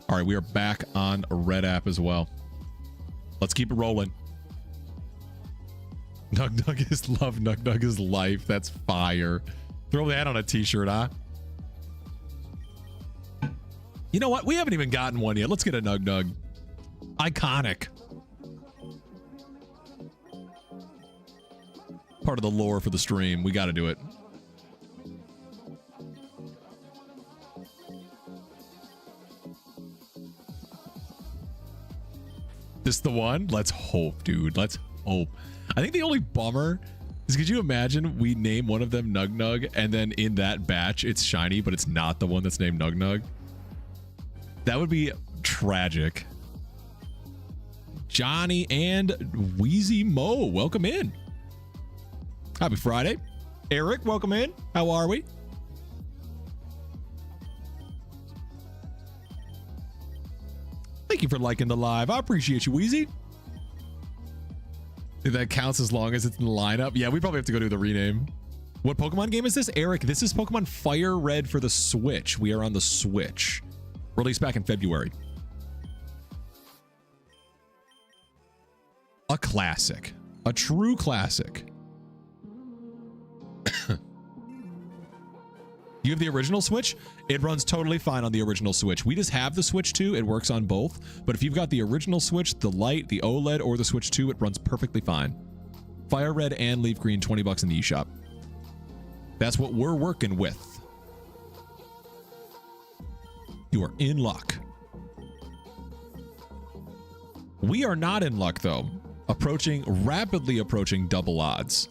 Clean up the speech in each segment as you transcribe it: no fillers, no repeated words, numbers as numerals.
All right, we are back on a red app as well. Let's keep it rolling. Nug Nug is love, Nug Nug is life. That's fire. Throw that on a t-shirt, huh? You know what? We haven't even gotten one yet. Let's get a Nug Nug. Iconic. Part of the lore for the stream. We got to do it. This the one? Let's hope, dude. Let's hope. I think the only bummer is, could you imagine we name one of them Nug Nug and then in that batch it's shiny, but it's not the one that's named Nug Nug? That would be tragic. Johnny and Wheezy Mo, welcome in. Happy Friday. Eric, welcome in. How are we? Thank you for liking the live. I appreciate you, Wheezy. That counts as long as it's in the lineup. Yeah, we probably have to go do the rename. What Pokemon game is this? Eric, this is Pokemon Fire Red for the Switch. We are on the Switch. Released back in February. A classic. A true classic. You have the original Switch? It runs totally fine on the original Switch. We just have the Switch 2. It works on both. But if you've got the original Switch, the Lite, the OLED, or the Switch 2, it runs perfectly fine. Fire Red and Leaf Green, 20 bucks in the eShop. That's what we're working with. You are in luck. We are not in luck, though. Rapidly approaching double odds.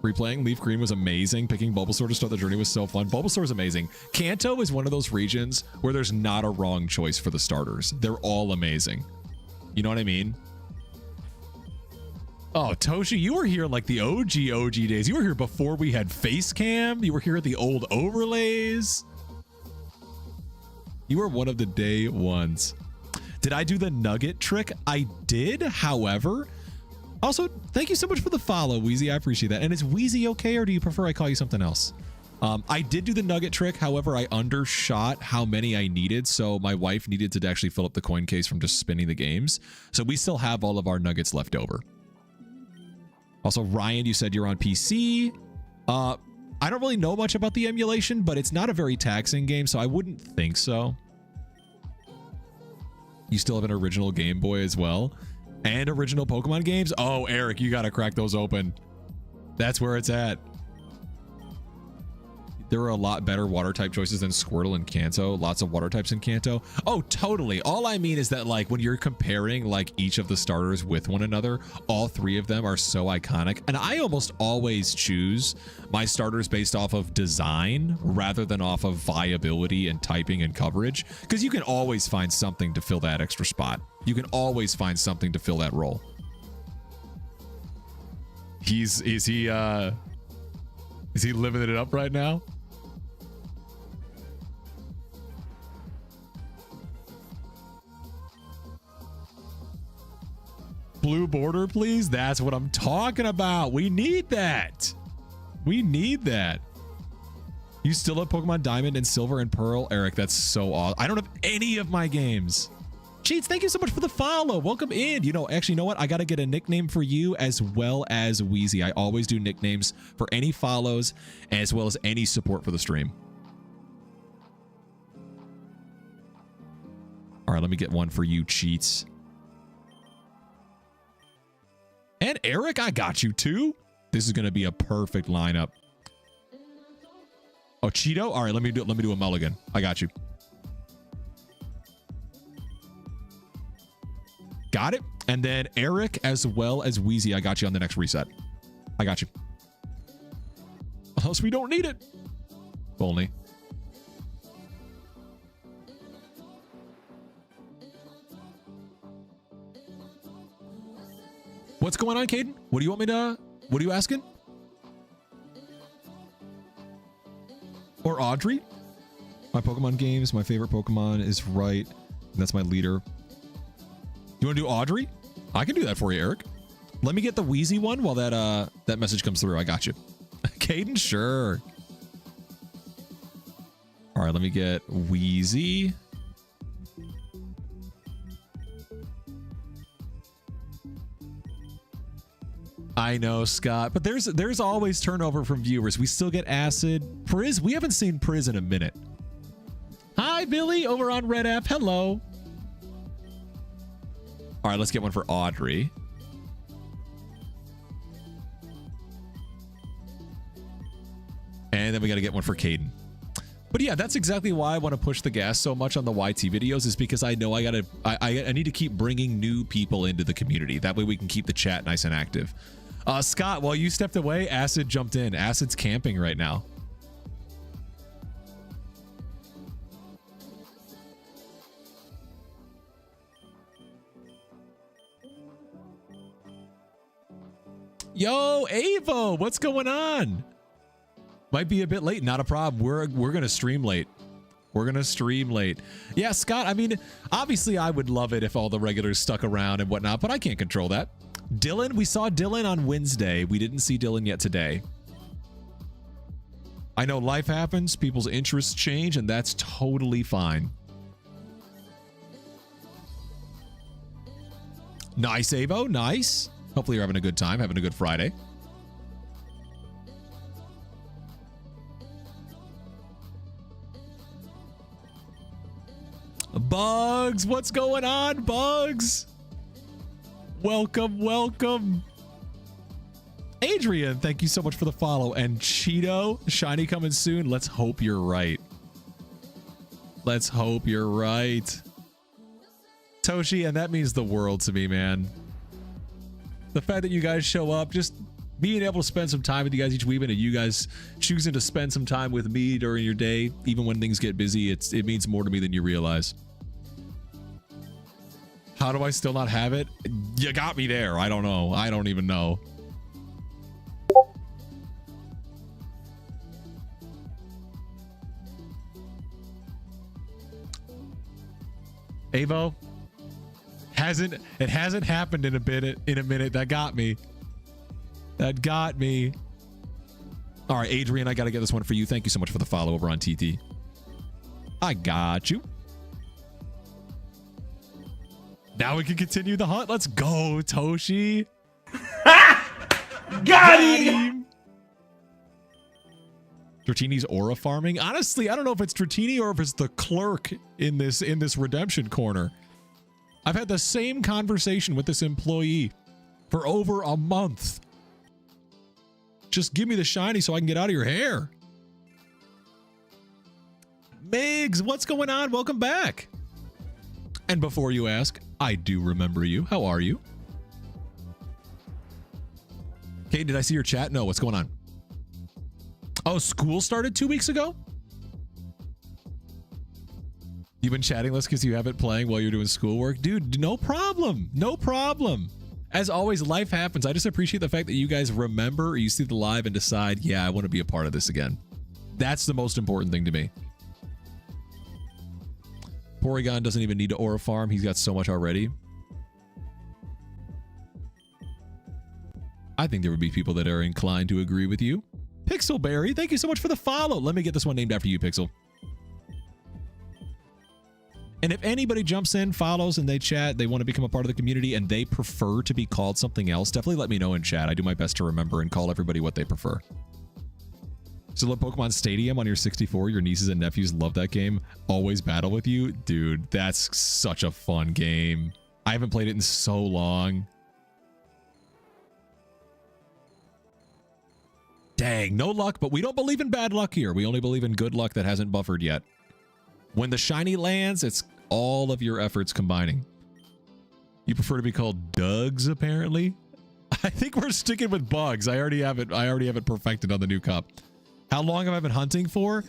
Replaying Leaf Green was amazing. Picking Bulbasaur to start the journey was so fun. Bulbasaur is amazing. Kanto is one of those regions where there's not a wrong choice for the starters. They're all amazing. You know what I mean? Oh, Toshi, you were here like the OG days. You were here before we had face cam. You were here at the old overlays. You were one of the day ones. Did I do the nugget trick? I did, however... Also, thank you so much for the follow, Wheezy. I appreciate that. And is Wheezy okay, or do you prefer I call you something else? I did do the nugget trick. However, I undershot how many I needed. So my wife needed to actually fill up the coin case from just spinning the games. So we still have all of our nuggets left over. Also, Ryan, you said you're on PC. I don't really know much about the emulation, but it's not a very taxing game, so I wouldn't think so. You still have an original Game Boy as well. And original Pokemon games? Oh, Eric, you got to crack those open. That's where it's at. There are a lot better water type choices than Squirtle and Kanto. Lots of water types in Kanto. Oh, totally. All I mean is that, like, when you're comparing like each of the starters with one another, all three of them are so iconic. And I almost always choose my starters based off of design rather than off of viability and typing and coverage, because you can always find something to fill that extra spot. You can always find something to fill that role. Is he living it up right now? Blue border, please. That's what I'm talking about. We need that. We need that. You still have Pokemon Diamond and Silver and Pearl? Eric, that's so awesome. I don't have any of my games. Cheats, thank you so much for the follow. Welcome in. You know, actually, you know what? I got to get a nickname for you as well as Wheezy. I always do nicknames for any follows as well as any support for the stream. All right, let me get one for you, Cheats. And Eric, I got you too. This is going to be a perfect lineup. Oh, Cheeto. All right, let me do a mulligan. I got you. Got it. And then Eric as well as Wheezy, I got you on the next reset. I got you. Else we don't need it. If only. What's going on, Caden? What do you want me to... What are you asking? Or Audrey? My Pokemon games, my favorite Pokemon is right. That's my leader. You want to do Audrey? I can do that for you, Eric. Let me get the Wheezy one while that message comes through. I got you. Caden, sure. All right, let me get Wheezy. I know, Scott, but there's always turnover from viewers. We still get Acid. Priz, we haven't seen Priz in a minute. Hi, Billy, over on Red App. Hello. All right, let's get one for Audrey. And then we got to get one for Caden. But yeah, that's exactly why I want to push the gas so much on the YT videos, is because I know I need to keep bringing new people into the community. That way we can keep the chat nice and active. Scott, while you stepped away, Acid jumped in. Acid's camping right now. Yo, Avo, what's going on? Might be a bit late, not a problem. We're gonna stream late. We're gonna stream late. Yeah, Scott, I mean, obviously I would love it if all the regulars stuck around and whatnot, but I can't control that. Dylan, we saw Dylan on Wednesday. We didn't see Dylan yet today. I know life happens, people's interests change, and that's totally fine. Nice, Avo, nice. Hopefully you're having a good time, having a good Friday. Bugs, what's going on, Bugs? Welcome, welcome. Adrian, thank you so much for the follow. And Cheeto, Shiny coming soon. Let's hope you're right. Let's hope you're right. Toshi, and that means the world to me, man. The fact that you guys show up, just being able to spend some time with you guys each week, and you guys choosing to spend some time with me during your day, even when things get busy, it means more to me than you realize. How do I still not have it? You got me there. I don't know. I don't even know. Avo, it hasn't happened in a minute. That got me. That got me. All right, Adrian, I got to get this one for you. Thank you so much for the follow over on TT. I got you. Now we can continue the hunt. Let's go, Toshi. Got him! Dratini's aura farming. Honestly, I don't know if it's Dratini or if it's the clerk in this redemption corner. I've had the same conversation with this employee for over a month. Just give me the shiny so I can get out of your hair. Migs, what's going on? Welcome back. And before you ask, I do remember you. How are you? Okay, did I see your chat? No, what's going on? Oh, school started 2 weeks ago? You've been chatting less because you have it playing while you're doing schoolwork? Dude, no problem. No problem. As always, life happens. I just appreciate the fact that you guys remember, or you see the live and decide, yeah, I want to be a part of this again. That's the most important thing to me. Porygon doesn't even need to aura farm. He's got so much already. I think there would be people that are inclined to agree with you. Pixelberry, thank you so much for the follow. Let me get this one named after you, Pixel. And if anybody jumps in, follows, and they chat, they want to become a part of the community, and they prefer to be called something else, definitely let me know in chat. I do my best to remember and call everybody what they prefer. So let Pokemon Stadium on your 64. Your nieces and nephews love that game. Always battle with you. Dude, that's such a fun game. I haven't played it in so long. Dang, no luck, but we don't believe in bad luck here. We only believe in good luck that hasn't buffered yet. When the shiny lands, it's all of your efforts combining. You prefer to be called Dougs, apparently? I think we're sticking with Bugs. I already have it perfected on the new cup. How long have I been hunting for?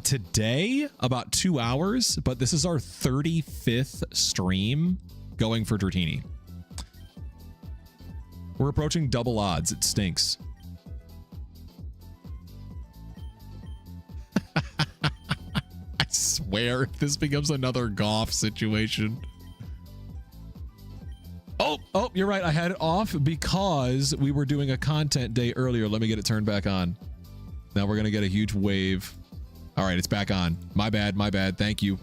Today, about 2 hours, but this is our 35th stream going for Dratini. We're approaching double odds. It stinks. I swear, if this becomes another golf situation. Oh, you're right. I had it off because we were doing a content day earlier. Let me get it turned back on. Now we're going to get a huge wave. All right, it's back on. My bad, my bad. Thank you.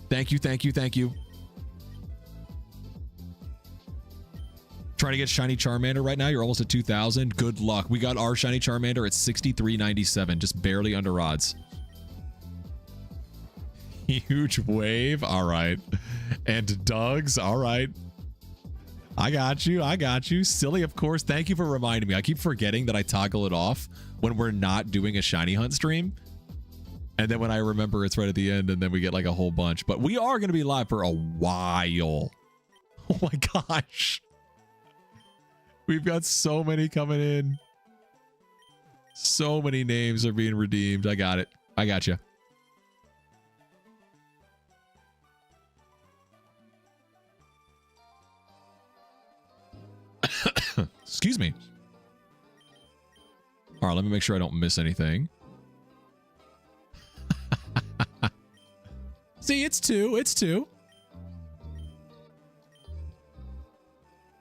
Thank you, thank you, thank you. Trying to get shiny Charmander right now. You're almost at 2,000. Good luck. We got our shiny Charmander at 63.97, just barely under odds. Huge wave. All right. And Doug's. All right. I got you. I got you. Silly, of course. Thank you for reminding me. I keep forgetting that I toggle it off when we're not doing a shiny hunt stream. And then when I remember, it's right at the end, and then we get like a whole bunch. But we are going to be live for a while. Oh my gosh. We've got so many coming in. So many names are being redeemed. I got it. I got you. Excuse me. All right, let me make sure I don't miss anything. See, it's 2. It's 2.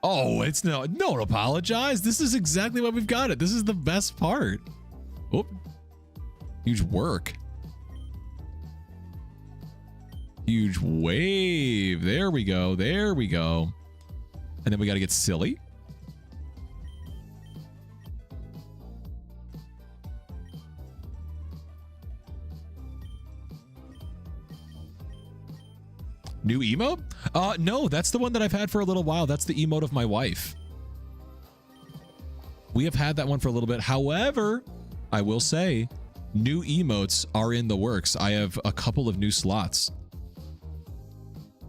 Oh, it's no, don't apologize. This is exactly why we've got it. This is the best part. Oh, huge work. Huge wave. There we go. There we go. And then we got to get silly. New emote? No, that's the one that I've had for a little while. That's the emote of my wife. We have had that one for a little bit. However, I will say new emotes are in the works. I have a couple of new slots.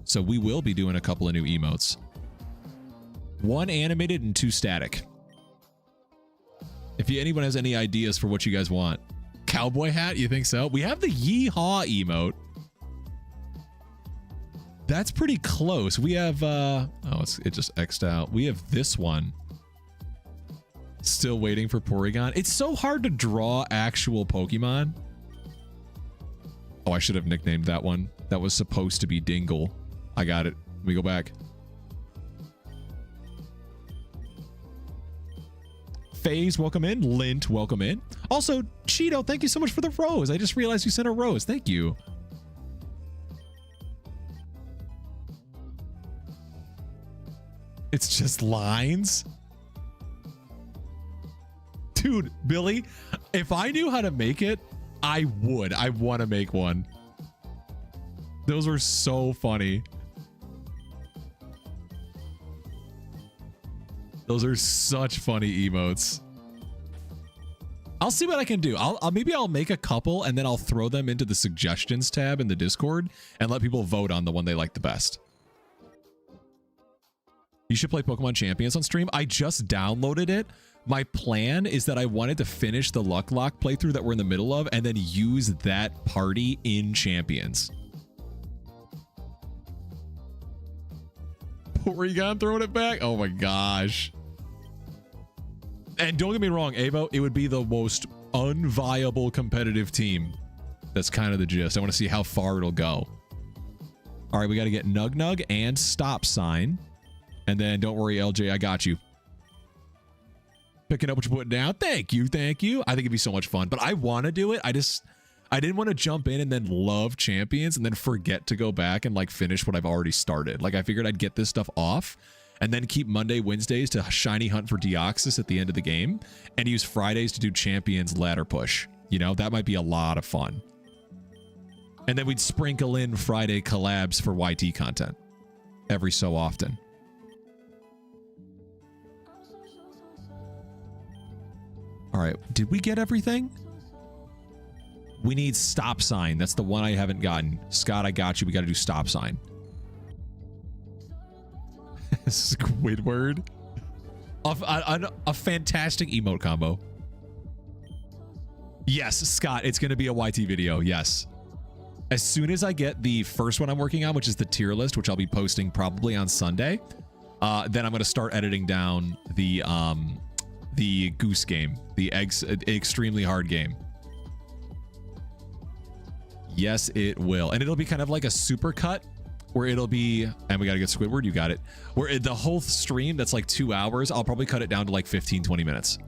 So we will be doing a couple of new emotes. 1 animated and 2 static. If anyone has any ideas for what you guys want. Cowboy hat, you think so? We have the yeehaw emote. That's pretty close. We have, oh, it just X'd out. We have this one. Still waiting for Porygon. It's so hard to draw actual Pokemon. Oh, I should have nicknamed that one. That was supposed to be Dingle. I got it. Let me go back. FaZe, welcome in. Lint, welcome in. Also, Cheeto, thank you so much for the rose. I just realized you sent a rose. Thank you. It's just lines. Dude, Billy, if I knew how to make it, I would. I want to make one. Those are so funny. Those are such funny emotes. I'll see what I can do. Maybe I'll make a couple and then I'll throw them into the suggestions tab in the Discord and let people vote on the one they like the best. You should play Pokemon Champions on stream. I just downloaded it. My plan is that I wanted to finish the Luck Lock playthrough that we're in the middle of and then use that party in Champions. Porygon throwing it back? Oh my gosh. And don't get me wrong, Avo, it would be the most unviable competitive team. That's kind of the gist. I want to see how far it'll go. All right, we got to get Nug Nug and Stop Sign. And then don't worry, LJ, I got you. Picking up what you're putting down. Thank you. Thank you. I think it'd be so much fun, but I want to do it. I didn't want to jump in and then love Champions and then forget to go back and like finish what I've already started. Like I figured I'd get this stuff off and then keep Monday, Wednesdays to shiny hunt for Deoxys at the end of the game and use Fridays to do Champions ladder push. You know, that might be a lot of fun. And then we'd sprinkle in Friday collabs for YT content every so often. All right, did we get everything? We need Stop Sign. That's the one I haven't gotten. Scott, I got you. We got to do Stop Sign. Squidward. A fantastic emote combo. Yes, Scott, it's going to be a YT video. Yes. As soon as I get the first one I'm working on, which is the tier list, which I'll be posting probably on Sunday, then I'm going to start editing down the Goose game, the extremely hard game. Yes, it will. And it'll be kind of like a super cut where it'll be, and we got to get Squidward, you got it. Where the whole stream that's like 2 hours, I'll probably cut it down to like 15, 20 minutes.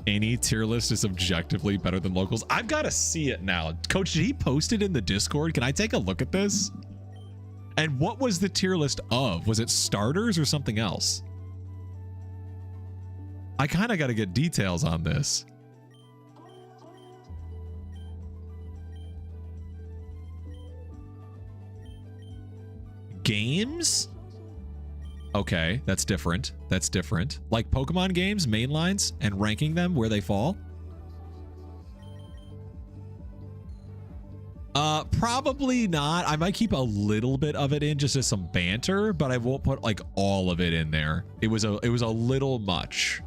Any tier list is objectively better than locals. I've got to see it now. Coach, did he post it in the Discord? Can I take a look at this? And what was the tier list of? Was it starters or something else? I kind of got to get details on this. Games? Okay, that's different. That's different. Like Pokemon games, main lines, and ranking them where they fall? Probably not. I might keep a little bit of it in just as some banter, but I won't put like all of it in there. It was a little much.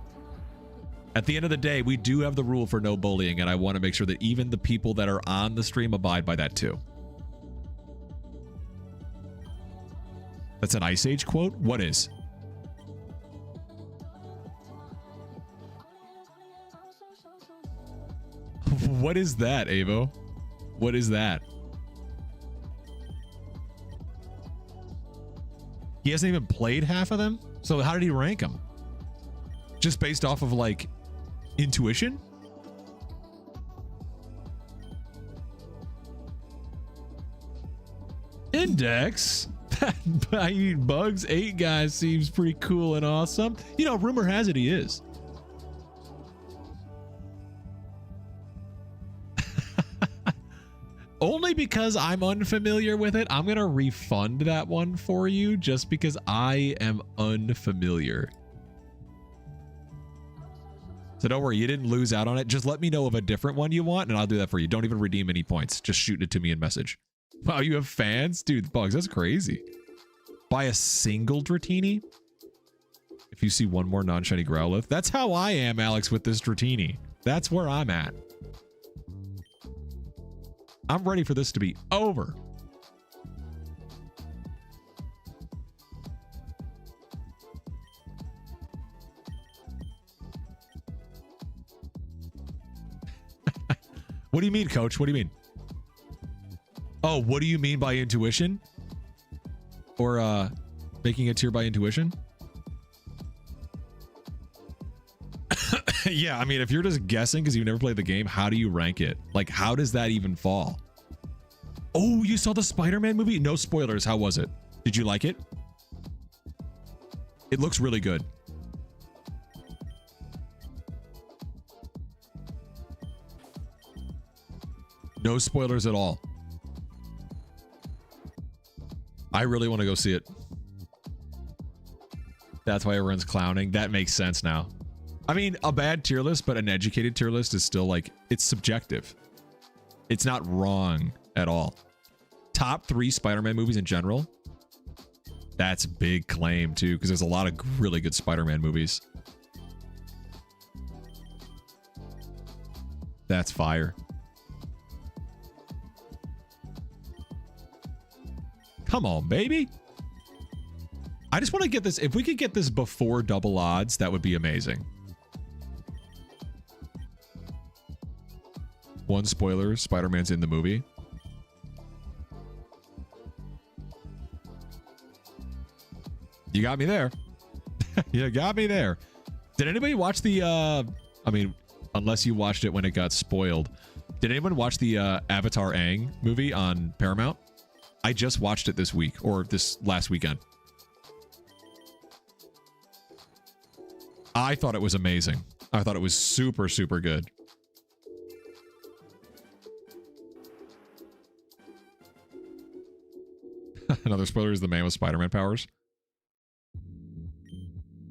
At the end of the day, we do have the rule for no bullying, and I want to make sure that even the people that are on the stream abide by that too. That's an Ice Age quote? What is? What is that, Avo? What is that? He hasn't even played half of them? So how did he rank them? Just based off of like intuition? Index? I eat bugs 8 guys seems pretty cool and awesome. You know, rumor has it he is. Only because I'm unfamiliar with it, I'm gonna refund that one for you just because I am unfamiliar. So don't worry, you didn't lose out on it. Just let me know of a different one you want and I'll do that for you. Don't even redeem any points. Just shoot it to me in message. Wow, you have fans? Dude, Bugs, that's crazy. Buy a single Dratini? If you see one more non-shiny Growlithe. That's how I am, Alex, with this Dratini. That's where I'm at. I'm ready for this to be over. What do you mean, Coach? What do you mean? Oh, what do you mean by intuition? Or making a tier by intuition? Yeah, I mean, if you're just guessing because you've never played the game, how do you rank it? Like, how does that even fall? Oh, you saw the Spider-Man movie? No spoilers. How was it? Did you like it? It looks really good. No spoilers at all. I really want to go see it. That's why everyone's clowning. That makes sense now. I mean, a bad tier list, but an educated tier list is still like, it's subjective. It's not wrong at all. Top 3 Spider-Man movies in general. That's a big claim too, because there's a lot of really good Spider-Man movies. That's fire. Come on, baby. I just want to get this. If we could get this before double odds, that would be amazing. One spoiler, Spider-Man's in the movie. You got me there. You got me there. Did anybody watch the, I mean, unless you watched it when it got spoiled. Did anyone watch the Avatar Aang movie on Paramount? I just watched it this week, or this last weekend. I thought it was amazing. I thought it was super, super good. Another spoiler is the man with Spider-Man powers.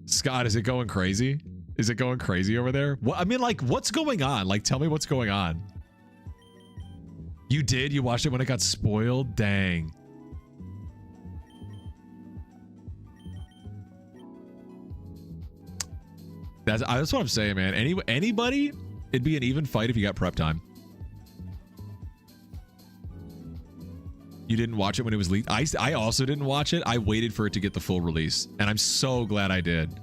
Scott, is it going crazy? Is it going crazy over there? What, I mean, like, what's going on? Like, tell me what's going on. You did? You watched it when it got spoiled? Dang. That's what I'm saying, man. Anybody, it'd be an even fight if you got prep time. You didn't watch it when it was leaked? I also didn't watch it. I waited for it to get the full release, and I'm so glad I did.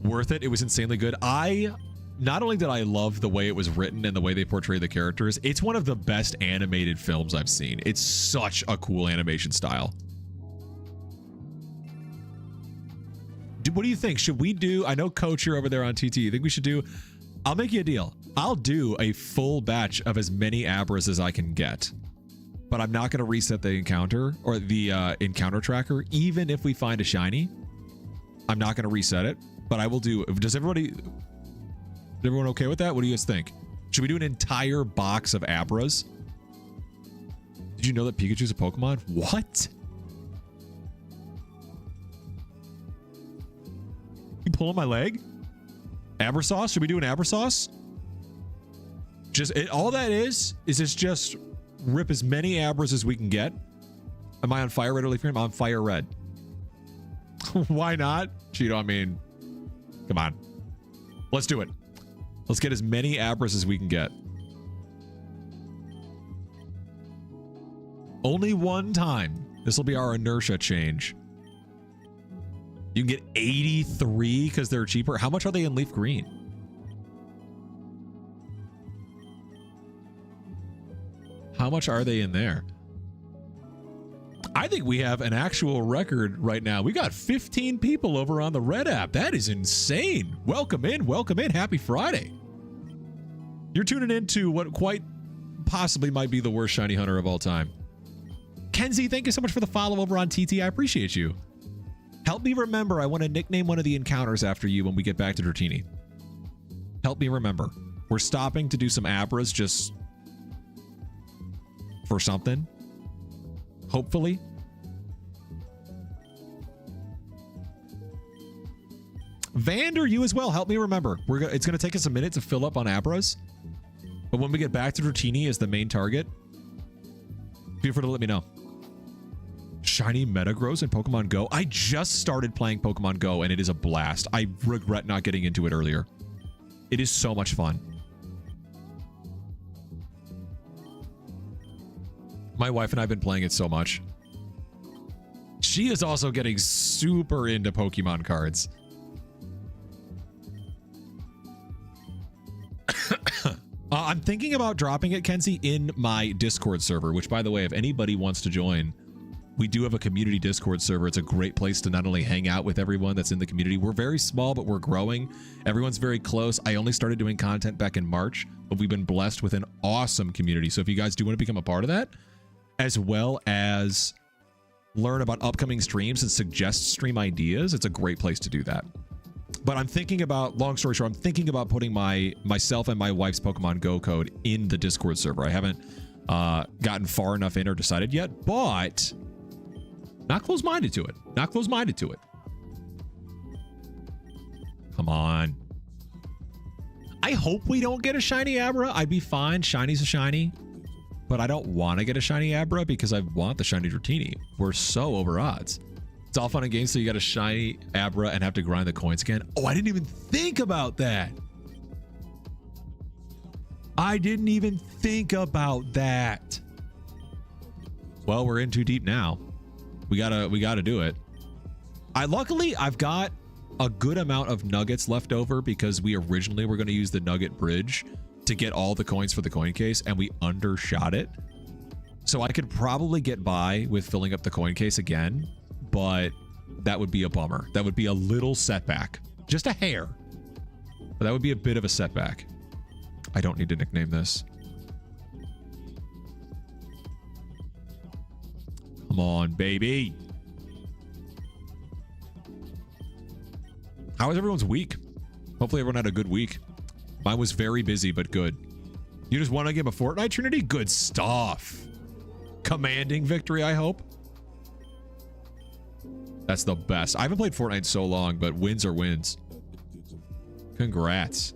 Worth it. It was insanely good. Not only did I love the way it was written and the way they portray the characters, it's one of the best animated films I've seen. It's such a cool animation style. What do you think? Should we do, I know Coach, you're over there on TT. You think we should do, I'll make you a deal. I'll do a full batch of as many Abras as I can get, but I'm not going to reset the encounter or the encounter tracker. Even if we find a shiny, I'm not going to reset it, but I will do. Is everyone okay with that? What do you guys think? Should we do an entire box of Abras? Did you know that Pikachu's a Pokemon? What? You pulling my leg? Abrasauce? Should we do an Abrasauce? All that is it's just rip as many Abras as we can get. Am I on fire red or leaf green? I'm on fire red. Why not? Cheeto, I mean, come on. Let's do it. Let's get as many Abras as we can get. Only one time. This will be our inertia change. You can get 83 because they're cheaper. How much are they in leaf green? How much are they in there? I think we have an actual record right now. We got 15 people over on the Red app. That is insane. Welcome in. Welcome in. Happy Friday. You're tuning into what quite possibly might be the worst shiny hunter of all time. Kenzie, thank you so much for the follow over on TT. I appreciate you. Help me remember. I want to nickname one of the encounters after you when we get back to Dratini. Help me remember. We're stopping to do some Abras just for something. Hopefully. Vander, you as well. Help me remember. It's going to take us a minute to fill up on Abras. But when we get back to Dratini as the main target, feel free to let me know. Shiny Metagross in Pokemon Go. I just started playing Pokemon Go and it is a blast. I regret not getting into it earlier. It is so much fun. My wife and I have been playing it so much. She is also getting super into Pokemon cards. I'm thinking about dropping it, Kenzie, in my Discord server, which, by the way, if anybody wants to join, we do have a community Discord server. It's a great place to not only hang out with everyone that's in the community. We're very small, but we're growing. Everyone's very close. I only started doing content back in March, but we've been blessed with an awesome community. So if you guys do want to become a part of that, as well as learn about upcoming streams and suggest stream ideas, it's a great place to do that. But I'm thinking about, long story short, I'm thinking about putting myself and my wife's Pokemon Go code in the Discord server. I haven't gotten far enough in or decided yet, but not close-minded to it. Not close-minded to it. Come on. I hope we don't get a shiny Abra. I'd be fine. Shiny's a shiny. But I don't want to get a shiny Abra because I want the shiny Dratini. We're so over odds. It's all fun and games, so you got a shiny Abra and have to grind the coins again. Oh, I didn't even think about that. I didn't even think about that. Well, we're in too deep now. We gotta do it. Luckily, I've got a good amount of nuggets left over because we originally were going to use the nugget bridge to get all the coins for the coin case, and we undershot it. So I could probably get by with filling up the coin case again, but that would be a bummer. That would be a little setback. Just a hair. But that would be a bit of a setback. I don't need to nickname this. Come on, baby. How was everyone's week? Hopefully everyone had a good week. Mine was very busy, but good. You just won a game of Fortnite, Trinity? Good stuff. Commanding victory, I hope. That's the best. I haven't played Fortnite in so long, but wins are wins. Congrats.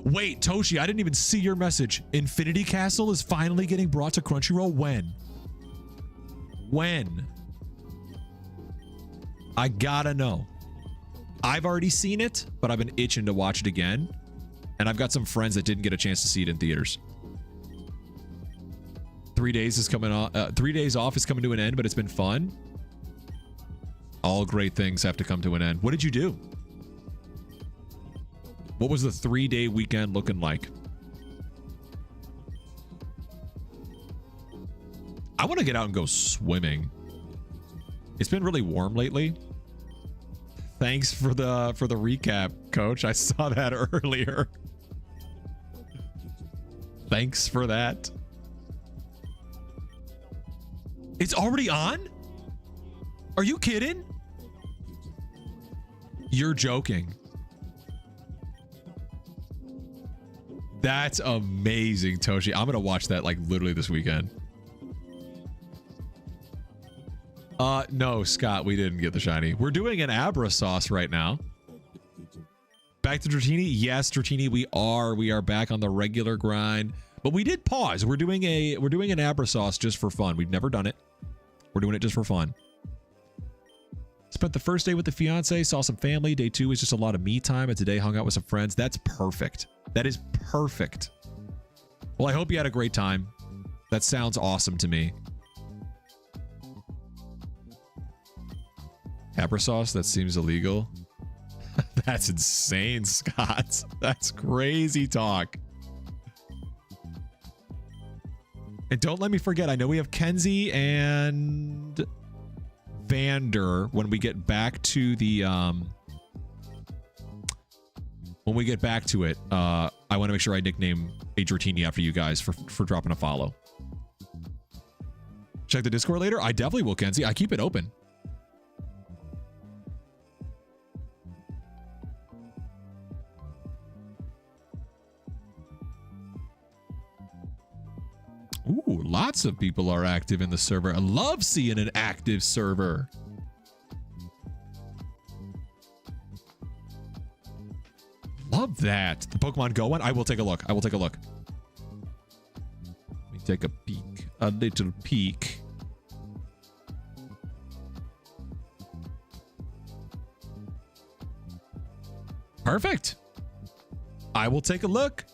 Wait, Toshi, I didn't even see your message. Infinity Castle is finally getting brought to Crunchyroll. When? When? I gotta know. I've already seen it, but I've been itching to watch it again. And I've got some friends that didn't get a chance to see it in theaters. 3 days is coming on. 3 days off is coming to an end, but it's been fun. All great things have to come to an end. What did you do? What was the 3-day weekend looking like? I want to get out and go swimming. It's been really warm lately. Thanks for the recap, Coach. I saw that earlier. Thanks for that. It's already on? Are you kidding? You're joking. That's amazing, Toshi. I'm gonna watch that like literally this weekend. No, Scott, we didn't get the shiny. We're doing an Abra sauce right now. Back to Dratini. Yes, Dratini, we are back on the regular grind. But we did pause. We're doing an Abra sauce just for fun. We've never done it. We're doing it just for fun. Spent the first day with the fiance, saw some family. Day 2 was just a lot of me time, and today hung out with some friends. That's perfect. That is perfect. Well, I hope you had a great time. That sounds awesome to me. Abra sauce? That seems illegal. That's insane, Scott. That's crazy talk. And don't let me forget, I know we have Kenzie and Vander when we get back to the when we get back to it. I want to make sure I nickname a Dratini after you guys for dropping a follow. Check the Discord later. I definitely will, Kenzie. I keep it open. Ooh, lots of people are active in the server. I love seeing an active server. Love that. The Pokemon Go one? I will take a look. I will take a look. Let me take a peek. A little peek. Perfect. I will take a look.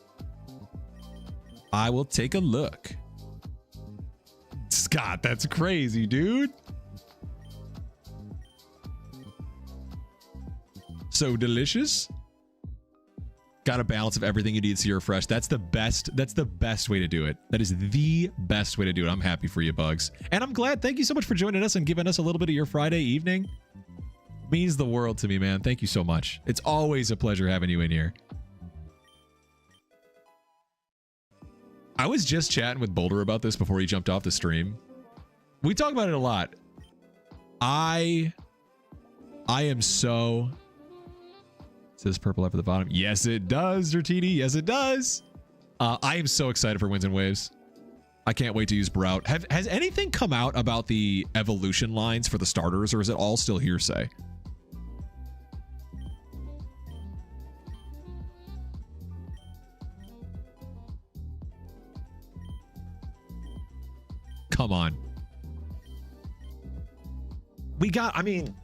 I will take a look. Scott, that's crazy, dude. So delicious. Got a balance of everything you need to see refresh. That's the best. That's the best way to do it. That is the best way to do it. I'm happy for you, Bugs. And I'm glad. Thank you so much for joining us and giving us a little bit of your Friday evening. Means the world to me, man. Thank you so much. It's always a pleasure having you in here. I was just chatting with Boulder about this before he jumped off the stream. We talk about it a lot. I am so... It says purple up at the bottom. Yes, it does, Dratini. Yes, it does. I am so excited for Winds and Waves. I can't wait to use Brout. Has anything come out about the evolution lines for the starters, or is it all still hearsay? Come on. We got, I mean,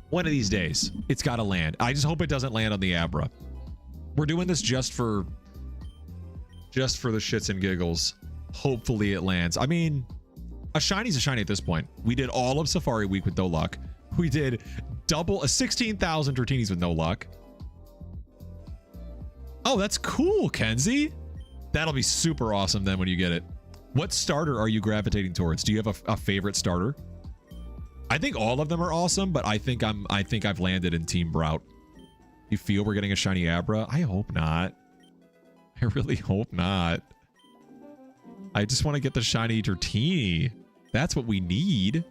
one of these days, it's got to land. I just hope it doesn't land on the Abra. We're doing this just for the shits and giggles. Hopefully it lands. I mean, a shiny's a shiny at this point. We did all of Safari Week with no luck. We did double 16,000 Dratinis with no luck. Oh, that's cool, Kenzie. That'll be super awesome then when you get it. What starter are you gravitating towards? Do you have a favorite starter? I think all of them are awesome, but I think I've landed in Team Brout. You feel we're getting a shiny Abra? I hope not. I really hope not. I just want to get the shiny Dratini. That's what we need.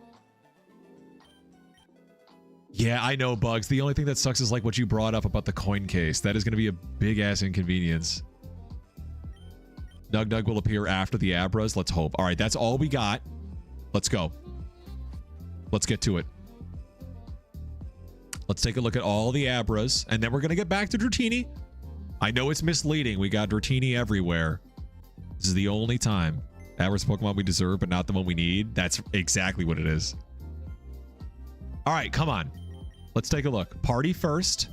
Yeah, I know, Bugs. The only thing that sucks is like what you brought up about the coin case. That is going to be a big ass inconvenience. Nug will appear after the Abras. Let's hope. All right, that's all we got. Let's go. Let's get to it. Let's take a look at all the Abras, and then we're going to get back to Dratini. I know it's misleading. We got Dratini everywhere. This is the only time. Abra's Pokemon we deserve, but not the one we need. That's exactly what it is. All right, come on. Let's take a look. Party first.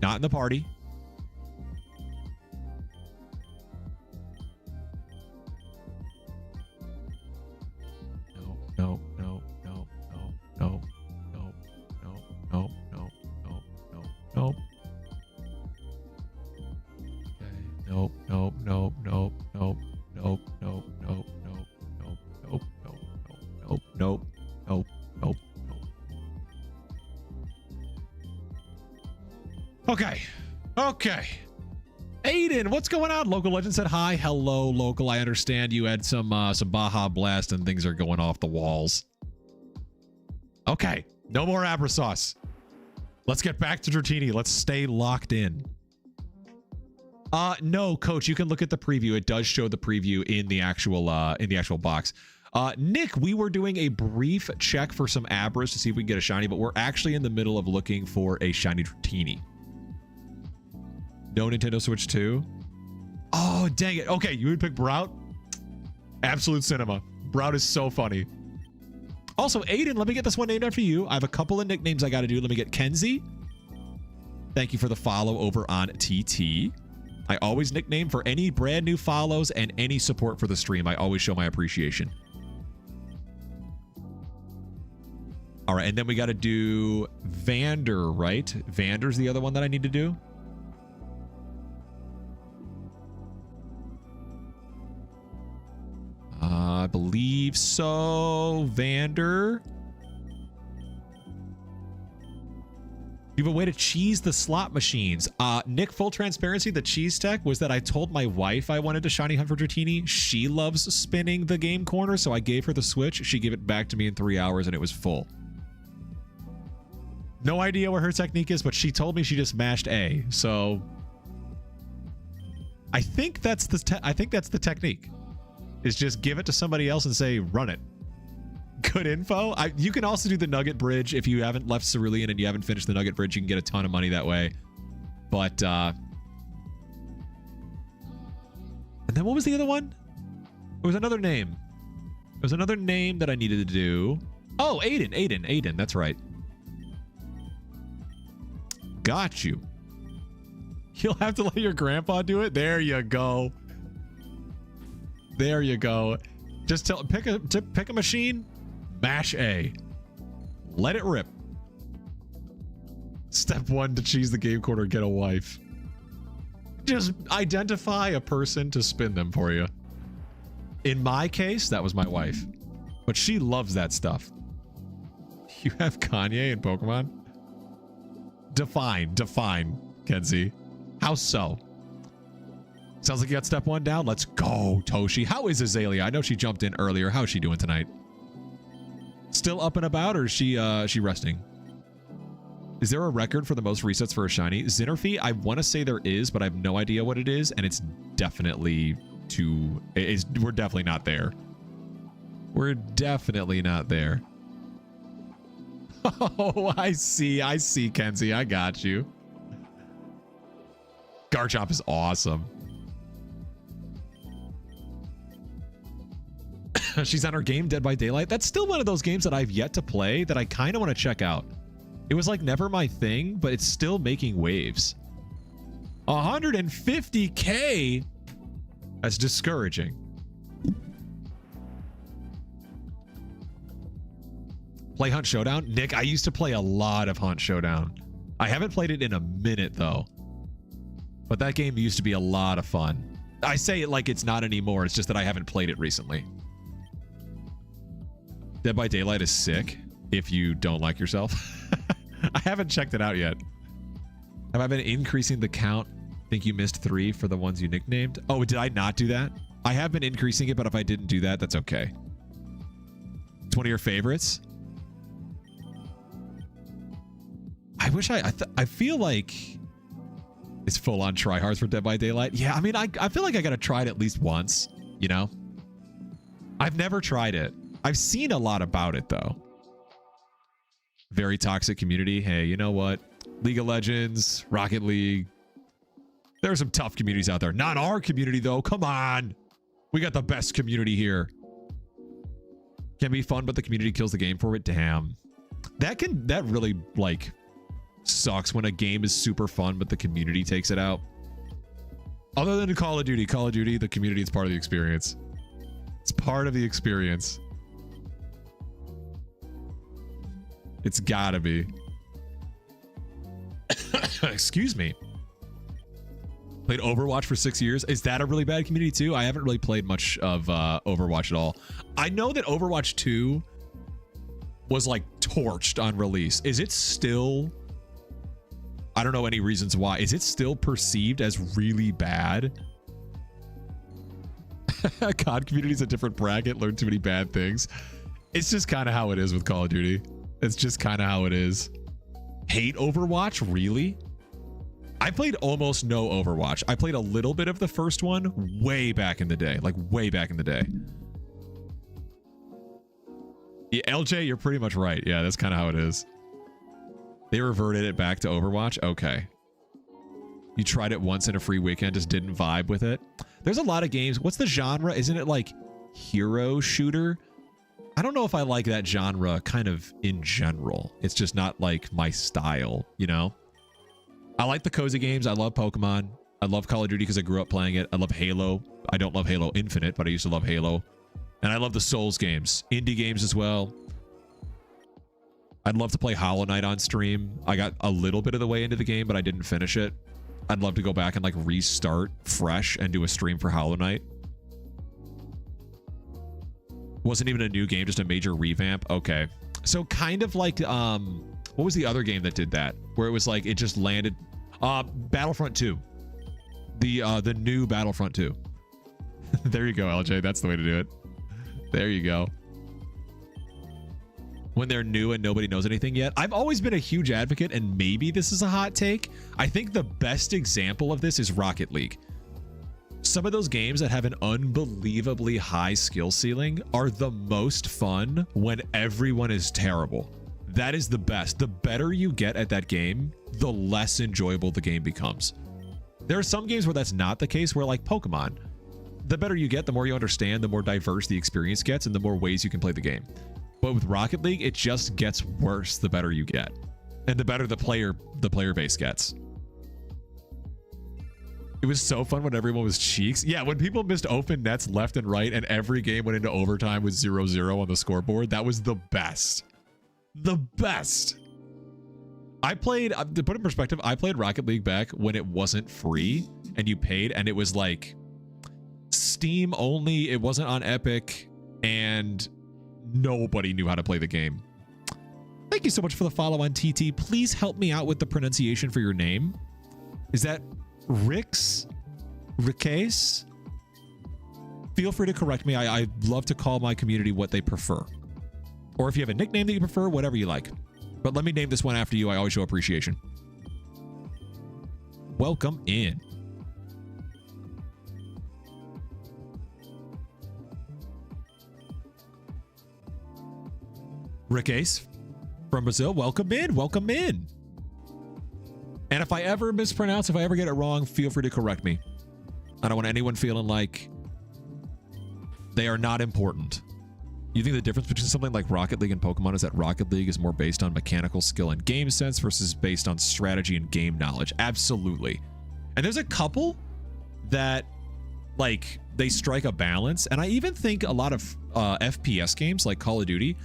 Not in the party. No. Okay. No. nope, nope, nope, nope. Okay. Okay. Aiden, what's going on? Local Legend said hi. Hello, Local. I understand you had some Baja Blast and things are going off the walls. Okay. No more Abra sauce. Let's get back to Dratini. Let's stay locked in. No, Coach, you can look at the preview. It does show the preview in the actual box. Nick, we were doing a brief check for some Abras to see if we can get a shiny, but we're actually in the middle of looking for a shiny Dratini. No Nintendo Switch 2? Oh, dang it. Okay, you would pick Brout? Absolute cinema. Brout is so funny. Also, Aiden, let me get this one named after you. I have a couple of nicknames I got to do. Let me get Kenzie. Thank you for the follow over on TT. I always nickname for any brand new follows and any support for the stream. I always show my appreciation. All right, and then we got to do Vander, right? Vander's the other one that I need to do. I believe so. Vander. You have a way to cheese the slot machines. Nick, full transparency, the cheese tech was that I told my wife I wanted to shiny hunt for Dratini. She loves spinning the game corner, so I gave her the Switch. She gave it back to me in 3 hours, and it was full. No idea what her technique is, but she told me she just mashed A. So I think that's the technique. Is just give it to somebody else and say, run it. Good info. You can also do the Nugget Bridge. If you haven't left Cerulean and you haven't finished the Nugget Bridge, you can get a ton of money that way. But, and then what was the other one? There was another name. There was another name that I needed to do. Oh, Aiden. That's right. Got you. You'll have to let your grandpa do it. There you go. There you go. Just pick a machine, mash A. Let it rip. Step 1 to cheese the game corner, get a wife. Just identify a person to spin them for you. In my case, that was my wife. But she loves that stuff. You have Kanye in Pokemon? Define, Kenzie. How so? Sounds like you got step 1 down. Let's go, Toshi. How is Azalea? I know she jumped in earlier. How's she doing tonight? Still up and about, or is she resting? Is there a record for the most resets for a shiny? Zinnerfee, I want to say there is, but I have no idea what it is, and it's definitely we're definitely not there. We're definitely not there. Oh, I see, Kenzie. I got you. Garchomp is awesome. She's on her game Dead by Daylight. That's still one of those games that I've yet to play that I kind of want to check out. It was like never my thing, but it's still making waves. 150K? That's discouraging. Play Hunt Showdown? Nick, I used to play a lot of Hunt Showdown. I haven't played it in a minute, though. But that game used to be a lot of fun. I say it like it's not anymore. It's just that I haven't played it recently. Dead by Daylight is sick if you don't like yourself. I haven't checked it out yet. Have I been increasing the count? Think you missed 3 for the ones you nicknamed? Oh, did I not do that? I have been increasing it, but if I didn't do that, that's okay. It's one of your favorites? I wish I feel like it's full on tryhards for Dead by Daylight. Yeah, I mean, I feel like I gotta try it at least once, you know? I've never tried it. I've seen a lot about it, though. Very toxic community. Hey, you know what? League of Legends, Rocket League. There are some tough communities out there. Not our community, though. Come on. We got the best community here. Can be fun, but the community kills the game for it. Damn. That really, like, sucks when a game is super fun, but the community takes it out. Other than Call of Duty, the community is part of the experience. It's part of the experience. It's gotta be. Excuse me. Played Overwatch for 6 years. Is that a really bad community too? I haven't really played much of Overwatch at all. I know that Overwatch 2 was like torched on release. Is it still, I don't know any reasons why, is it still perceived as really bad? COD community is a different bracket, learn too many bad things. It's just kind of how it is with Call of Duty. It's just kind of how it is. Hate Overwatch? Really? I played almost no Overwatch. I played a little bit of the first one way back in the day, like way back in the day. Yeah, LJ, you're pretty much right. Yeah, that's kind of how it is. They reverted it back to Overwatch? Okay. You tried it once in a free weekend, just didn't vibe with it. There's a lot of games. What's the genre? Isn't it like hero shooter? I don't know if I like that genre kind of in general. It's just not like my style, you know? I like the cozy games. I love Pokemon. I love Call of Duty because I grew up playing it. I love Halo. I don't love Halo Infinite, but I used to love Halo. And I love the Souls games. Indie games as well. I'd love to play Hollow Knight on stream. I got a little bit of the way into the game, but I didn't finish it. I'd love to go back and like restart fresh and do a stream for Hollow Knight. Wasn't even a new game, just a major revamp. Okay. So kind of like, what was the other game that did that? Where it was like, it just landed, Battlefront 2. The new Battlefront 2. There you go, LJ. That's the way to do it. There you go. When they're new and nobody knows anything yet. I've always been a huge advocate, and maybe this is a hot take. I think the best example of this is Rocket League. Some of those games that have an unbelievably high skill ceiling are the most fun when everyone is terrible. That is the best. The better you get at that game, the less enjoyable the game becomes. There are some games where that's not the case, where like Pokemon, the better you get, the more you understand, the more diverse the experience gets, and the more ways you can play the game. But with Rocket League, it just gets worse the better you get, and the better the player base gets. It was so fun when everyone was cheeks. Yeah, when people missed open nets left and right and every game went into overtime with 0-0 on the scoreboard, that was the best. The best. I played, to put it in perspective, I played Rocket League back when it wasn't free and you paid, and it was like Steam only, it wasn't on Epic, and nobody knew how to play the game. Thank you so much for the follow on TT. Please help me out with the pronunciation for your name. Is that Rix? Ricase? Feel free to correct me. I love to call my community what they prefer. Or if you have a nickname that you prefer, whatever you like. But let me name this one after you. I always show appreciation. Welcome in. Ricase from Brazil, welcome in, welcome in. And if I ever mispronounce, if I ever get it wrong, feel free to correct me. I don't want anyone feeling like they are not important. You think the difference between something like Rocket League and Pokemon is that Rocket League is more based on mechanical skill and game sense versus based on strategy and game knowledge? Absolutely. And there's a couple that, like, they strike a balance. And I even think a lot of FPS games like Call of Duty,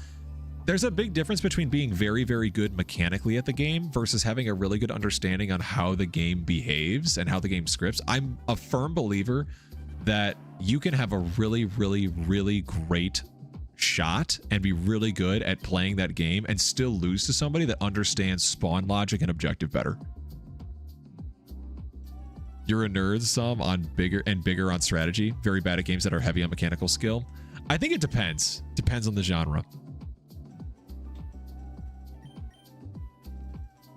there's a big difference between being very, very good mechanically at the game versus having a really good understanding on how the game behaves and how the game scripts. I'm a firm believer that you can have a really, really, really great shot and be really good at playing that game and still lose to somebody that understands spawn logic and objective better. You're a nerd some on bigger on strategy, very bad at games that are heavy on mechanical skill. I think it depends. Depends on the genre.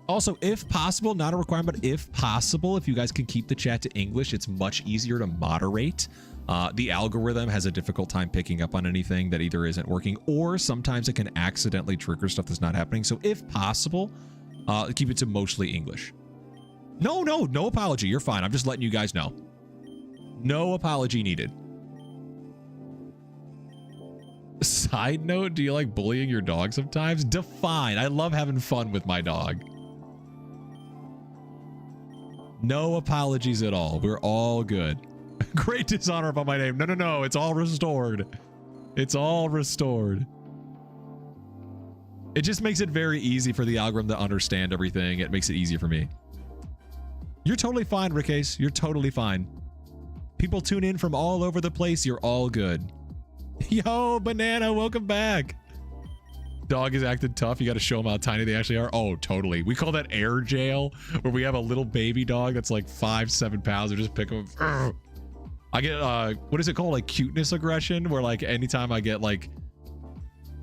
Also, if possible, not a requirement, but if possible, if you guys can keep the chat to English, it's much easier to moderate. The algorithm has a difficult time picking up on anything that either isn't working, or sometimes it can accidentally trigger stuff that's not happening. So if possible, keep it to mostly English. No apology. You're fine. I'm just letting you guys know. No apology needed. Side note, do you like bullying your dog sometimes? Define. I love having fun with my dog. No apologies at all. We're all good. Great dishonor about my name. No. It's all restored. It's all restored. It just makes it very easy for the algorithm to understand everything. It makes it easier for me. You're totally fine, Ricase. You're totally fine. People tune in from all over the place. You're all good. Yo, Banana, welcome back. Dog is acting tough. You got to show them how tiny they actually are. Oh, totally. We call that air jail, where we have a little baby dog that's like 5-7 pounds. We just pick them. I get what is it called? Like cuteness aggression, where like anytime I get like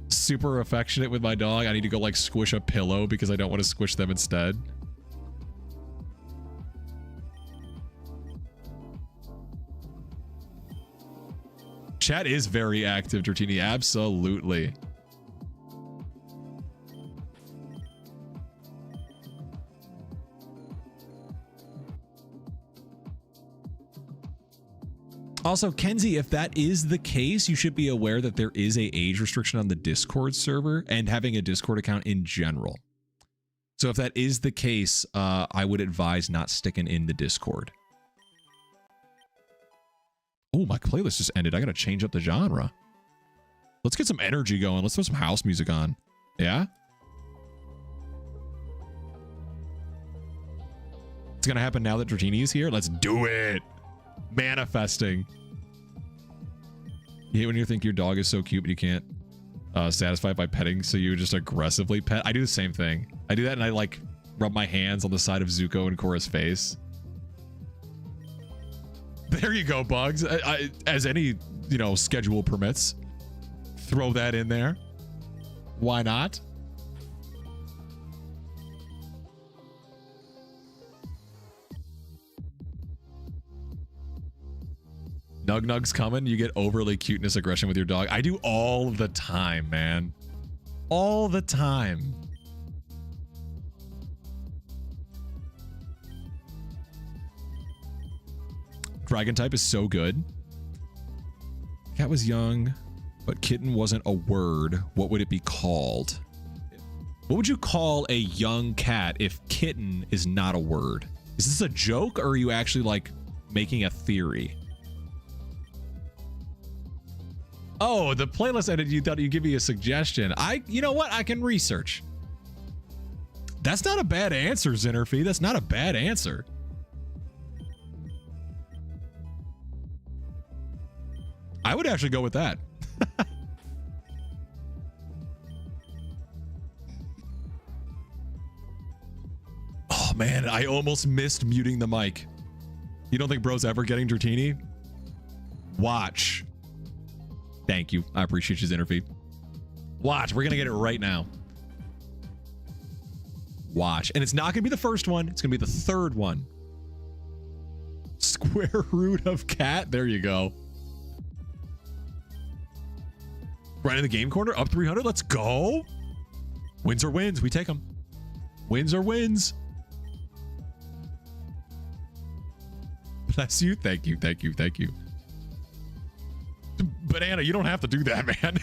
super affectionate with my dog, I need to go like squish a pillow because I don't want to squish them instead. Chat is very active, Dratini. Absolutely. Also, Kenzie, if that is the case, you should be aware that there is a age restriction on the Discord server and having a Discord account in general. So if that is the case, I would advise not sticking in the Discord. Oh, my playlist just ended. I got to change up the genre. Let's get some energy going. Let's throw some house music on. Yeah? It's going to happen now that Dratini is here. Let's do it. Manifesting. You hate when you think your dog is so cute, but you can't satisfy it by petting, so you just aggressively pet. I do the same thing. I do that, and I like rub my hands on the side of Zuko and Korra's face. There you go, Bugs. As any, you know, schedule permits, throw that in there. Why not? Nug Nug's coming. You get overly cuteness aggression with your dog. I do all the time, man. All the time. Dragon type is so good. Cat was young, but kitten wasn't a word. What would it be called? What would you call a young cat if kitten is not a word? Is this a joke, or are you actually like making a theory? Oh, the playlist edit, you thought you'd give me a suggestion. You know what? I can research. That's not a bad answer, Zinnerfee. That's not a bad answer. I would actually go with that. Oh man, I almost missed muting the mic. You don't think bro's ever getting Dratini? Watch. Thank you. I appreciate you, Zinnerfee. Watch. We're going to get it right now. Watch. And it's not going to be the first one. It's going to be the third one. Square root of cat. There you go. Right in the game corner. Up 300. Let's go. Wins are wins. We take them. Wins are wins. Bless you. Thank you. Thank you. Thank you. Banana, you don't have to do that, man.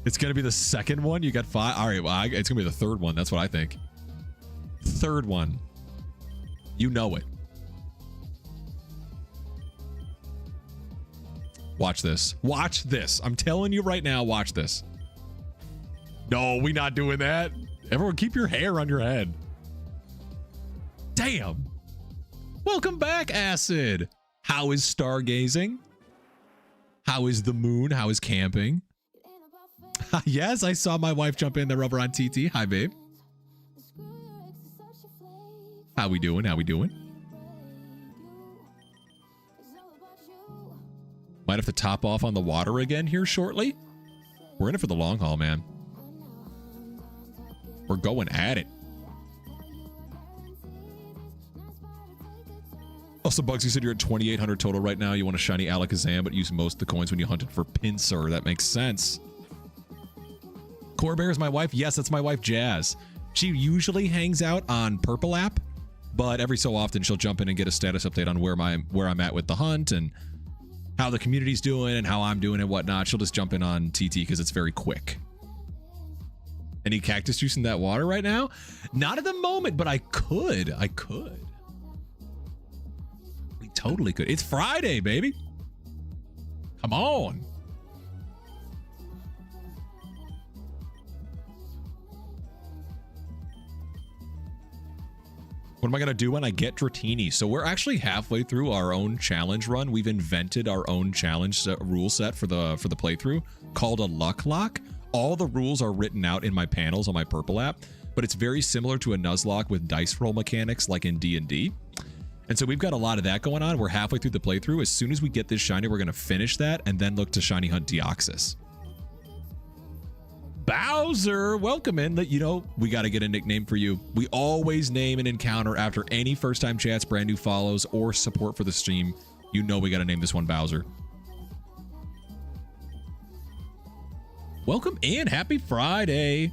It's going to be the second one. You got 5. All right, well, it's going to be the third one. That's what I think. Third one. You know it. Watch this. Watch this. I'm telling you right now, watch this. No, we not doing that. Everyone keep your hair on your head. Damn. Welcome back, Acid. How is stargazing? How is the moon? How is camping? Yes, I saw my wife jump in there over on TT. Hi, babe. How we doing? How we doing? Might have to top off on the water again here shortly. We're in it for the long haul, man. We're going at it. Also, Bugs, you said you're at 2,800 total right now. You want a shiny Alakazam, but use most of the coins when you hunted for Pinsir. That makes sense. Corbear is my wife. Yes, that's my wife, Jazz. She usually hangs out on Purple app, but every so often she'll jump in and get a status update on where I'm at with the hunt and how the community's doing and how I'm doing and whatnot. She'll just jump in on TT because it's very quick. Any cactus juice in that water right now? Not at the moment, but I could. I could. We totally could. It's Friday, baby. Come on. What am I going to do when I get Dratini? So we're actually halfway through our own challenge run. We've invented our own challenge rule set for the playthrough called a luck lock. All the rules are written out in my panels on my Purple app, but it's very similar to a Nuzlocke with dice roll mechanics like in D&D. And so we've got a lot of that going on. We're halfway through the playthrough. As soon as we get this shiny, we're going to finish that and then look to shiny hunt Deoxys. Bowser, welcome in. You know, we got to get a nickname for you. We always name an encounter after any first-time chats, brand new follows, or support for the stream. You know we got to name this one Bowser. Welcome in. Happy Friday.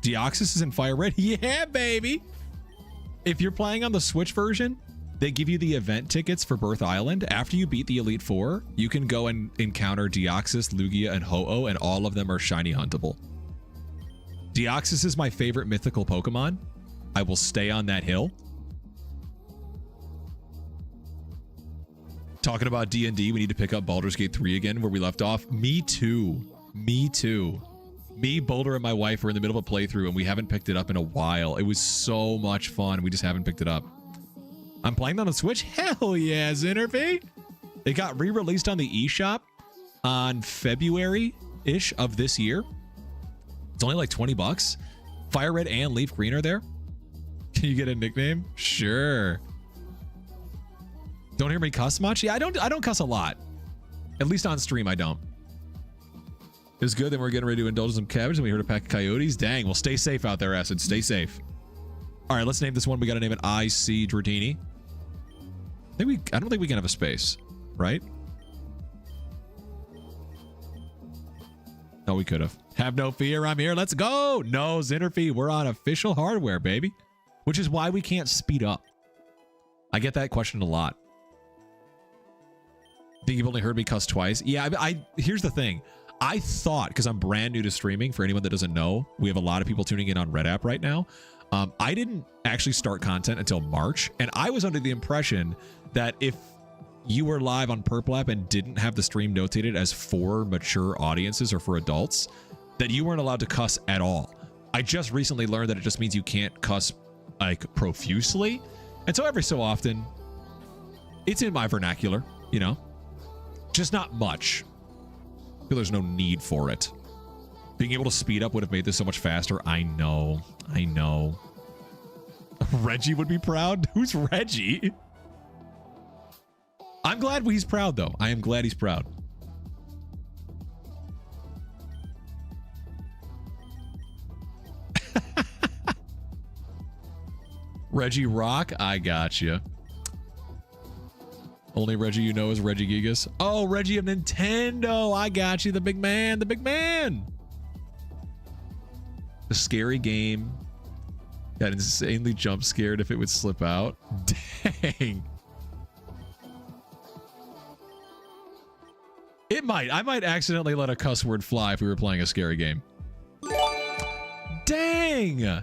Deoxys is in Fire Red. Yeah, baby. If you're playing on the Switch version, they give you the event tickets for Birth Island. After you beat the Elite Four, you can go and encounter Deoxys, Lugia, and Ho-Oh, and all of them are shiny huntable. Deoxys is my favorite mythical Pokemon. I will stay on that hill. Talking about D&D, we need to pick up Baldur's Gate 3 again where we left off. Me too. Me too. Me, Boulder, and my wife were in the middle of a playthrough and we haven't picked it up in a while. It was so much fun. We just haven't picked it up. I'm playing on the Switch? Hell yeah, Zinnerby. It got re-released on the eShop on February-ish of this year. It's only like 20 bucks. Fire Red and Leaf Green are there. Can you get a nickname? Sure. Don't hear me cuss much? Yeah, I don't cuss a lot. At least on stream, I don't. It was good. Then we're getting ready to indulge in some cabbage and we heard a pack of coyotes. Dang, well, stay safe out there, Acid. Stay safe. All right, let's name this one. We got to name it IC Dratini. I don't think we can have a space, right? No, we could have. Have no fear. I'm here. Let's go. No, Zinnerfee. We're on official hardware, baby. Which is why we can't speed up. I get that question a lot. Think you've only heard me cuss twice? Yeah, here's the thing. I thought, because I'm brand new to streaming, for anyone that doesn't know, we have a lot of people tuning in on Red App right now. I didn't actually start content until March, and I was under the impression that if you were live on Purple App and didn't have the stream notated as for mature audiences or for adults, that you weren't allowed to cuss at all. I just recently learned that it just means you can't cuss like profusely, and so every so often, it's in my vernacular, you know, just not much. I feel there's no need for it. Being able to speed up would have made this so much faster. I know. I know. Reggie would be proud? Who's Reggie? I'm glad he's proud, though. I am glad he's proud. Reggie Rock? I got you. Only Reggie you know is Reggie Gigas. Oh, Reggie of Nintendo. I got you. The big man. The big man. The scary game. Got insanely jump scared if it would slip out. Dang. It might. I might accidentally let a cuss word fly if we were playing a scary game. Dang.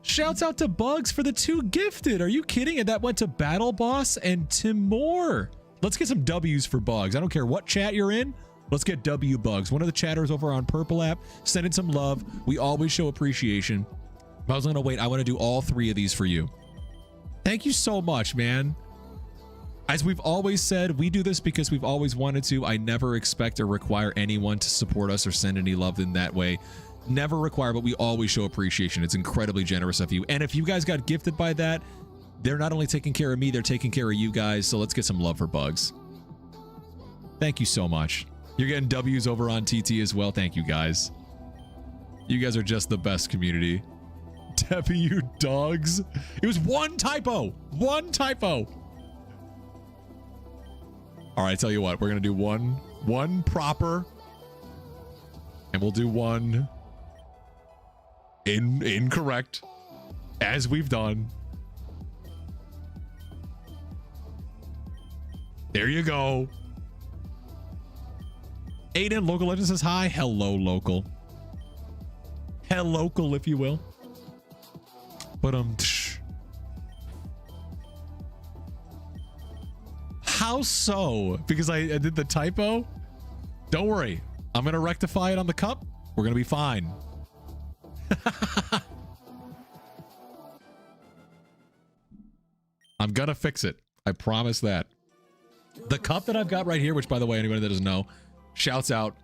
Shouts out to Bugs for the 2 gifted. Are you kidding? And that went to Battle Boss and Timor. Let's get some W's for Bugs. I don't care what chat you're in. Let's get W Bugs. One of the chatters over on Purple App. Send in some love. We always show appreciation. I was going to wait. I want to do all 3 of these for you. Thank you so much, man. As we've always said, we do this because we've always wanted to. I never expect or require anyone to support us or send any love in that way. Never require, but we always show appreciation. It's incredibly generous of you. And if you guys got gifted by that, they're not only taking care of me, they're taking care of you guys. So let's get some love for Bugs. Thank you so much. You're getting W's over on TT as well. Thank you, guys. You guys are just the best community. W dogs. It was one typo. One typo. All right, I tell you what. We're going to do one proper. And we'll do one incorrect, as we've done. There you go. Aiden, Local Legend says hi. Hello, Local. Hello-local, if you will. But how so? Because I did the typo? Don't worry. I'm going to rectify it on the cup. We're going to be fine. I'm gonna fix it. I promise that. The cup that I've got right here, which by the way, anybody that doesn't know, shouts out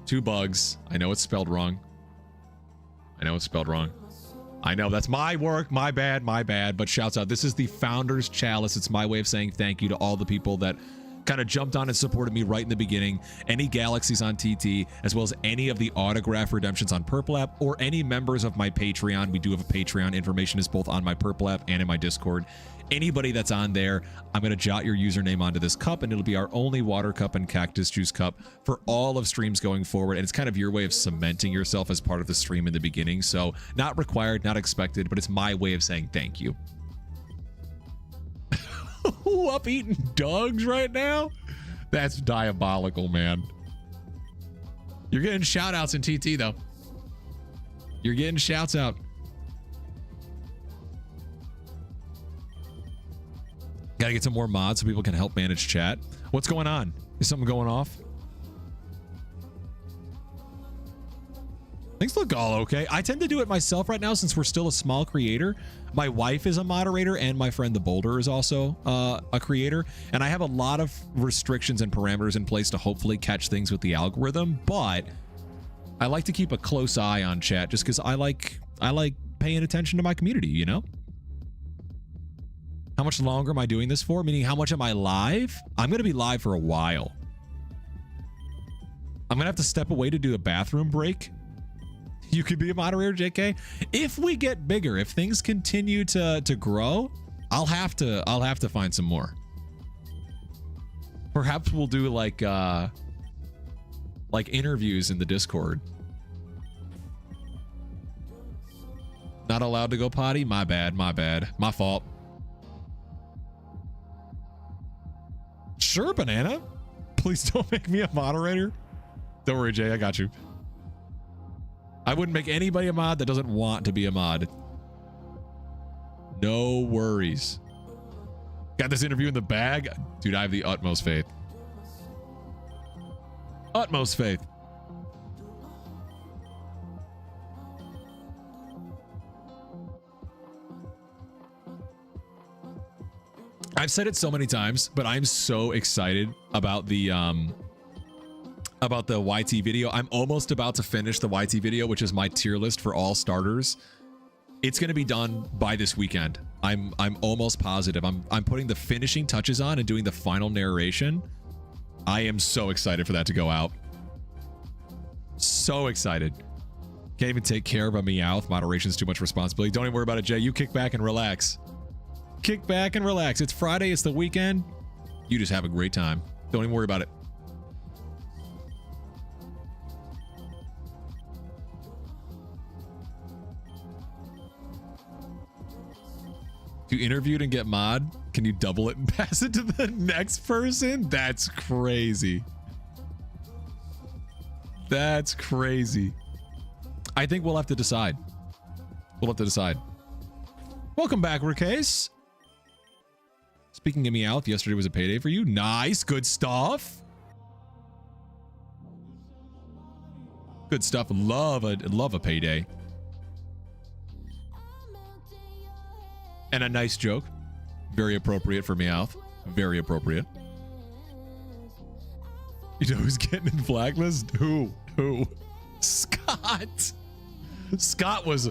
to Bugs. I know it's spelled wrong. I know it's spelled wrong. I know that's my work, my bad, but shouts out. This is the Founder's Chalice. It's my way of saying thank you to all the people that kind of jumped on and supported me right in the beginning. Any Galaxies on TT, as well as any of the autograph redemptions on Purple app, or any members of my Patreon. We do have a Patreon. Information is both on my Purple app and in my Discord. Anybody that's on there, I'm going to jot your username onto this cup, and it'll be our only water cup and cactus juice cup for all of streams going forward. And it's kind of your way of cementing yourself as part of the stream in the beginning. So not required, not expected, but it's my way of saying thank you. Up eating dogs right now? That's diabolical, man. You're getting shout outs in TT though. You're getting shouts out. Gotta get some more mods so people can help manage chat. What's going on? Is something going off? Things look all okay. I tend to do it myself right now since we're still a small creator. My wife is a moderator and my friend the Boulder is also a creator. And I have a lot of restrictions and parameters in place to hopefully catch things with the algorithm. But I like to keep a close eye on chat just because I like paying attention to my community, you know? How much longer am I doing this for? Meaning, how much am I live? I'm going to be live for a while. I'm going to have to step away to do a bathroom break. You could be a moderator, JK. If we get bigger, if things continue to grow, I'll have to find some more. Perhaps we'll do like interviews in the Discord. Not allowed to go potty? My bad, my fault. Sure, Banana. Please don't make me a moderator. Don't worry, Jay, I got you. I wouldn't make anybody a mod that doesn't want to be a mod. No worries. Got this interview in the bag? Dude, I have the utmost faith. Utmost faith. I've said it so many times, but I'm so excited about the YT video. I'm almost about to finish the YT video, which is my tier list for all starters. It's going to be done by this weekend. I'm almost positive. I'm putting the finishing touches on and doing the final narration. I am so excited for that to go out. So excited. Can't even take care of a Meowth. Moderation's too much responsibility. Don't even worry about it, Jay. You kick back and relax. Kick back and relax. It's Friday. It's the weekend. You just have a great time. Don't even worry about it. You interviewed and get mod? Can you double it and pass it to the next person? That's crazy. That's crazy. I think we'll have to decide. We'll have to decide. Welcome back, Ricase. Speaking of Meowth, yesterday was a payday for you. Nice. Good stuff. Good stuff. Love a payday. And a nice joke. Very appropriate for Meowth. Very appropriate. You know who's getting in blacklist? Who? Scott. Scott was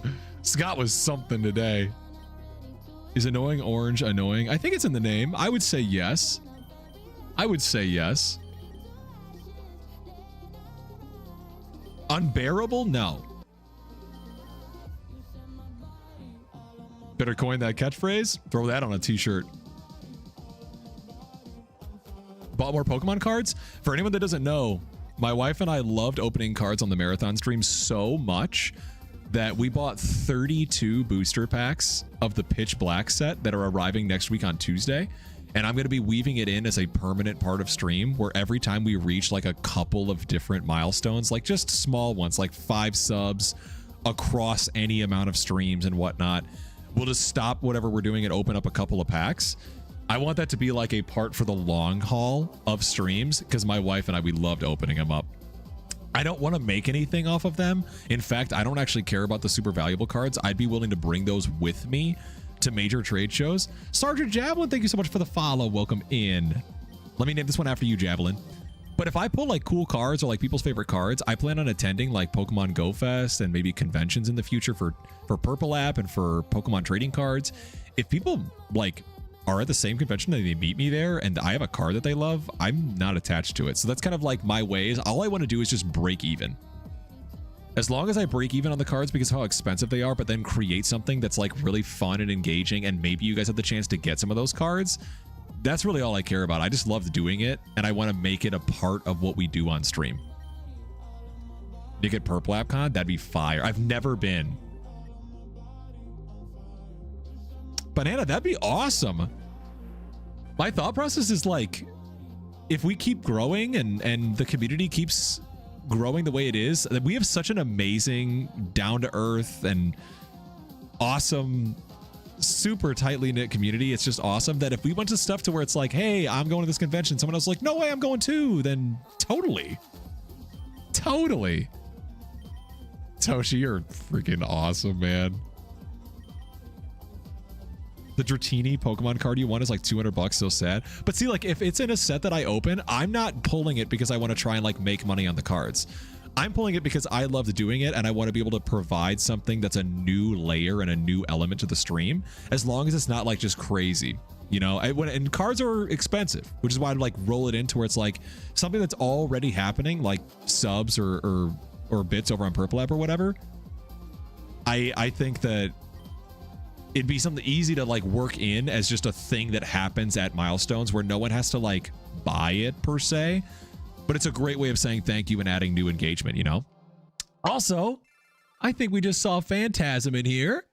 something today. Is annoying orange annoying? I think it's in the name. I would say yes. I would say yes. Unbearable? No. Better coin that catchphrase. Throw that on a t-shirt. Bought more Pokemon cards? For anyone that doesn't know, my wife and I loved opening cards on the marathon stream so much that we bought 32 booster packs of the Pitch Black set that are arriving next week on Tuesday. And I'm going to be weaving it in as a permanent part of stream where every time we reach like a couple of different milestones, like just small ones, like 5 subs across any amount of streams and whatnot, we'll just stop whatever we're doing and open up a couple of packs. I want that to be like a part for the long haul of streams because my wife and I, we loved opening them up. I don't want to make anything off of them. In fact, I don't actually care about the super valuable cards. I'd be willing to bring those with me to major trade shows. Sergeant Javelin, thank you so much for the follow. Welcome in. Let me name this one after you, Javelin. But if I pull like cool cards or like people's favorite cards, I plan on attending like Pokemon Go Fest and maybe conventions in the future for Purple App and for Pokemon trading cards. If people like are at the same convention and they meet me there and I have a card that they love, I'm not attached to it. So that's kind of like my ways. All I want to do is just break even. As long as I break even on the cards because of how expensive they are, but then create something that's like really fun and engaging, and maybe you guys have the chance to get some of those cards, that's really all I care about. I just love doing it, and I want to make it a part of what we do on stream. You get Purple App Con? That'd be fire. I've never been. Banana, that'd be awesome. My thought process is like, if we keep growing and the community keeps growing the way it is, we have such an amazing, down-to-earth and awesome, super tightly knit community. It's just awesome that if we went to stuff to where it's like, hey, I'm going to this convention, someone else is like, no way, I'm going too, then totally. Toshi, you're freaking awesome, man. The Dratini Pokemon card you won is like $200, so sad. But see, like, if it's in a set that I open, I'm not pulling it because I want to try and like make money on the cards. I'm pulling it because I love doing it and I want to be able to provide something that's a new layer and a new element to the stream, as long as it's not like just crazy, you know. And cards are expensive, which is why I'd like roll it into where it's like something that's already happening, like subs or bits over on Purple App or whatever. I think that it'd be something easy to like work in as just a thing that happens at milestones where no one has to like buy it per se, but it's a great way of saying thank you and adding new engagement, you know? Also, I think we just saw Phantasm in here.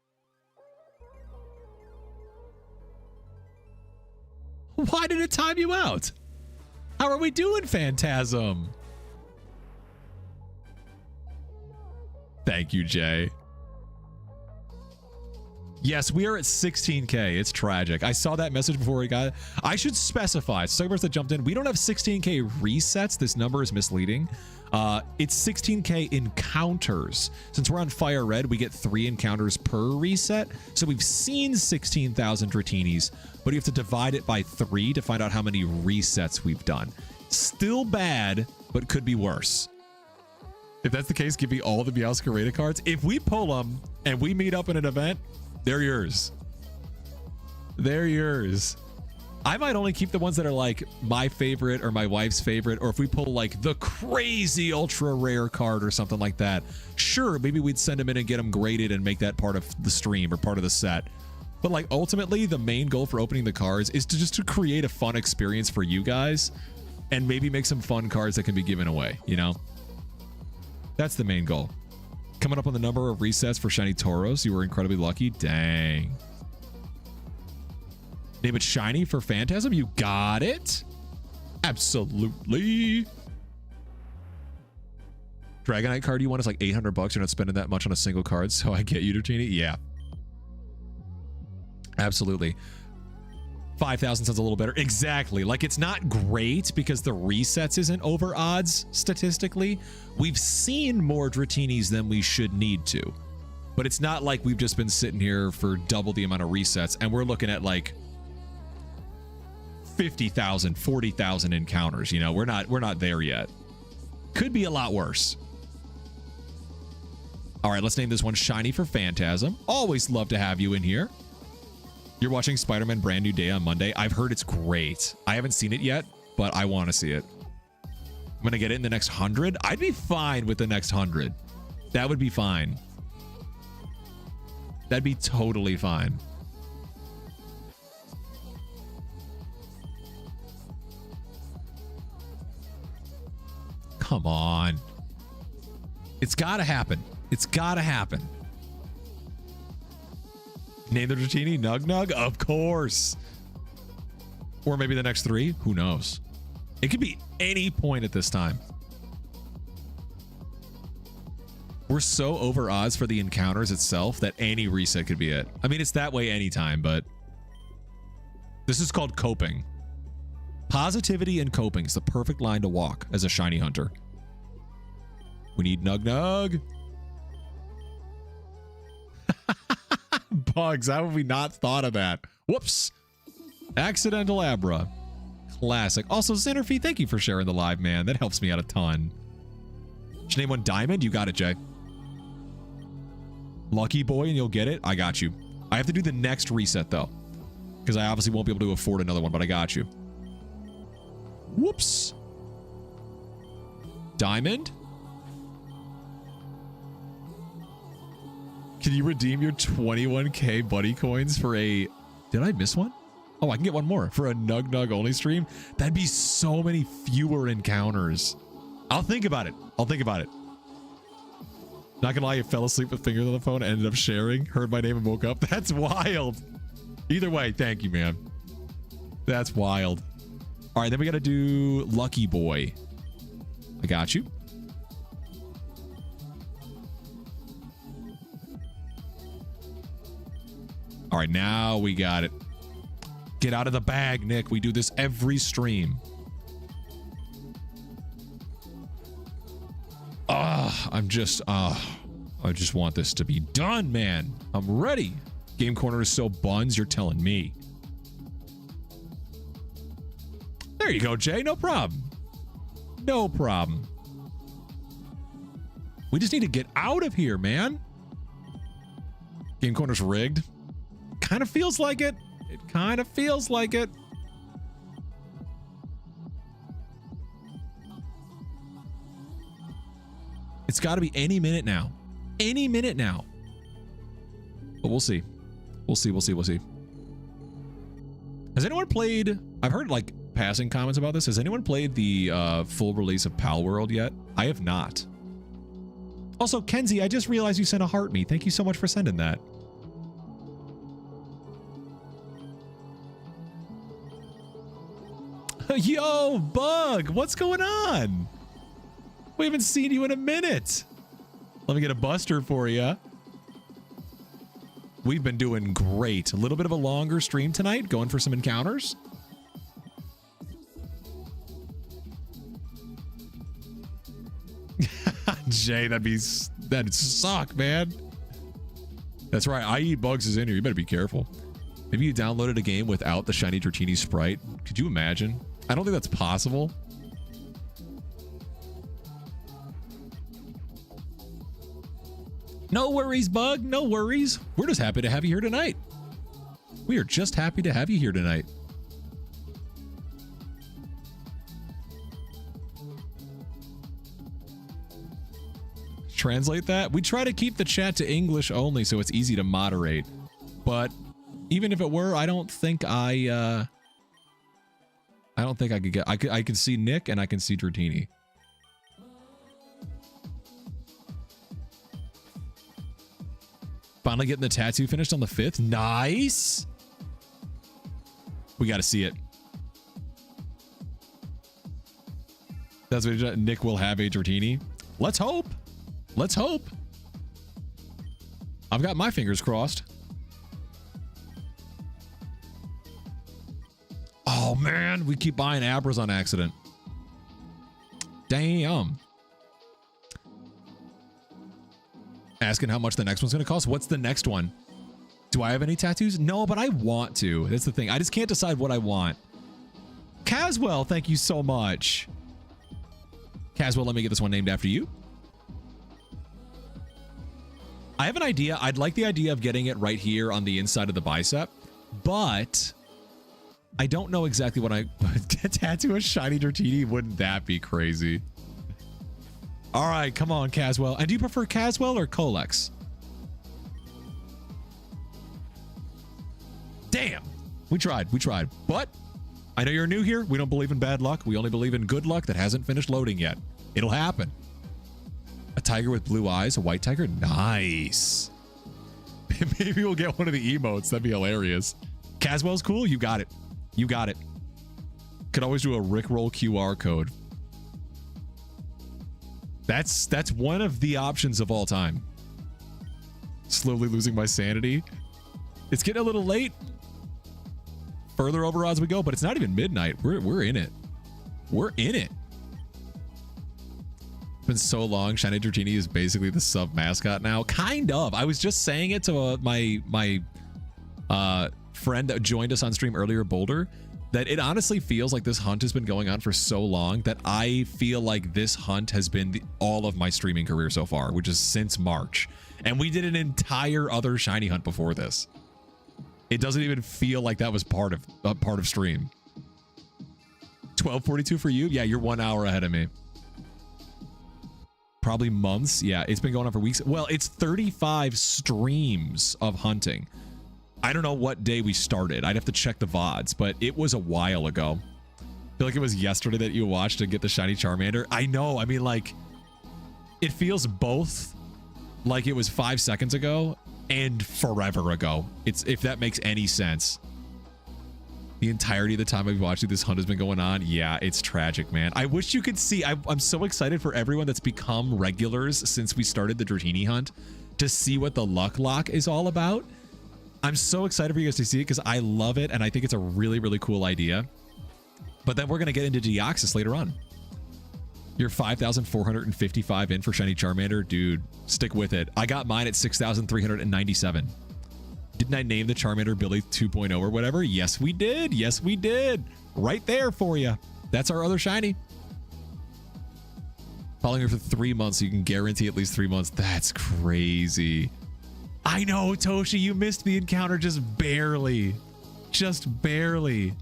Why did it time you out? How are we doing, Phantasm? Thank you, Jay. Yes, we are at 16K. It's tragic. I saw that message before we got it. I should specify. So that jumped in. We don't have 16K resets. This number is misleading. It's 16K encounters. Since we're on Fire Red, we get 3 encounters per reset. So we've seen 16,000 Dratinis, but you have to divide it by 3 to find out how many resets we've done. Still bad, but could be worse. If that's the case, give me all the Meowscarada cards. If we pull them and we meet up in an event, they're yours. They're yours. I might only keep the ones that are like my favorite or my wife's favorite, or if we pull like the crazy ultra rare card or something like that, sure, maybe we'd send them in and get them graded and make that part of the stream or part of the set. But like ultimately, the main goal for opening the cards is to just to create a fun experience for you guys and maybe make some fun cards that can be given away, you know? That's the main goal. Coming up on the number of resets for Shiny Tauros. You were incredibly lucky. Dang. Name it Shiny for Phantasm. You got it. Absolutely. Dragonite card you want is like $800. You're not spending that much on a single card, so I get you, Dratini. Yeah. Absolutely. 5,000 sounds a little better. Exactly. Like, it's not great because the resets isn't over odds statistically. We've seen more Dratinis than we should need to, but it's not like we've just been sitting here for double the amount of resets and we're looking at like 50,000, 40,000 encounters. You know, we're not there yet. Could be a lot worse. All right, let's name this one Shiny for Phantasm. Always love to have you in here. You're watching Spider-Man Brand New Day on Monday. I've heard it's great. I haven't seen it yet, but I want to see it. I'm going to get it in the next 100. I'd be fine with the next 100. That would be fine. That'd be totally fine. Come on. It's got to happen. It's got to happen. Name the Dratini Nug Nug? Of course. Or maybe the next 3. Who knows? It could be any point at this time. We're so over odds for the encounters itself that any reset could be it. I mean, it's that way anytime, but this is called coping. Positivity and coping is the perfect line to walk as a shiny hunter. We need Nug Nug. Bugs, how have we not thought of that? Whoops. Accidental Abra. Classic. Also, Xanderfee, thank you for sharing the live, man. That helps me out a ton. Should name one Diamond? You got it, Jay. Lucky Boy, and you'll get it. I got you. I have to do the next reset, though, because I obviously won't be able to afford another one, but I got you. Whoops. Diamond? Can you redeem your 21k buddy coins for a... Did I miss one? Oh, I can get one more for a Nug Nug only stream. That'd be so many fewer encounters. I'll think about it. I'll think about it. Not gonna lie, you fell asleep with fingers on the phone, ended up sharing, heard my name and woke up. That's wild. Either way, thank you, man. That's wild. All right, then we gotta do Lucky Boy. I got you. All right, now we got it. Get out of the bag, Nick. We do this every stream. I just want this to be done, man. I'm ready. Game Corner is so buns, you're telling me. There you go, Jay. No problem. No problem. We just need to get out of here, man. Game Corner's rigged. Kind of feels like it. It kind of feels like it. It's got to be any minute now. Any minute now. But we'll see. We'll see. We'll see. We'll see. Has anyone played... I've heard like passing comments about this. Has anyone played the full release of Pal World yet? I have not. Also, Kenzie, I just realized you sent a heart me. Thank you so much for sending that. Yo, Bug, what's going on? We haven't seen you in a minute. Let me get a buster for you. We've been doing great. A little bit of a longer stream tonight, going for some encounters. Jay, that'd suck, man. That's right. I eat bugs is in here. You better be careful. Maybe you downloaded a game without the shiny Dratini sprite. Could you imagine? I don't think that's possible. No worries, Bug. No worries. We're just happy to have you here tonight. We are just happy to have you here tonight. Translate that. We try to keep the chat to English only so it's easy to moderate. But even if it were, I don't think I could get... I can see Nick and I can see Dratini. Finally getting the tattoo finished on the 5th. Nice. We got to see it. That's what Nick will have a Dratini. Let's hope. Let's hope. I've got my fingers crossed. Oh man, we keep buying Abras on accident. Damn. Asking how much the next one's gonna cost. What's the next one? Do I have any tattoos? No, but I want to. That's the thing. I just can't decide what I want. Caswell, thank you so much. Caswell, let me get this one named after you. I have an idea. I'd like the idea of getting it right here on the inside of the bicep, but I don't know exactly what I tattoo a shiny Dratini. Wouldn't that be crazy? All right, come on, Caswell. And do you prefer Caswell or Colex? Damn, we tried, but I know you're new here. We don't believe in bad luck. We only believe in good luck that hasn't finished loading yet. It'll happen. A tiger with blue eyes, a white tiger. Nice. Maybe we'll get one of the emotes. That'd be hilarious. Caswell's cool. You got it. You got it. Could always do a Rickroll QR code. That's one of the options of all time. Slowly losing my sanity. It's getting a little late. Further over odds we go, but it's not even midnight. We're in it. We're in it. It's been so long. Shiny Dratini is basically the sub mascot now. Kind of. I was just saying it to my friend that joined us on stream earlier, Boulder, that it honestly feels like this hunt has been going on for so long that I feel like this hunt has been all of my streaming career so far, which is since March. And we did an entire other shiny hunt before this. It doesn't even feel like that was part of stream. 12:42 for you? Yeah, you're 1 hour ahead of me. Probably months. Yeah, it's been going on for weeks. Well, it's 35 streams of hunting. I don't know what day we started. I'd have to check the VODs, but it was a while ago. I feel like it was yesterday that you watched to get the shiny Charmander. I know. I mean, like, it feels both like it was 5 seconds ago and forever ago. It's, if that makes any sense. The entirety of the time I've watched this hunt has been going on. Yeah, it's tragic, man. I wish you could see. I'm so excited for everyone that's become regulars since we started the Dratini hunt to see what the luck lock is all about. I'm so excited for you guys to see it because I love it and I think it's a really, really cool idea. But then we're going to get into Deoxys later on. You're 5,455 in for shiny Charmander. Dude, stick with it. I got mine at 6,397. Didn't I name the Charmander Billy 2.0 or whatever? Yes, we did. Yes, we did. Right there for you. That's our other shiny. Following her for 3 months, so you can guarantee at least 3 months. That's crazy. I know, Toshi, you missed the encounter just barely. Just barely.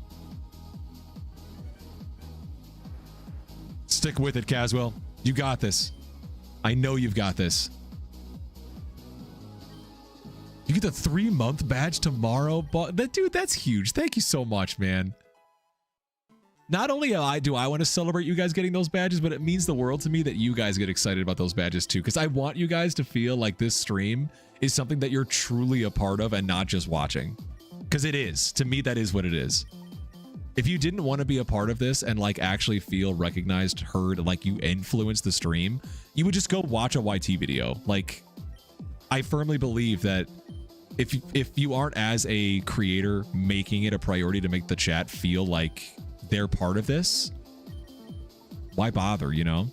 Stick with it, Caswell. You got this. I know you've got this. You get the 3-month badge tomorrow, but dude, that's huge. Thank you so much, man. Not only do I want to celebrate you guys getting those badges, but it means the world to me that you guys get excited about those badges too, because I want you guys to feel like this stream is something that you're truly a part of and not just watching. Because it is. To me, that is what it is. If you didn't want to be a part of this and like actually feel recognized, heard, like you influenced the stream, you would just go watch a YT video. Like, I firmly believe that if you aren't as a creator making it a priority to make the chat feel like they're part of this, why bother, you know?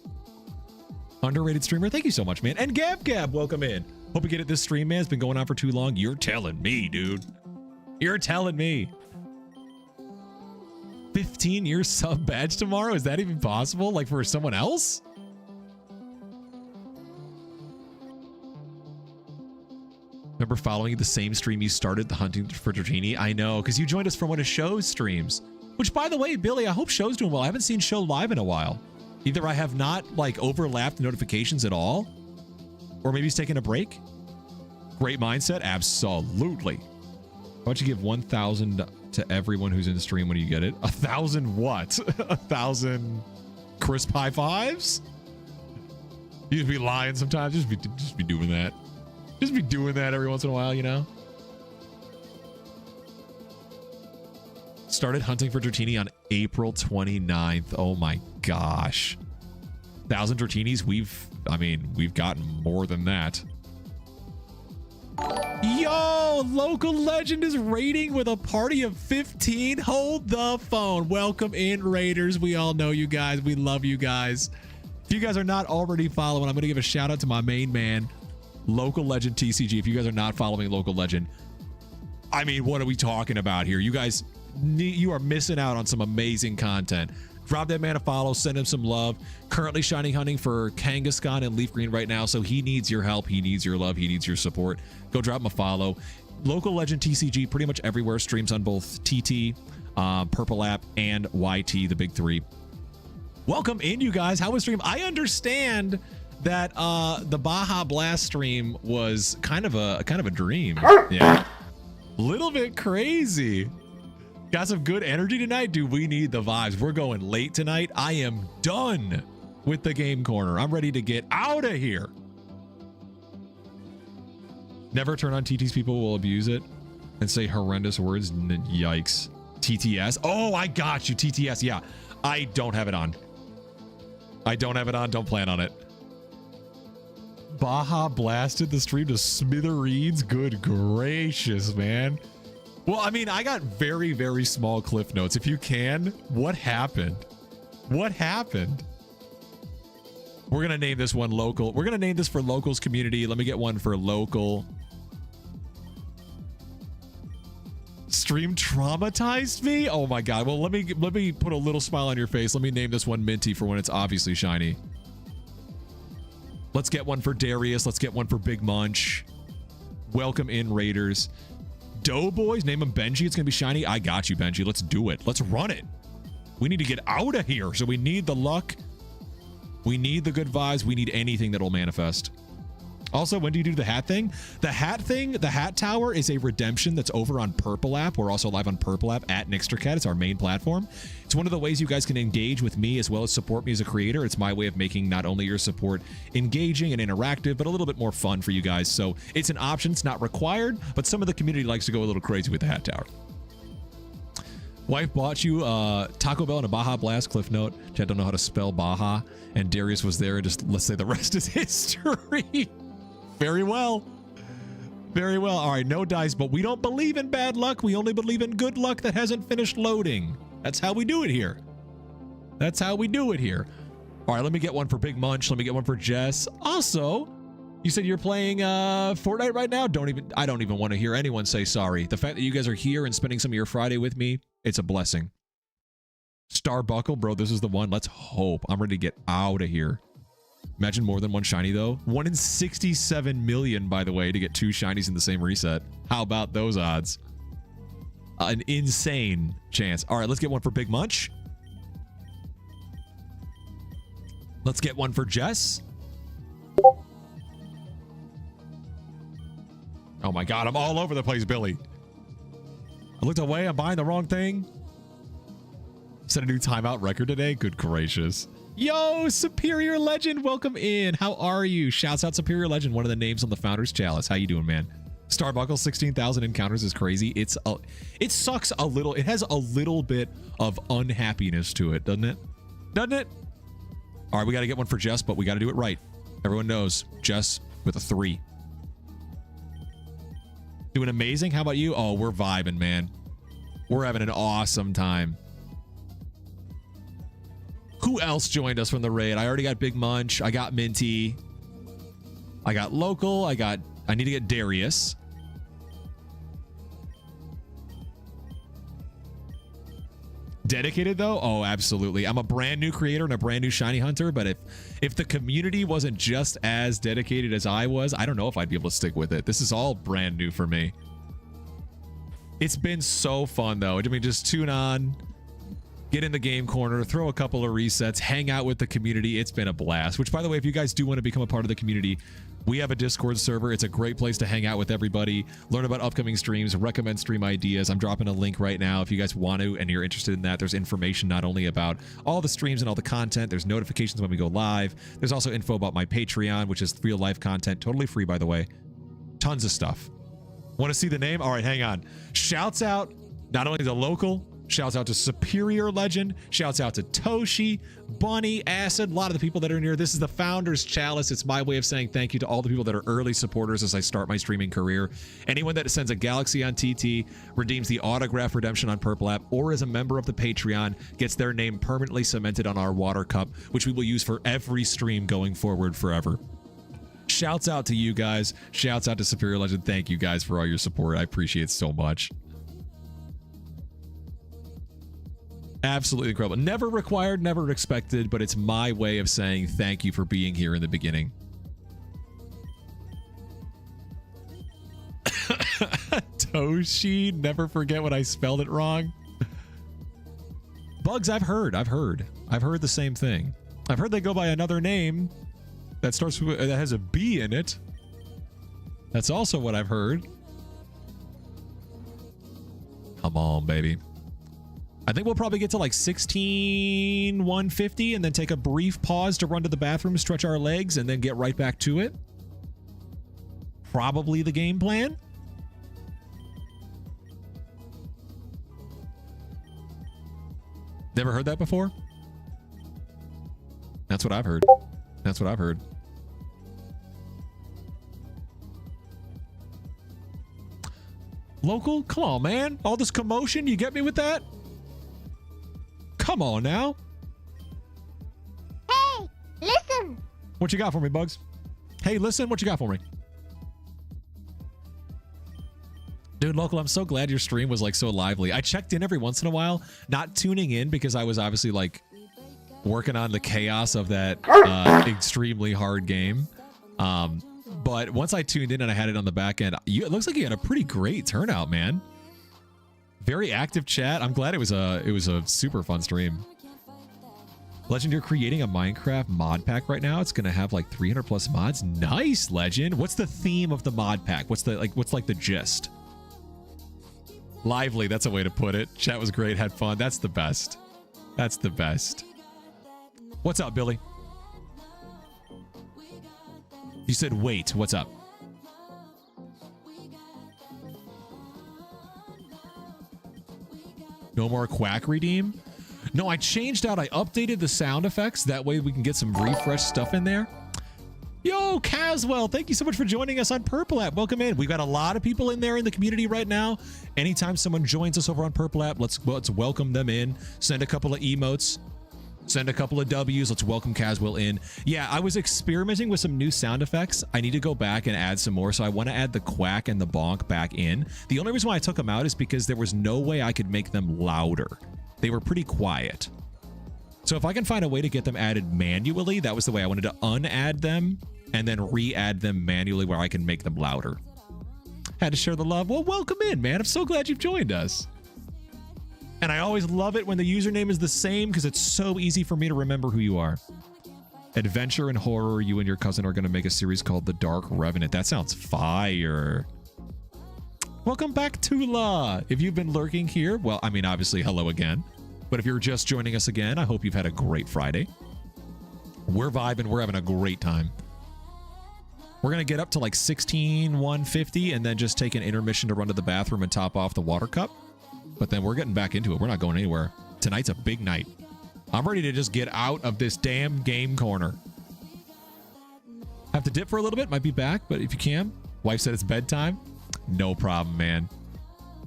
Underrated streamer, thank you so much, man. And Gab, welcome in. Hope you get it this stream, man. It's been going on for too long. You're telling me, dude. You're telling me. 15-year sub badge tomorrow? Is that even possible? Like for someone else? Remember following the same stream you started the hunting for Dratini? I know, because you joined us from one of Show's streams. Which, by the way, Billy, I hope Show's doing well. I haven't seen Show live in a while. Either I have not like overlapped notifications at all, or maybe he's taking a break. Great mindset, absolutely. Why don't you give 1,000 to everyone who's in the stream when you get it? 1,000 what? 1,000 crisp high fives? You just be lying sometimes. Just be doing that. Just be doing that every once in a while, you know? Started hunting for Dratini on April 29th. Oh my gosh. 1,000 Dratinis? We've gotten more than that. Yo, local legend is raiding with a party of 15. Hold the phone. Welcome in, raiders. We all know you guys. We love you guys. If you guys are not already following, I'm going to give a shout out to my main man, Local Legend TCG. If you guys are not following Local Legend, I mean, what are we talking about here? You guys, you are missing out on some amazing content. Drop that man a follow, send him some love. Currently shiny hunting for Kangaskhan and Leaf Green right now, so he needs your help, he needs your love, he needs your support. Go drop him a follow. Local Legend TCG pretty much everywhere, streams on both TT, Purple App, and YT, the big three. Welcome in, you guys. How was stream? I understand that the Baja Blast stream was kind of a dream. Yeah, little bit crazy. Got some good energy tonight. Dude, we need the vibes. We're going late tonight. I am done with the game corner. I'm ready to get out of here. Never turn on TTs. People will abuse it and say horrendous words. Yikes. TTS. Oh, I got you. TTS. Yeah, I don't have it on. I don't have it on. Don't plan on it. Baja blasted the stream to smithereens. Good gracious, man. Well, I mean, I got very, very small cliff notes. If you can, what happened? What happened? We're going to name this one local. We're going to name this for locals community. Let me get one for local. Stream traumatized me? Oh my God. Well, let me put a little smile on your face. Let me name this one Minty for when it's obviously shiny. Let's get one for Darius. Let's get one for Big Munch. Welcome in, Raiders. Doughboys, name him Benji. It's going to be shiny. I got you, Benji. Let's do it. Let's run it. We need to get out of here. So we need the luck. We need the good vibes. We need anything that will manifest. Also, when do you do the hat thing? The hat thing, the hat tower is a redemption that's over on Purple app. We're also live on Purple app at Nixtercat. It's our main platform. It's one of the ways you guys can engage with me as well as support me as a creator. It's my way of making not only your support engaging and interactive, but a little bit more fun for you guys. So it's an option. It's not required, but some of the community likes to go a little crazy with the hat tower. Wife bought you Taco Bell and a Baja Blast. Cliff note. I don't know how to spell Baja. And Darius was there. Just let's say the rest is history. Very well. Very well. All right, no dice, but we don't believe in bad luck. We only believe in good luck that hasn't finished loading. That's how we do it here. That's how we do it here. All right, let me get one for Big Munch. Let me get one for Jess. Also, you said you're playing Fortnite right now? I don't even want to hear anyone say sorry. The fact that you guys are here and spending some of your Friday with me, it's a blessing. Starbuckle, bro, this is the one. Let's hope. I'm ready to get out of here. Imagine more than one shiny, though. 1 in 67 million, by the way, to get 2 shinies in the same reset. How about those odds? An insane chance. All right, let's get one for Big Munch. Let's get one for Jess. Oh my God, I'm all over the place, Billy. I looked away. I'm buying the wrong thing. Set a new timeout record today. Good gracious. Yo, Superior Legend, welcome in. How are you? Shouts out Superior Legend, one of the names on the Founders Chalice. How you doing, man? Starbuckle, 16,000 encounters is crazy. It sucks a little. It has a little bit of unhappiness to it, doesn't it? Doesn't it? All right, we got to get one for Jess, but we got to do it right. Everyone knows Jess with a 3. Doing amazing. How about you? Oh, we're vibing, man. We're having an awesome time. Who else joined us from the raid? I already got Big Munch. I got Minty. I got Local. I need to get Darius. Dedicated though? Oh, absolutely. I'm a brand new creator and a brand new shiny hunter, but if the community wasn't just as dedicated as I was, I don't know if I'd be able to stick with it. This is all brand new for me. It's been so fun though. I mean, just tune on, get in the game corner, throw a couple of resets, hang out with the community. It's been a blast, which by the way, if you guys do want to become a part of the community, we have a Discord server. It's a great place to hang out with everybody, learn about upcoming streams, recommend stream ideas. I'm dropping a link right now if you guys want to and you're interested in that. There's information not only about all the streams and all the content, there's notifications when we go live. There's also info about my Patreon, which is real life content, totally free, by the way. Tons of stuff. Want to see the name? All right, hang on. Shouts out not only the local, shouts out to Superior Legend, shouts out to Toshi, Bunny, Acid, a lot of the people that are in here. This is the Founders Chalice. It's my way of saying thank you to all the people that are early supporters as I start my streaming career. Anyone that sends a Galaxy on TT, redeems the autograph redemption on Purple app, or is a member of the Patreon, gets their name permanently cemented on our water cup, which we will use for every stream going forward forever. Shouts out to you guys. Shouts out to Superior Legend. Thank you guys for all your support. I appreciate it so much. Absolutely incredible. Never required, never expected, but it's my way of saying thank you for being here in the beginning. Toshi, never forget when I spelled it wrong. Bugs, I've heard the same thing. I've heard they go by another name that starts with, that has a B in it. That's also what I've heard. Come on, baby. I think we'll probably get to like 16,150 and then take a brief pause to run to the bathroom, stretch our legs, and then get right back to it. Probably the game plan. Never heard that before? That's what I've heard. That's what I've heard. Local? Come on, man. All this commotion, you get me with that? Come on now. Hey, listen. What you got for me, Bugs? Hey, listen, what you got for me? Dude, Local, I'm so glad your stream was like so lively. I checked in every once in a while, not tuning in because I was obviously like working on the chaos of that extremely hard game. But once I tuned in and I had it on the back end, it looks like you had a pretty great turnout, man. Very active chat. I'm glad it was a super fun stream. Legend, you're creating a Minecraft mod pack right now. It's gonna have like 300 plus mods. Nice, Legend. What's the theme of the mod pack? What's the gist? Lively, that's a way to put it. Chat was great, had fun. That's the best. That's the best. What's up, Billy? You said wait. What's up? No more quack redeem? No, I changed out. I updated the sound effects. That way we can get some refresh stuff in there. Yo, Caswell, thank you so much for joining us on Purple App. Welcome in. We've got a lot of people in there in the community right now. Anytime someone joins us over on Purple App, let's welcome them in. Send a couple of emotes. Send a couple of W's. Let's welcome Caswell in. Yeah, I was experimenting with some new sound effects. I need to go back and add some more. So I want to add the quack and the bonk back in. The only reason why I took them out is because there was no way I could make them louder. They were pretty quiet. So if I can find a way to get them added manually, that was the way I wanted to unadd them and then re-add them manually where I can make them louder. Had to share the love. Well, welcome in, man. I'm so glad you've joined us. And I always love it when the username is the same because it's so easy for me to remember who you are. Adventure and horror, you and your cousin are going to make a series called The Dark Revenant. That sounds fire. Welcome back, Tula. If you've been lurking here, well, I mean, obviously, hello again. But if you're just joining us again, I hope you've had a great Friday. We're vibing. We're having a great time. We're going to get up to like 16,150 and then just take an intermission to run to the bathroom and top off the water cup. But then we're getting back into it. We're not going anywhere. Tonight's a big night. I'm ready to just get out of this damn game corner. Have to dip for a little bit. Might be back, but if you can. Wife said it's bedtime. No problem, man.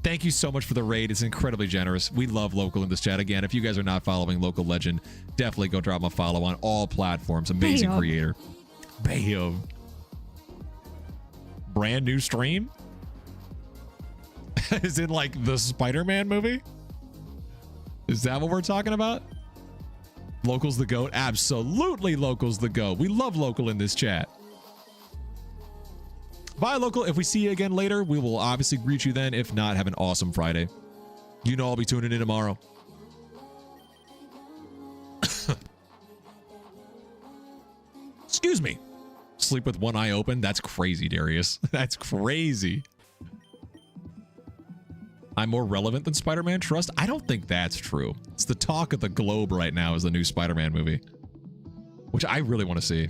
Thank you so much for the raid. It's incredibly generous. We love Local in this chat. Again, if you guys are not following Local Legend, definitely go drop him a follow on all platforms. Amazing creator. Bam. Brand new stream? Is it like the Spider-Man movie? Is that what we're talking about? Local's the GOAT? Absolutely Local's the GOAT. We love Local in this chat. Bye, Local. If we see you again later, we will obviously greet you then. If not, have an awesome Friday. You know I'll be tuning in tomorrow. Excuse me. Sleep with one eye open? That's crazy, Darius. That's crazy. I'm more relevant than Spider-Man? Trust? I don't think that's true. It's the talk of the globe right now is the new Spider-Man movie, which I really want to see.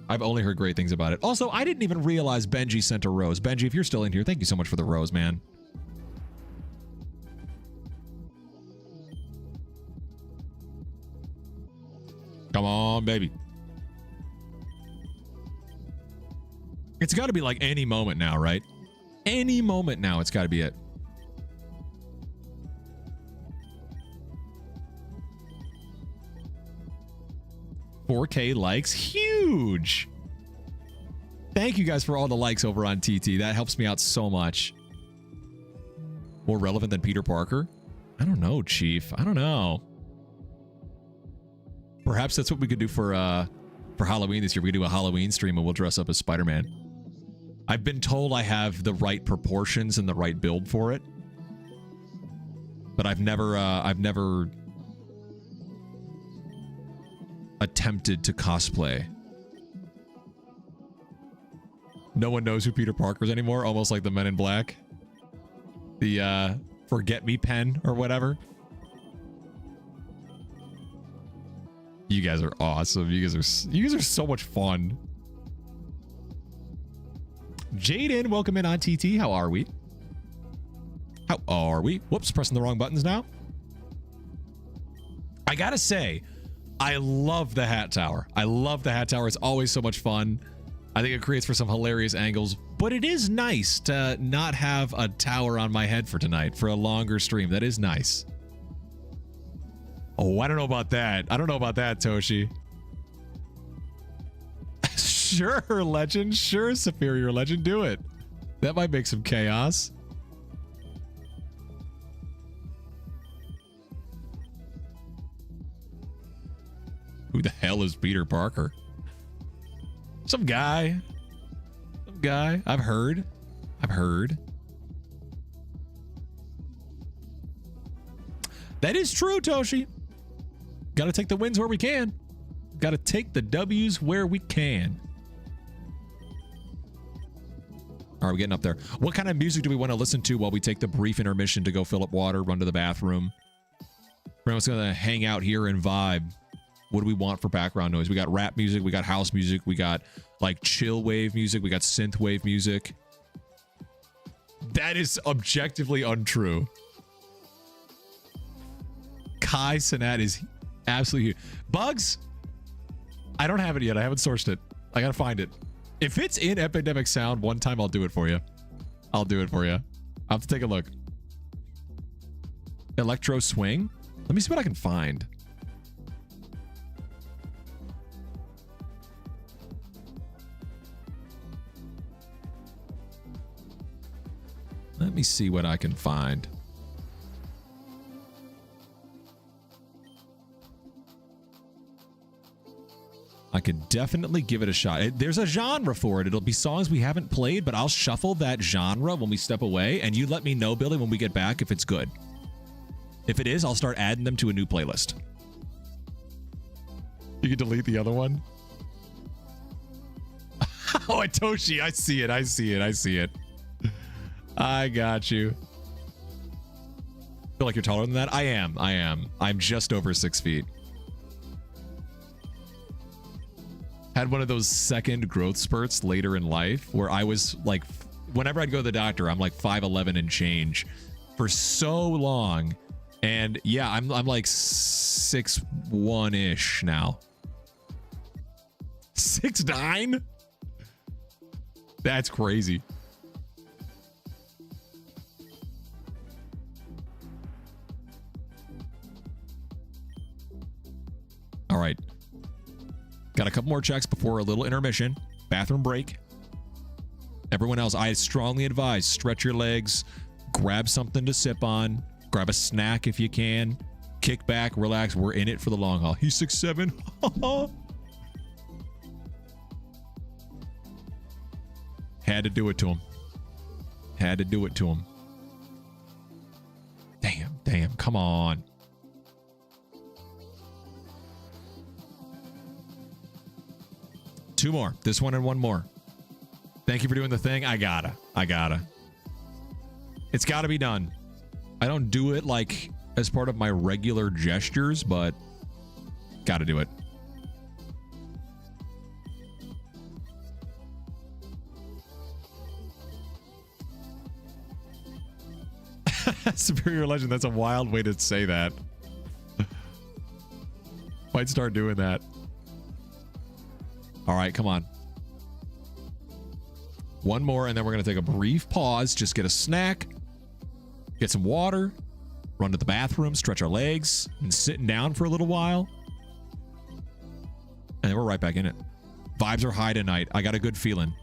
I've only heard great things about it. Also, I didn't even realize Benji sent a rose. Benji, if you're still in here, thank you so much for the rose, man. Come on, baby. It's got to be like any moment now, right? Any moment now, it's got to be it. $4K likes, huge. Thank you guys for all the likes over on TT. That helps me out so much. More relevant than Peter Parker? I don't know, Chief. I don't know. Perhaps that's what we could do for Halloween this year. We could do a Halloween stream and we'll dress up as Spider-Man. I've been told I have the right proportions and the right build for it, but I've never attempted to cosplay. No one knows who Peter Parker is anymore, almost like the Men in Black. The forget me pen or whatever. You guys are awesome. You guys are so much fun. Jaden, welcome in on TT. How are we? How are we? Whoops, pressing the wrong buttons now. I gotta say, I love the hat tower. I love the hat tower. It's always so much fun. I think it creates for some hilarious angles, but it is nice to not have a tower on my head for tonight for a longer stream. That is nice. Oh, I don't know about that. I don't know about that, Toshi. Sure, legend. Sure, superior legend. Do it. That might make some chaos. Who the hell is Peter Parker? Some guy. Some guy. I've heard. That is true, Toshi. Got to take the wins where we can. Got to take the W's where we can. All right, we're getting up there. What kind of music do we want to listen to while we take the brief intermission to go fill up water, run to the bathroom? We're just going to hang out here and vibe. What do we want for background noise? We got rap music. We got house music. We got like chill wave music. We got synth wave music. That is objectively untrue. Kai Sinat is absolutely huge. Bugs? I don't have it yet. I haven't sourced it. I gotta find it. If it's in Epidemic Sound one time, I'll do it for you. I'll do it for you. I'll have to take a look. Electro Swing? Let me see what I can find. Let me see what I can find. I could definitely give it a shot. There's a genre for it. It'll be songs we haven't played, but I'll shuffle that genre when we step away, and you let me know, Billy, when we get back if it's good. If it is, I'll start adding them to a new playlist. You can delete the other one? Oh, Toshi, I see it. I see it. I see it. I got you. Feel like you're taller than that? I am. I am. I'm just over 6 feet. Had one of those second growth spurts later in life where I was like, whenever I'd go to the doctor, I'm like 5'11" and change for so long. And yeah, I'm like 6'1"-ish now. 6'9"? That's crazy. All right. Got a couple more checks before a little intermission. Bathroom break. Everyone else, I strongly advise stretch your legs, grab something to sip on, grab a snack if you can, kick back, relax. We're in it for the long haul. He's 6'7". Had to do it to him. Had to do it to him. Damn, come on. Two more. This one and one more. Thank you for doing the thing. I gotta. It's gotta be done. I don't do it like as part of my regular gestures, but gotta do it. Superior legend. That's a wild way to say that. Might start doing that. All right, come on. One more, and then we're going to take a brief pause. Just get a snack, get some water, run to the bathroom, stretch our legs, and sitting down for a little while. And then we're right back in it. Vibes are high tonight. I got a good feeling.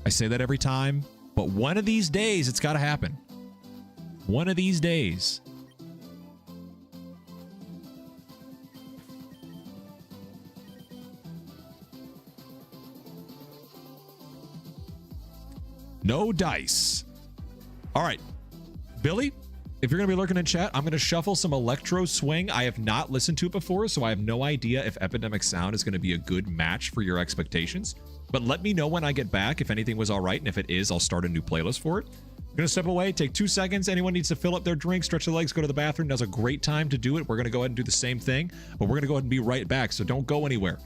I say that every time, but one of these days, it's got to happen. One of these days. No dice. All right. Billy, if you're going to be lurking in chat, I'm going to shuffle some Electro Swing. I have not listened to it before, so I have no idea if Epidemic Sound is going to be a good match for your expectations. But let me know when I get back if anything was all right, and if it is, I'll start a new playlist for it. I'm going to step away, take 2 seconds. Anyone needs to fill up their drink, stretch their legs, go to the bathroom. Now's a great time to do it. We're going to go ahead and do the same thing, but we're going to go ahead and be right back, so don't go anywhere.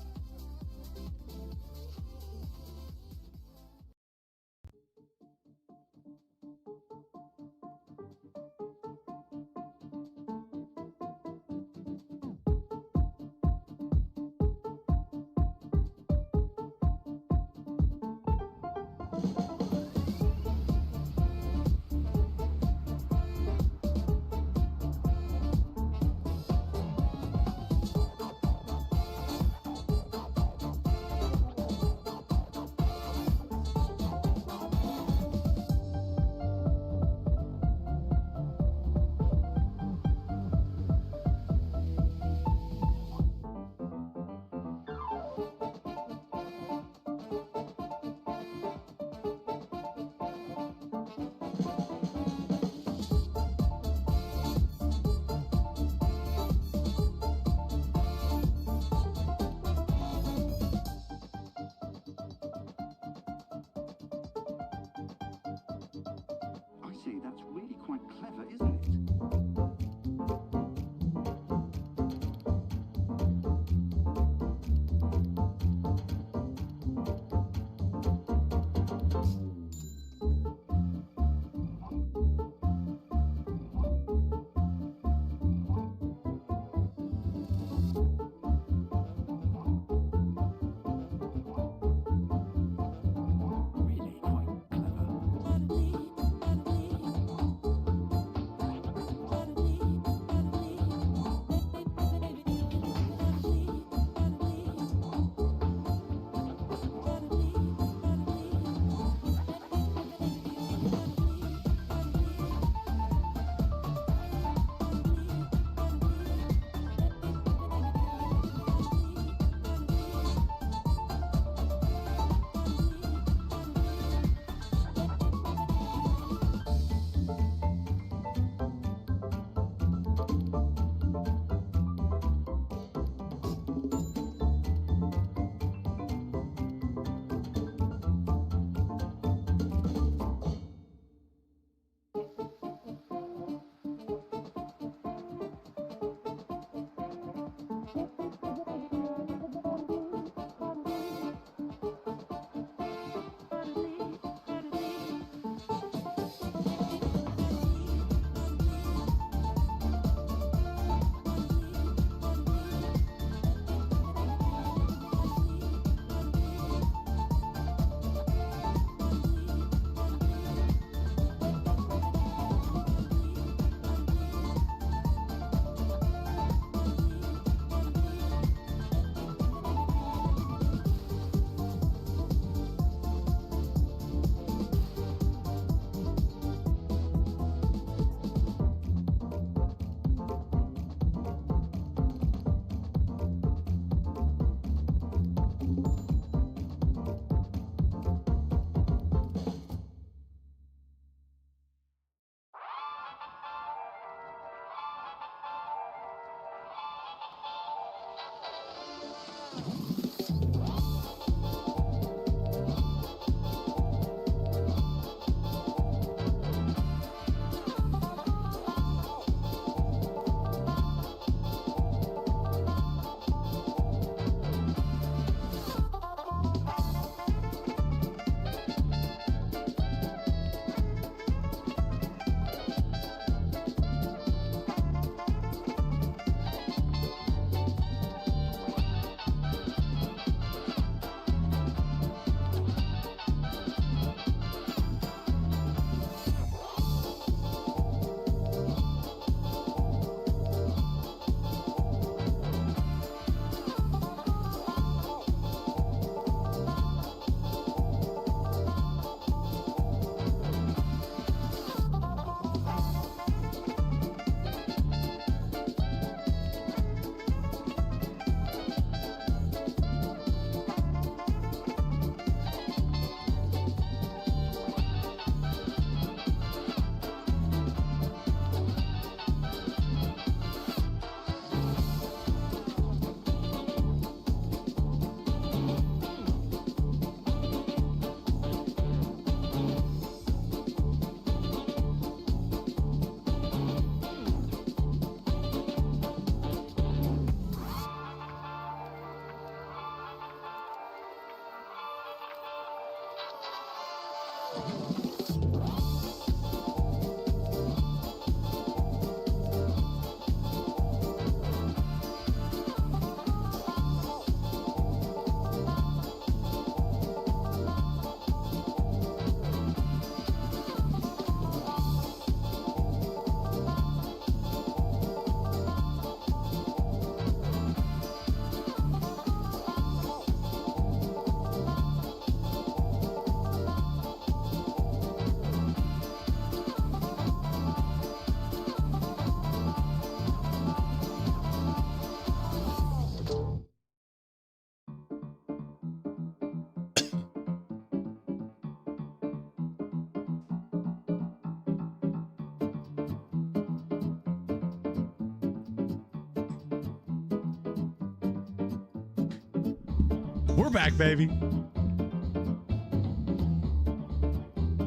We're back, baby.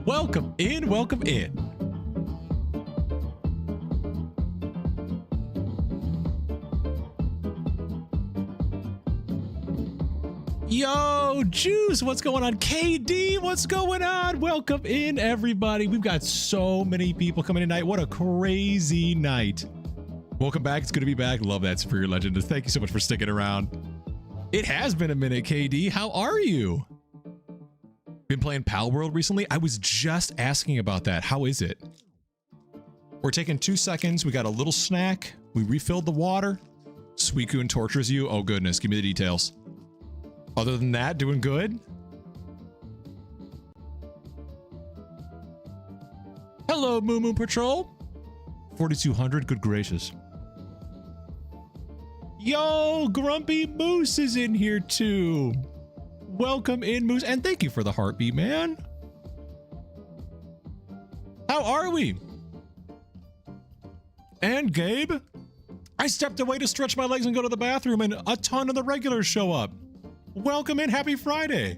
Welcome in, welcome in. Yo, Juice, what's going on? KD, what's going on? Welcome in, everybody. We've got so many people coming tonight. What a crazy night. Welcome back. It's good to be back. Love that Superior Legend. Thank you so much for sticking around. It has been a minute, KD. How are you? Been playing Pal World recently? I was just asking about that. How is it? We're taking 2 seconds. We got a little snack. We refilled the water. Suicune tortures you. Oh, goodness. Give me the details. Other than that, doing good? Hello, Moo Moo Patrol. 4,200. Good gracious. Yo, Grumpy Moose is in here too. Welcome in, Moose, and thank you for the heartbeat, man. How are we? And Gabe? I stepped away to stretch my legs and go to the bathroom, and a ton of the regulars show up. Welcome in, happy Friday.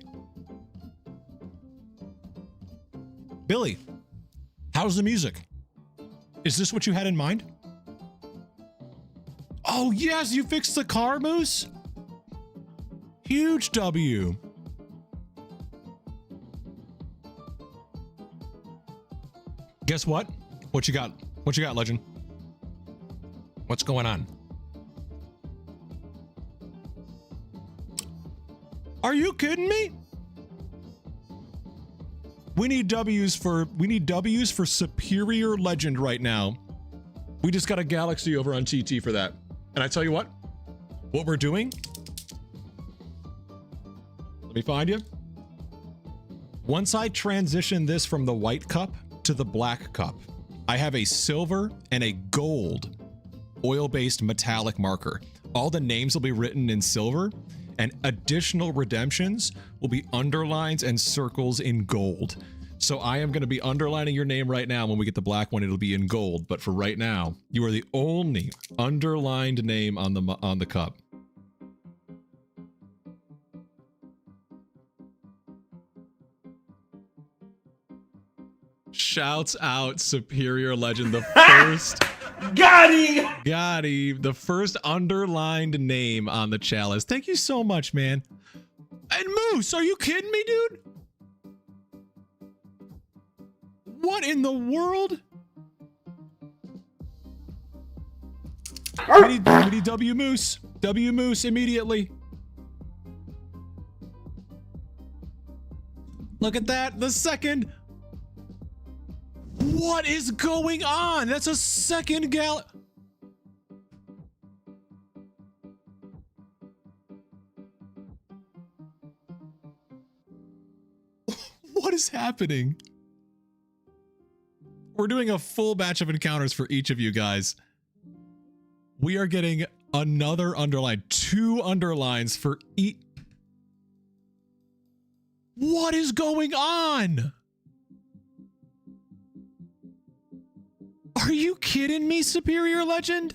Billy, how's the music? Is this what you had in mind? Oh, yes, you fixed the car, Moose? Huge W. Guess what? What you got? What you got, Legend? What's going on? Are you kidding me? We need W's for Superior Legend right now. We just got a Galaxy over on TT for that. And I tell you what we're doing, let me find you. Once I transition this from the white cup to the black cup, I have a silver and a gold oil-based metallic marker. All the names will be written in silver, and additional redemptions will be underlines and circles in gold. So I am going to be underlining your name right now. When we get the black one, it'll be in gold. But for right now, you are the only underlined name on the cup. Shouts out Superior Legend, the first Got him! Got him. The first underlined name on the chalice. Thank you so much, man. And Moose, are you kidding me, dude? What in the world? We need W Moose. W Moose immediately. Look at that. The second. What is going on? That's a second gal. What is happening? We're doing a full batch of encounters for each of you guys. We are getting another underline, 2 underlines for each. What is going on? Are you kidding me, Superior Legend?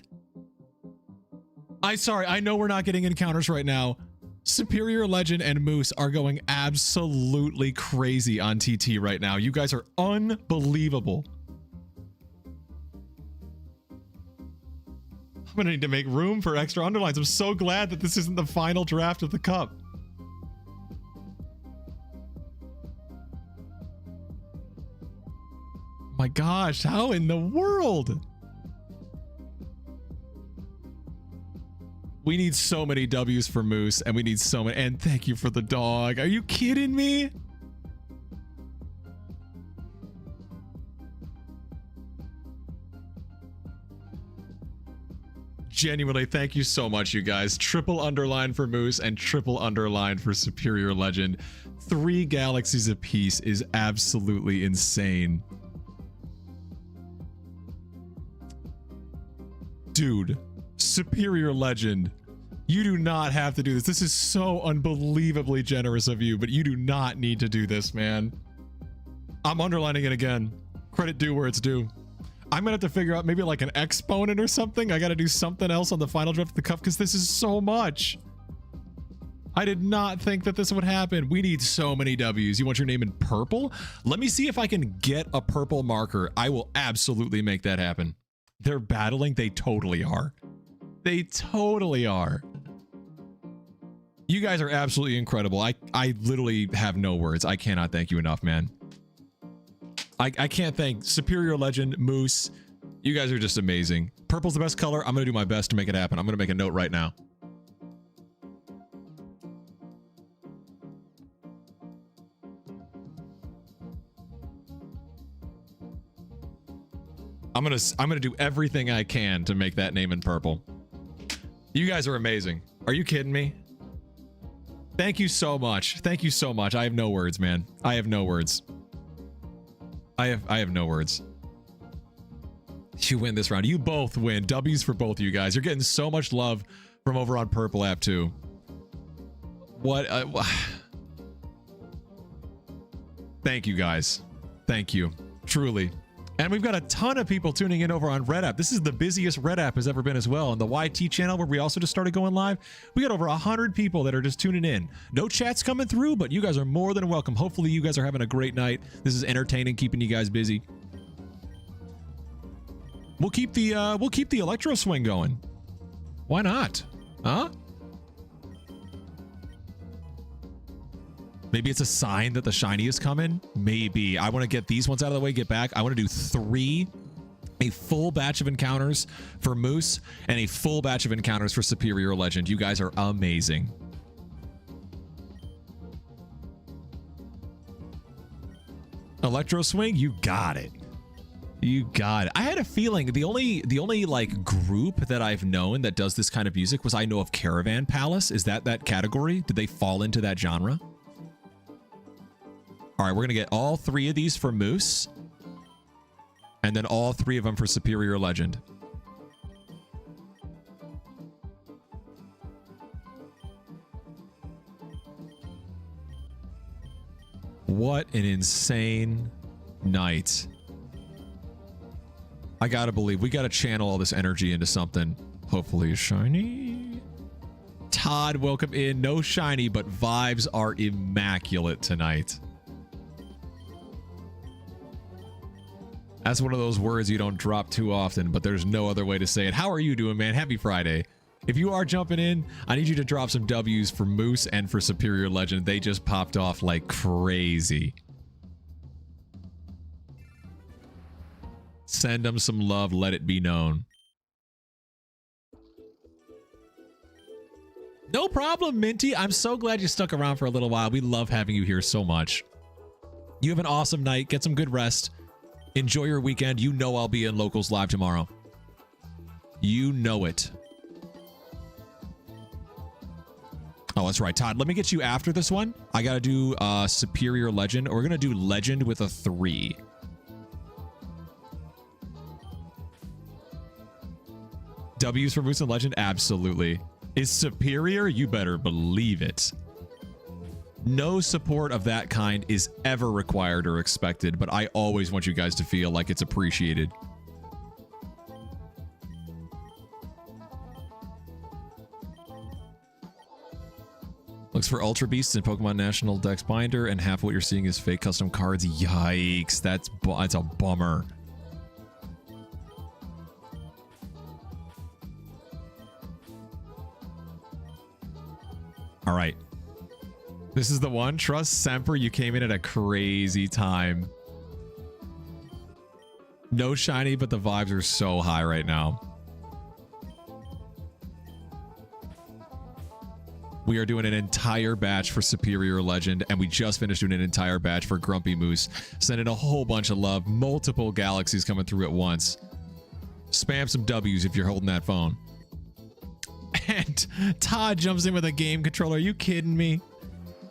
Sorry, I know we're not getting encounters right now. Superior Legend and Moose are going absolutely crazy on TT right now. You guys are unbelievable. I'm gonna need to make room for extra underlines. I'm so glad that this isn't the final draft of the cup. my gosh. How in the world? We need so many W's for Moose, and we need so many. And thank you for the dog. Are you kidding me? Genuinely, thank you so much, you guys. Triple underline for Moose and triple underline for Superior Legend. 3 galaxies apiece is absolutely insane. Dude, Superior Legend, you do not have to do this. This is so unbelievably generous of you, but you do not need to do this, man. I'm underlining it again. Credit due where it's due. I'm gonna have to figure out maybe like an exponent or something. I gotta do something else on the final draft of the cup because this is so much. I did not think that this would happen. We need so many W's. You want your name in purple? Let me see if I can get a purple marker. I will absolutely make that happen. They're battling. They totally are. They totally are. You guys are absolutely incredible. I literally have no words. I cannot thank you enough, man. I can't thank Superior Legend, Moose. You guys are just amazing. Purple's the best color. I'm going to do my best to make it happen. I'm going to make a note right now. I'm gonna do everything I can to make that name in purple. You guys are amazing. Are you kidding me? Thank you so much. Thank you so much. I have no words, man. I have no words. I have no words. You win this round. You both win. W's for both of you guys. You're getting so much love from over on Purple App too. What? Thank you guys. Thank you. Truly. And we've got a ton of people tuning in over on Red App. This is the busiest Red App has ever been as well. On the YT channel, where we also just started going live, we got over 100 people that are just tuning in. No chats coming through, but you guys are more than welcome. Hopefully you guys are having a great night. This is entertaining, keeping you guys busy. We'll keep the electro swing going. Why not? Huh? Maybe it's a sign that the shiny is coming. Maybe. I want to get these ones out of the way, get back. I want to do 3, a full batch of encounters for Moose and a full batch of encounters for Superior Legend. You guys are amazing. Electro swing, you got it. You got it. I had a feeling the only like group that I've known that does this kind of music was I know of Caravan Palace. Is that category? Did they fall into that genre? All right, we're going to get all 3 of these for Moose. And then all 3 of them for Superior Legend. What an insane night. I got to believe we got to channel all this energy into something. Hopefully shiny. Todd, welcome in. No shiny, but vibes are immaculate tonight. That's one of those words you don't drop too often, but there's no other way to say it. How are you doing, man? Happy Friday. If you are jumping in, I need you to drop some W's for Moose and for Superior Legend. They just popped off like crazy. Send them some love. Let it be known. No problem, Minty. I'm so glad you stuck around for a little while. We love having you here so much. You have an awesome night. Get some good rest. Enjoy your weekend. You know I'll be in Locals Live tomorrow. You know it. Oh, that's right, Todd. Let me get you after this one. I got to do Superior Legend. We're going to do Legend with a 3. W's for Moose and Legend? Absolutely. Is Superior? You better believe it. No support of that kind is ever required or expected, but I always want you guys to feel like it's appreciated. Looks for Ultra Beasts in Pokemon National Dex Binder, and half of what you're seeing is fake custom cards. Yikes, that's a bummer. All right. This is the one. Trust Semper, you came in at a crazy time. No shiny, but the vibes are so high right now. We are doing an entire batch for Superior Legend, and we just finished doing an entire batch for Grumpy Moose. Sending a whole bunch of love. Multiple galaxies coming through at once. Spam some W's if you're holding that phone. And Todd jumps in with a game controller. Are you kidding me?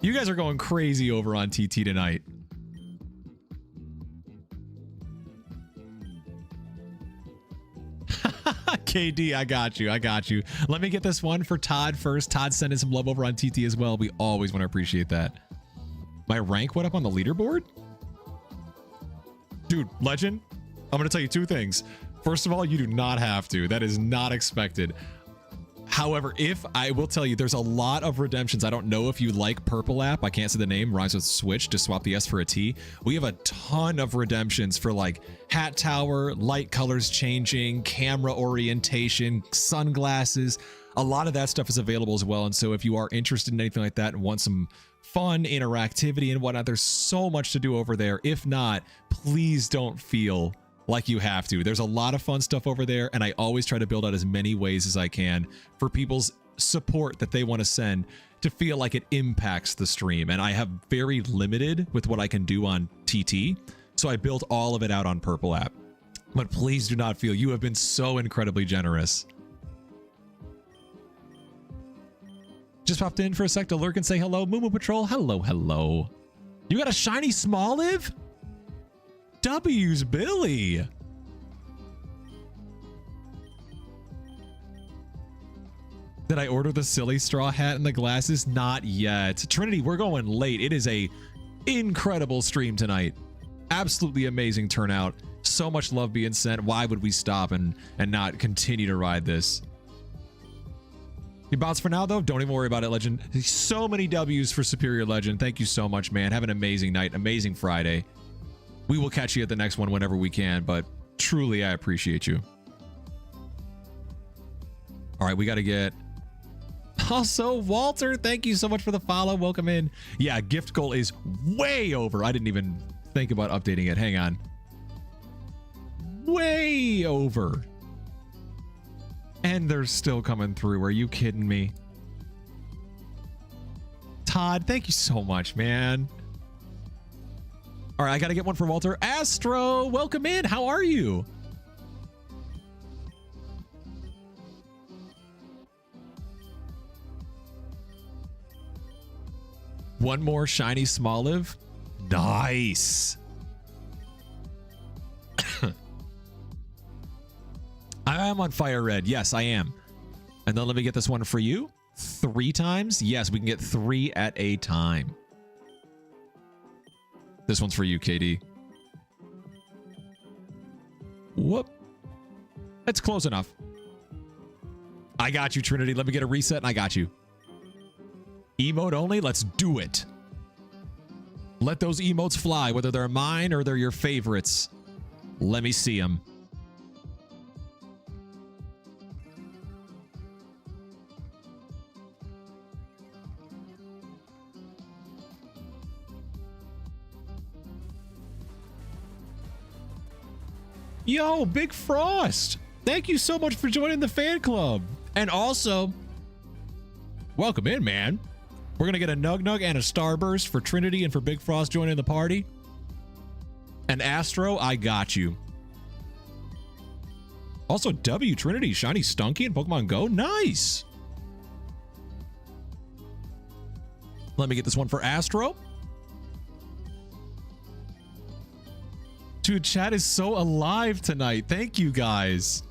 You guys are going crazy over on TT tonight. KD, I got you. I got you. Let me get this one for Todd first. Todd sending some love over on TT as well. We always want to appreciate that. My rank went up on the leaderboard? Dude, Legend, I'm going to tell you two things. First of all, you do not have to. That is not expected. However, if I will tell you, there's a lot of redemptions. I don't know if you like Purple App. I can't say the name. Rhymes with Switch. Just swap the S for a T. We have a ton of redemptions for like hat tower, light colors changing, camera orientation, sunglasses. A lot of that stuff is available as well. And so if you are interested in anything like that and want some fun interactivity and whatnot, there's so much to do over there. If not, please don't feel like you have to. There's a lot of fun stuff over there, and I always try to build out as many ways as I can for people's support that they want to send to feel like it impacts the stream. And I have very limited with what I can do on TT, so I built all of it out on Purple App. But please do not feel, you have been so incredibly generous. Just popped in for a sec to lurk and say hello. Moo Moo Patrol, hello, hello. You got a shiny small live? W's Billy. Did I order the silly straw hat and the glasses? Not yet. Trinity, we're going late. It is a incredible stream tonight. Absolutely amazing turnout. So much love being sent. Why would we stop and not continue to ride this? You bounce for now, though? Don't even worry about it, Legend. So many W's for Superior Legend. Thank you so much, man. Have an amazing night. Amazing Friday. We will catch you at the next one whenever we can, but truly, I appreciate you. All right, we got to get... Also, Walter, thank you so much for the follow. Welcome in. Yeah, gift goal is way over. I didn't even think about updating it. Hang on. Way over. And they're still coming through. Are you kidding me? Todd, thank you so much, man. All right, I got to get one for Walter. Astro, welcome in. How are you? One more shiny Smoliv. Nice. I am on fire red. Yes, I am. And then let me get this one for you. 3 times. Yes, we can get 3 at a time. This one's for you, KD. Whoop. That's close enough. I got you, Trinity. Let me get a reset and I got you. Emote only? Let's do it. Let those emotes fly, whether they're mine or they're your favorites. Let me see them. Yo, Big Frost. Thank you so much for joining the fan club. And also, welcome in, man. We're going to get a Nug Nug and a Starburst for Trinity and for Big Frost joining the party. And Astro, I got you. Also, W Trinity, Shiny Stunky and Pokemon Go. Nice. Let me get this one for Astro. Dude, chat is so alive tonight. Thank you, guys.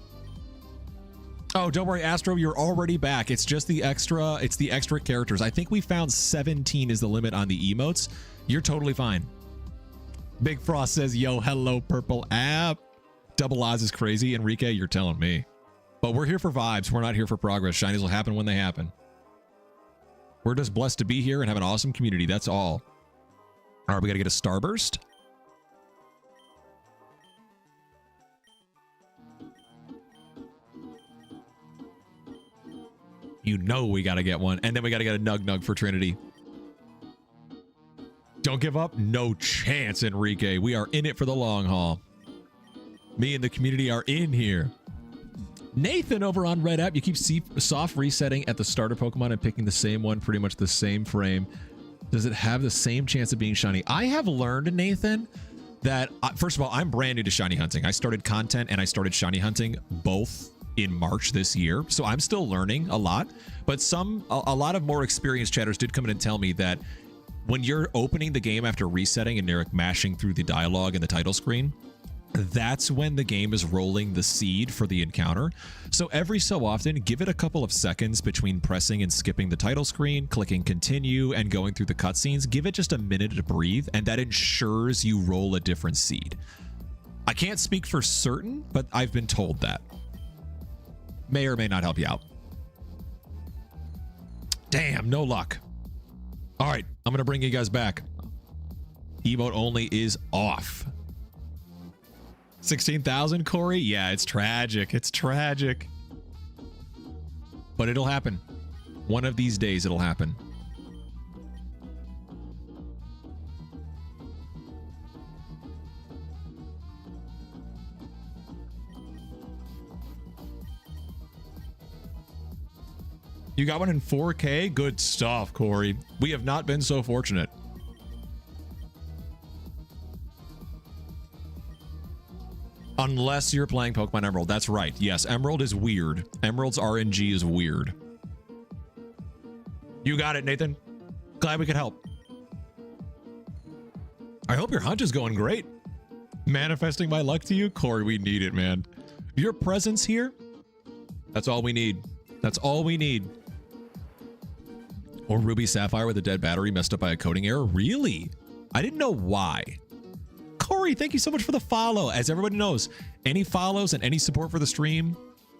Oh, don't worry, Astro, you're already back. It's just the extra, it's the extra characters. I think we found 17 is the limit on the emotes. You're totally fine. Big Frost says, yo, hello, Purple App. Double Oz is crazy. Enrique, you're telling me. But we're here for vibes. We're not here for progress. Shinies will happen when they happen. We're just blessed to be here and have an awesome community. That's all. All right, we got to get a Starburst. You know we got to get one. And then we got to get a Nug Nug for Trinity. Don't give up. No chance, Enrique. We are in it for the long haul. Me and the community are in here. Nathan over on Red App, you keep soft resetting at the starter Pokemon and picking the same one, pretty much the same frame. Does it have the same chance of being shiny? I have learned, Nathan, that first of all, I'm brand new to shiny hunting. I started content and I started shiny hunting both in March this year. So I'm still learning a lot, but a lot of more experienced chatters did come in and tell me that when you're opening the game after resetting and you're mashing through the dialogue and the title screen, that's when the game is rolling the seed for the encounter. So every so often, give it a couple of seconds between pressing and skipping the title screen, clicking continue, and going through the cutscenes. Give it just a minute to breathe, and that ensures you roll a different seed. I can't speak for certain, but I've been told that. May or may not help you out. Damn, no luck. All right, I'm going to bring you guys back. Emote only is off. 16,000, Corey? Yeah, it's tragic. It's tragic. But it'll happen. One of these days, it'll happen. You got one in 4K? Good stuff, Corey. We have not been so fortunate. Unless you're playing Pokemon Emerald. That's right. Yes, Emerald is weird. Emerald's RNG is weird. You got it, Nathan. Glad we could help. I hope your hunt is going great. Manifesting my luck to you? Corey, we need it, man. Your presence here? That's all we need. That's all we need. Or Ruby Sapphire with a dead battery messed up by a coding error? Really? I didn't know why. Corey, thank you so much for the follow. As everybody knows, any follows and any support for the stream,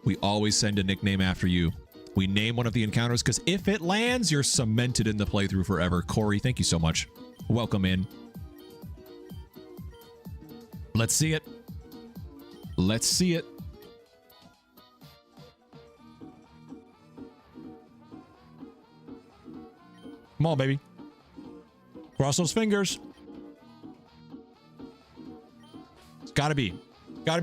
we always send a nickname after you. We name one of the encounters because if it lands, you're cemented in the playthrough forever. Corey, thank you so much. Welcome in. Let's see it. Let's see it. Come on, baby. Cross those fingers. It's gotta be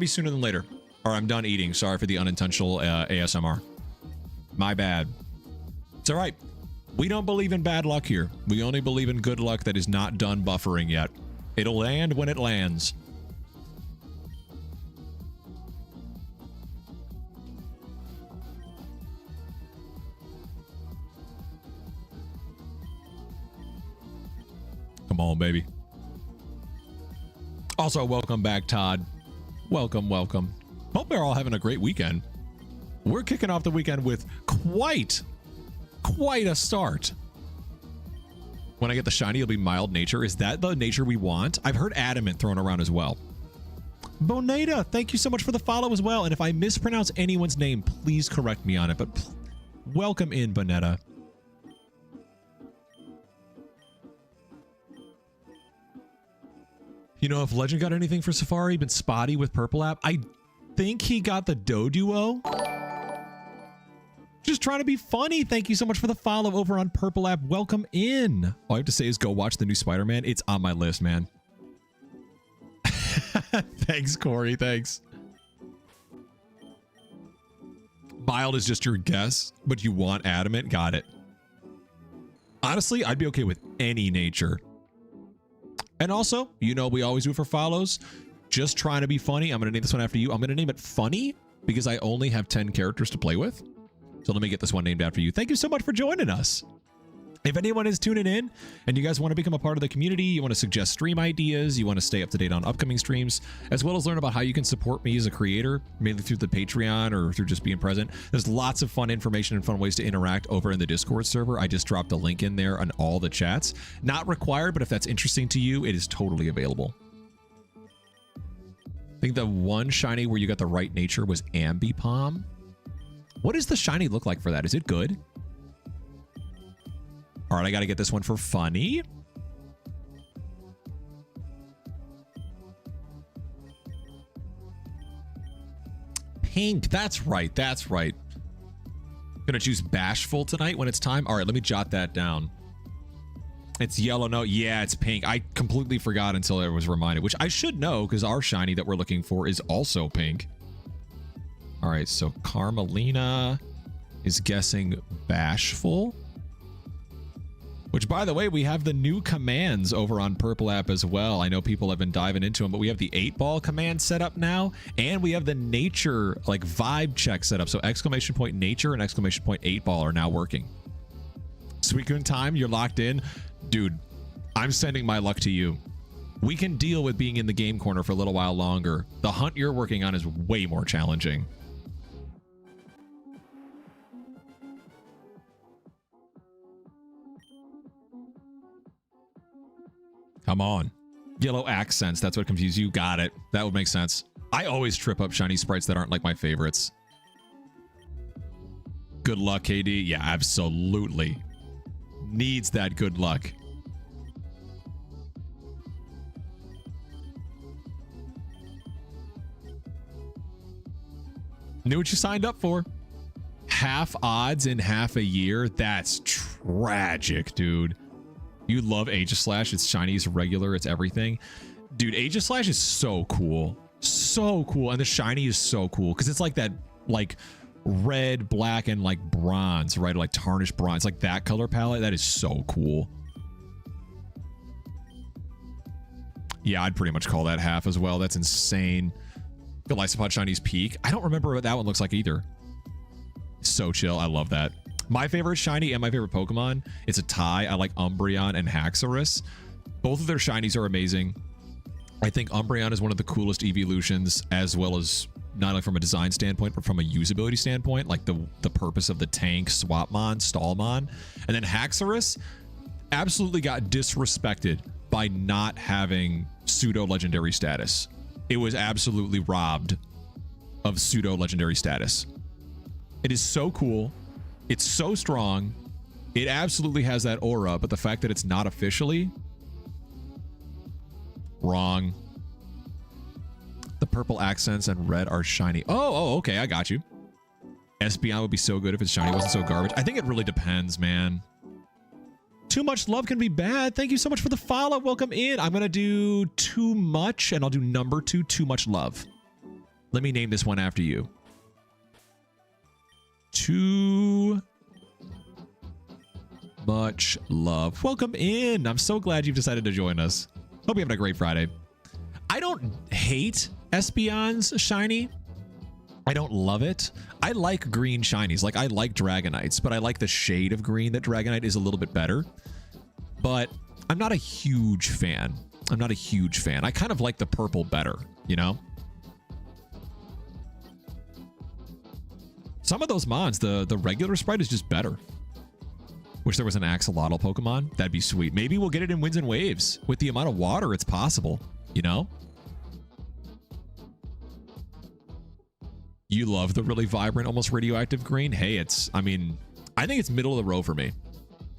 sooner than later. Or I'm done eating. Sorry for the unintentional ASMR. My bad. It's all right. We don't believe in bad luck here. We only believe in good luck that is not done buffering yet. It'll land when it lands. Come on, baby. Also, welcome back, Todd. Welcome, welcome. Hope they're all having a great weekend. We're kicking off the weekend with quite a start. When I get the shiny, it'll be mild nature. Is that the nature we want? I've heard adamant thrown around as well. Boneta, thank you so much for the follow as well. And if I mispronounce anyone's name, please correct me on it. But welcome in, Boneta. You know, if Legend got anything for Safari, been spotty with Purple App, I think he got the Doduo. Just trying to be funny. Thank you so much for the follow over on Purple App. Welcome in. All I have to say is go watch the new Spider-Man. It's on my list, man. Thanks, Corey. Thanks. Mild is just your guess, but you want adamant. Got it. Honestly, I'd be okay with any nature. And also, you know, we always do for follows. Just trying to be funny. I'm going to name this one after you. I'm going to name it Funny because I only have 10 characters to play with. So let me get this one named after you. Thank you so much for joining us. If anyone is tuning in and you guys want to become a part of the community, you want to suggest stream ideas, you want to stay up to date on upcoming streams, as well as learn about how you can support me as a creator, mainly through the Patreon or through just being present. There's lots of fun information and fun ways to interact over in the Discord server. I just dropped a link in there on all the chats. Not required, but if that's interesting to you, it is totally available. I think the one shiny where you got the right nature was Ambipom. What does the shiny look like for that? Is it good? All right, I got to get this one for Funny. Pink. That's right. That's right. Gonna choose Bashful tonight when it's time. All right, let me jot that down. It's yellow. No, yeah, it's pink. I completely forgot until I was reminded, which I should know because our shiny that we're looking for is also pink. All right, so Carmelina is guessing bashful. Which, by the way, we have the new commands over on Purple app as well. I know people have been diving into them, but we have the 8-ball command set up now, and we have the nature, like, vibe check set up. So exclamation point nature and exclamation point 8-ball are now working. Suicune time, you're locked in. Dude, I'm sending my luck to you. We can deal with being in the game corner for a little while longer. The hunt you're working on is way more challenging. Come on. Yellow accents. That's what confused you. Got it. That would make sense. I always trip up shiny sprites that aren't like my favorites. Good luck, KD. Yeah, absolutely. Needs that good luck. Knew what you signed up for. Half odds in half a year. That's tragic, dude. You love Aegislash. It's shiny, it's regular, it's everything. Dude, Aegislash is so cool. So cool. And the shiny is so cool because it's like that, like, red, black, and like bronze, right? Like tarnished bronze. Like that color palette. That is so cool. Yeah, I'd pretty much call that half as well. That's insane. Golisopod Shiny's Peak. I don't remember what that one looks like either. So chill. I love that. My favorite shiny and my favorite Pokemon, it's a tie. I like Umbreon and Haxorus. Both of their shinies are amazing. I think Umbreon is one of the coolest evolutions, as well as not only from a design standpoint, but from a usability standpoint, like the purpose of the tank, Swapmon, Stallmon. And then Haxorus absolutely got disrespected by not having pseudo-legendary status. It was absolutely robbed of pseudo-legendary status. It is so cool. It's so strong. It absolutely has that aura, but the fact that it's not officially... Wrong. The purple accents and red are shiny. Oh, okay, I got you. Espeon would be so good if its shiny wasn't so garbage. I think it really depends, man. Too much love can be bad. Thank you so much for the follow. Welcome in. I'm going to do too much, and I'll do number 2, too much love. Let me name this one after you. Too much love. Welcome in. I'm so glad you've decided to join us. Hope you're having a great Friday. I don't hate Espeon's shiny. I don't love it. I like green shinies. Like, I like Dragonites, but I like the shade of green that Dragonite is a little bit better. But I'm not a huge fan. I'm not a huge fan. I kind of like the purple better, you know? Some of those mods, the regular sprite is just better. Wish there was an axolotl Pokemon. That'd be sweet. Maybe we'll get it in Winds and Waves. With the amount of water, it's possible, you know? You love the really vibrant, almost radioactive green? Hey, it's, I mean, I think it's middle of the road for me.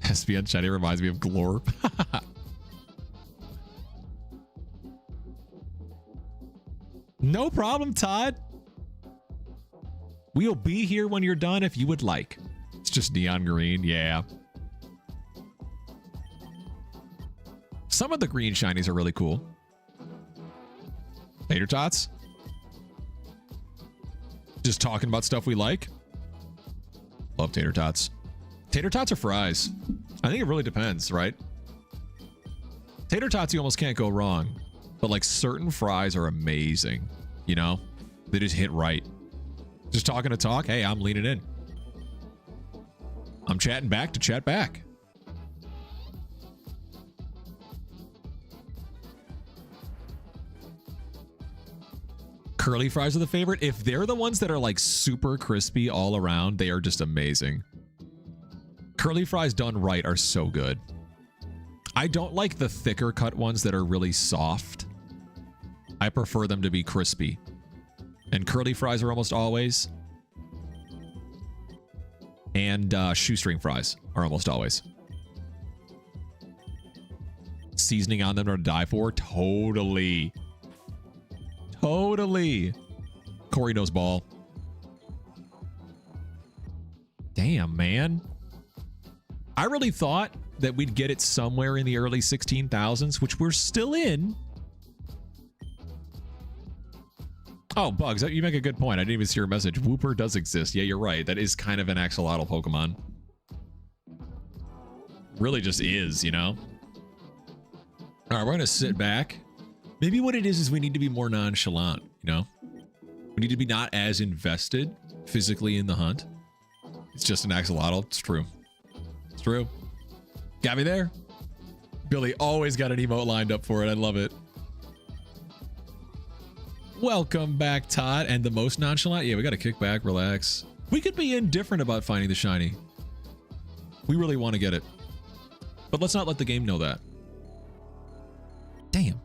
Espeon shiny reminds me of Glor. No problem, Todd. We'll be here when you're done if you would like. It's just neon green, yeah. Some of the green shinies are really cool. Tater Tots? Just talking about stuff we like. Love Tater Tots. Tater Tots or fries? I think it really depends, right? Tater Tots, you almost can't go wrong. But like certain fries are amazing. You know? They just hit right. Just talking to talk. Hey, I'm leaning in. I'm chatting back to chat back. Curly fries are the favorite. If they're the ones that are like super crispy all around, they are just amazing. Curly fries done right are so good. I don't like the thicker cut ones that are really soft. I prefer them to be crispy. And curly fries are almost always. And shoestring fries are almost always. Seasoning on them are to die for? Totally. Totally. Corey knows ball. Damn, man. I really thought that we'd get it somewhere in the early 16,000s, which we're still in. Oh, Bugs, you make a good point. I didn't even see your message. Wooper does exist. Yeah, you're right. That is kind of an axolotl Pokemon. Really just is, you know? All right, we're going to sit back. Maybe what it is we need to be more nonchalant, you know? We need to be not as invested physically in the hunt. It's just an axolotl. It's true. It's true. Got me there. Billy always got an emote lined up for it. I love it. Welcome back, Todd. And the most nonchalant? Yeah, we got to kick back, relax. We could be indifferent about finding the shiny. We really want to get it. But let's not let the game know that. Damn.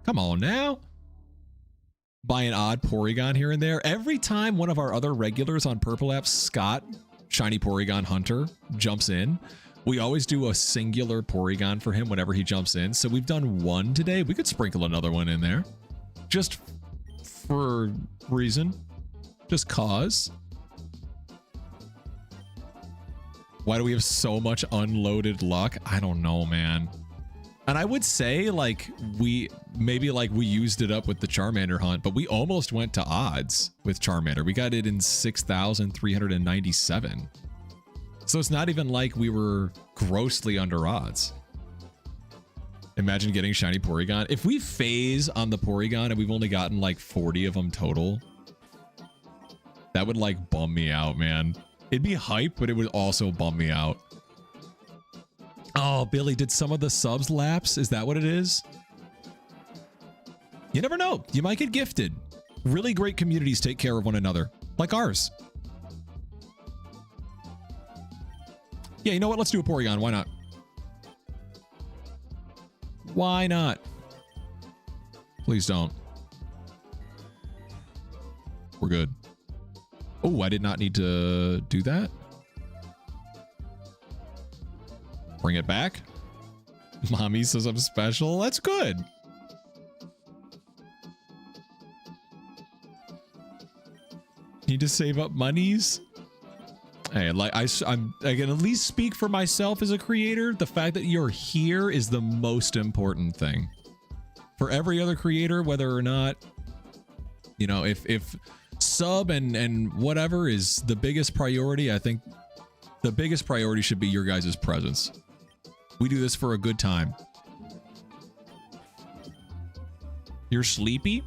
Come on now. Buy an odd Porygon here and there. Every time one of our other regulars on Purple App, Scott, Shiny Porygon Hunter, jumps in, we always do a singular Porygon for him whenever he jumps in. So we've done one today. We could sprinkle another one in there. Just for reason. Just cause. Why do we have so much unloaded luck? I don't know, man. And I would say like we used it up with the Charmander hunt, but we almost went to odds with Charmander. We got it in 6,397. So it's not even like we were grossly under odds. Imagine getting shiny Porygon. If we phase on the Porygon and we've only gotten like 40 of them total, that would like bum me out, man. It'd be hype, but it would also bum me out. Oh, Billy, did some of the subs lapse? Is that what it is? You never know. You might get gifted. Really great communities take care of one another, like ours. Yeah, you know what? Let's do a Porygon. Why not? Why not? Please don't. We're good. Oh, I did not need to do that. Bring it back. Mommy says I'm special. That's good. Need to save up monies. Hey, like I can at least speak for myself as a creator. The fact that you're here is the most important thing. For every other creator, whether or not, you know, if sub and whatever is the biggest priority, I think the biggest priority should be your guys' presence. We do this for a good time. You're sleepy?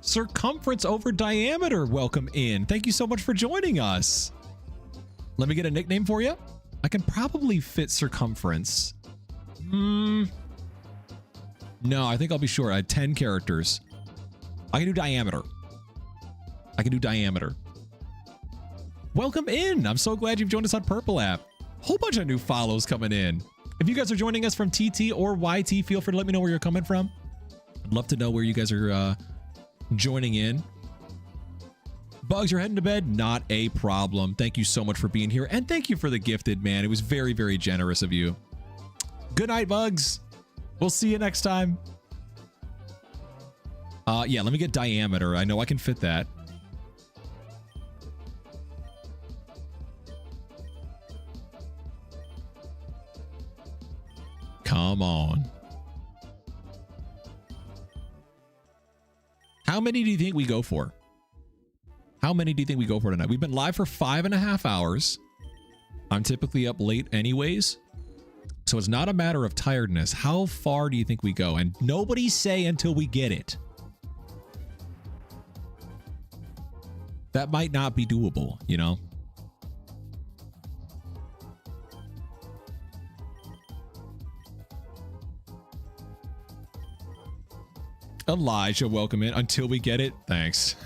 Circumference over diameter, welcome in. Thank you so much for joining us. Let me get a nickname for you. I can probably fit circumference. No, I think I'll be short. I had 10 characters. I can do diameter. I can do diameter. Welcome in. I'm so glad you've joined us on Purple App. Whole bunch of new follows coming in. If you guys are joining us from TT or YT, feel free to let me know where you're coming from. I'd love to know where you guys are joining in. Bugs, you're heading to bed? Not a problem. Thank you so much for being here. And thank you for the gifted, man. It was very, very generous of you. Good night, Bugs. We'll see you next time. Yeah, let me get diameter. I know I can fit that. Come on. How many do you think we go for? How many do you think we go for tonight? We've been live for 5.5 hours. I'm typically up late anyways. So it's not a matter of tiredness. How far do you think we go? And nobody say until we get it. That might not be doable, you know? Elijah, welcome in. Until we get it, thanks.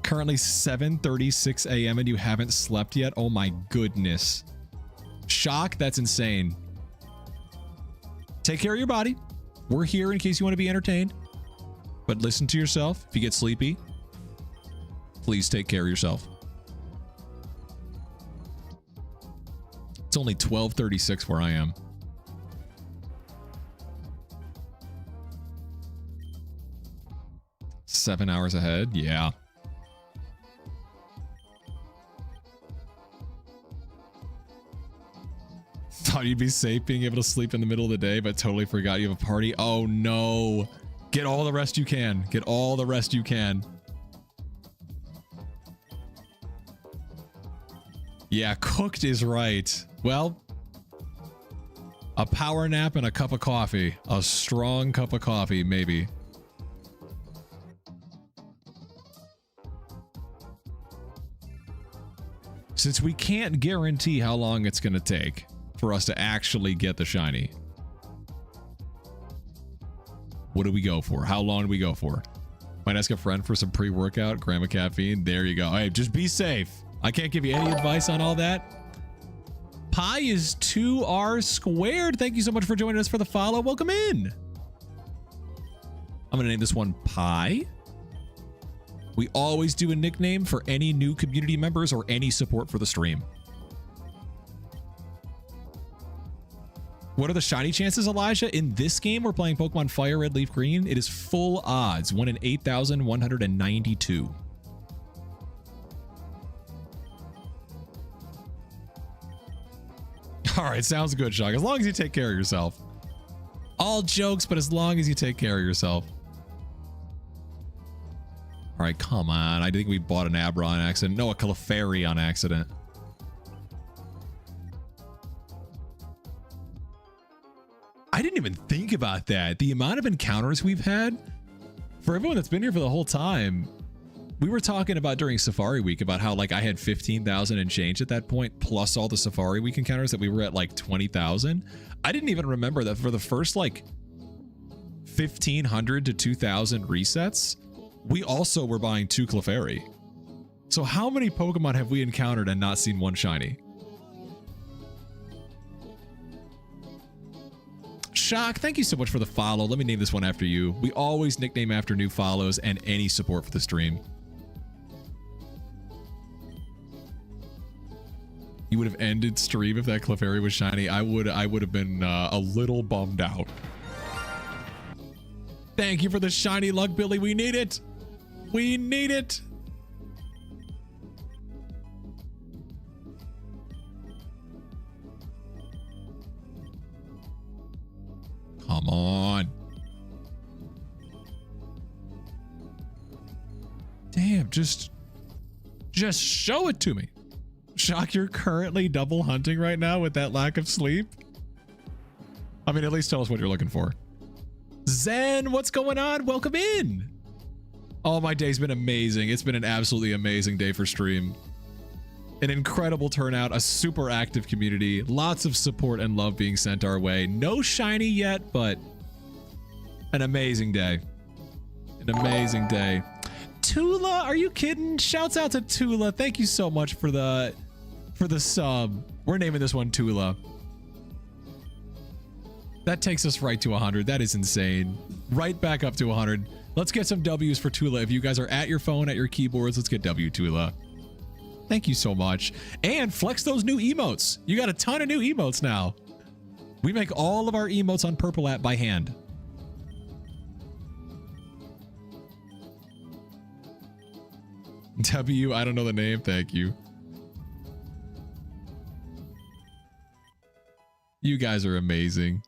Currently 7:36 a.m. and you haven't slept yet? Oh my goodness. Shock, that's insane. Take care of your body. We're here in case you want to be entertained. But listen to yourself. If you get sleepy, please take care of yourself. It's only 12:36 where I am. $7 hours ahead. Yeah. Thought you'd be safe being able to sleep in the middle of the day, but totally forgot you have a party. Oh no. Get all the rest you can. Get all the rest you can. Yeah, cooked is right. Well, a power nap and a cup of coffee. A strong cup of coffee, maybe. Since we can't guarantee how long it's going to take for us to actually get the shiny, what do we go for? How long do we go for? Might ask a friend for some pre-workout, gram of caffeine. There you go. Hey, just be safe. I can't give you any advice on all that. Pi is 2R squared. Thank you so much for joining us for the follow. Welcome in. I'm going to name this one Pi. We always do a nickname for any new community members or any support for the stream. What are the shiny chances, Elijah? In this game, we're playing Pokemon Fire Red, Leaf Green. It is full odds, 1 in 8,192. All right, sounds good, Shock. As long as you take care of yourself. All jokes, but as long as you take care of yourself. All right, come on. I think we bought an Abra on accident. No, a Clefairy on accident. I didn't even think about that. The amount of encounters we've had, for everyone that's been here for the whole time, we were talking about during Safari Week about how like I had 15,000 and change at that point, plus all the Safari Week encounters that we were at like 20,000. I didn't even remember that for the first like 1,500 to 2,000 resets, we also were buying 2 Clefairy. So how many Pokemon have we encountered and not seen one shiny? Shock, thank you so much for the follow. Let me name this one after you. We always nickname after new follows and any support for the stream. You would have ended stream if that Clefairy was shiny. I would have been a little bummed out. Thank you for the shiny luck, Billy. We need it. We need it. Come on. Damn, just show it to me. Shock, you're currently double hunting right now with that lack of sleep? I mean, at least tell us what you're looking for. Zen, what's going on? Welcome in. Oh, my day's been amazing. It's been an absolutely amazing day for stream. An incredible turnout, a super active community, lots of support and love being sent our way. No shiny yet, but an amazing day. An amazing day. Tula, are you kidding? Shouts out to Tula. Thank you so much for the sub. We're naming this one Tula. That takes us right to 100. That is insane. Right back up to 100. Let's get some W's for Tula. If you guys are at your phone, at your keyboards, let's get W, Tula. Thank you so much. And flex those new emotes. You got a ton of new emotes now. We make all of our emotes on Purple app by hand. W, I don't know the name. Thank you. You guys are amazing.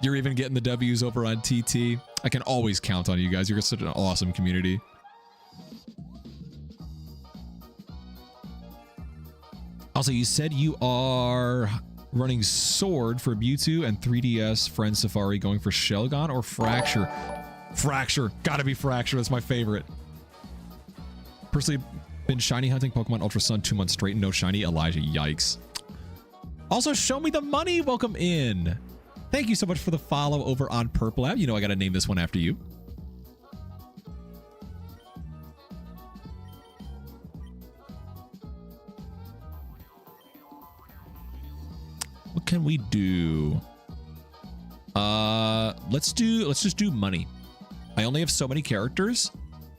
You're even getting the W's over on TT. I can always count on you guys. You're such an awesome community. Also, you said you are running Sword for Mewtwo and 3DS Friend Safari going for Shelgon or Fracture? Fracture. Gotta be Fracture. That's my favorite. Personally, been shiny hunting Pokemon Ultra Sun 2 months straight and no shiny. Elijah, yikes. Also, show me the money. Welcome in. Thank you so much for the follow over on Purple app. You know I gotta name this one after you. What can we do? Let's just do money. I only have so many characters,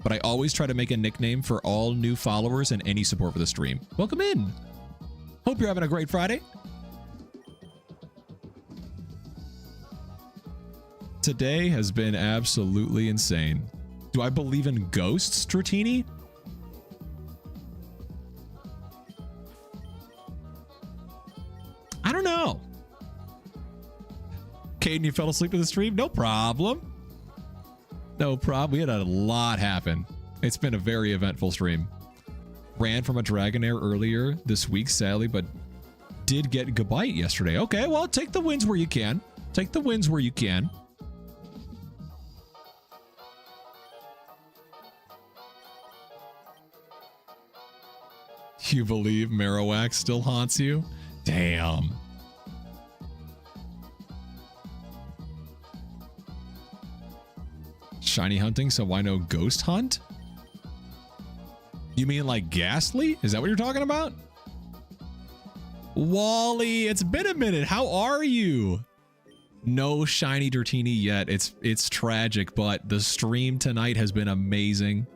but I always try to make a nickname for all new followers and any support for the stream. Welcome in. Hope you're having a great Friday. Today has been absolutely insane. Do I believe in ghosts, Dratini? I don't know. Caden, you fell asleep in the stream? No problem. No problem. We had a lot happen. It's been a very eventful stream. Ran from a Dragonair earlier this week, sadly, but did get Gabite yesterday. Okay, well, take the wins where you can. Take the wins where you can. You believe Marowak still haunts you? Damn. Shiny hunting, so why no ghost hunt? You mean like Ghastly? Is that what you're talking about? Wally, it's been a minute. How are you? No shiny Dratini yet. It's tragic, but the stream tonight has been amazing.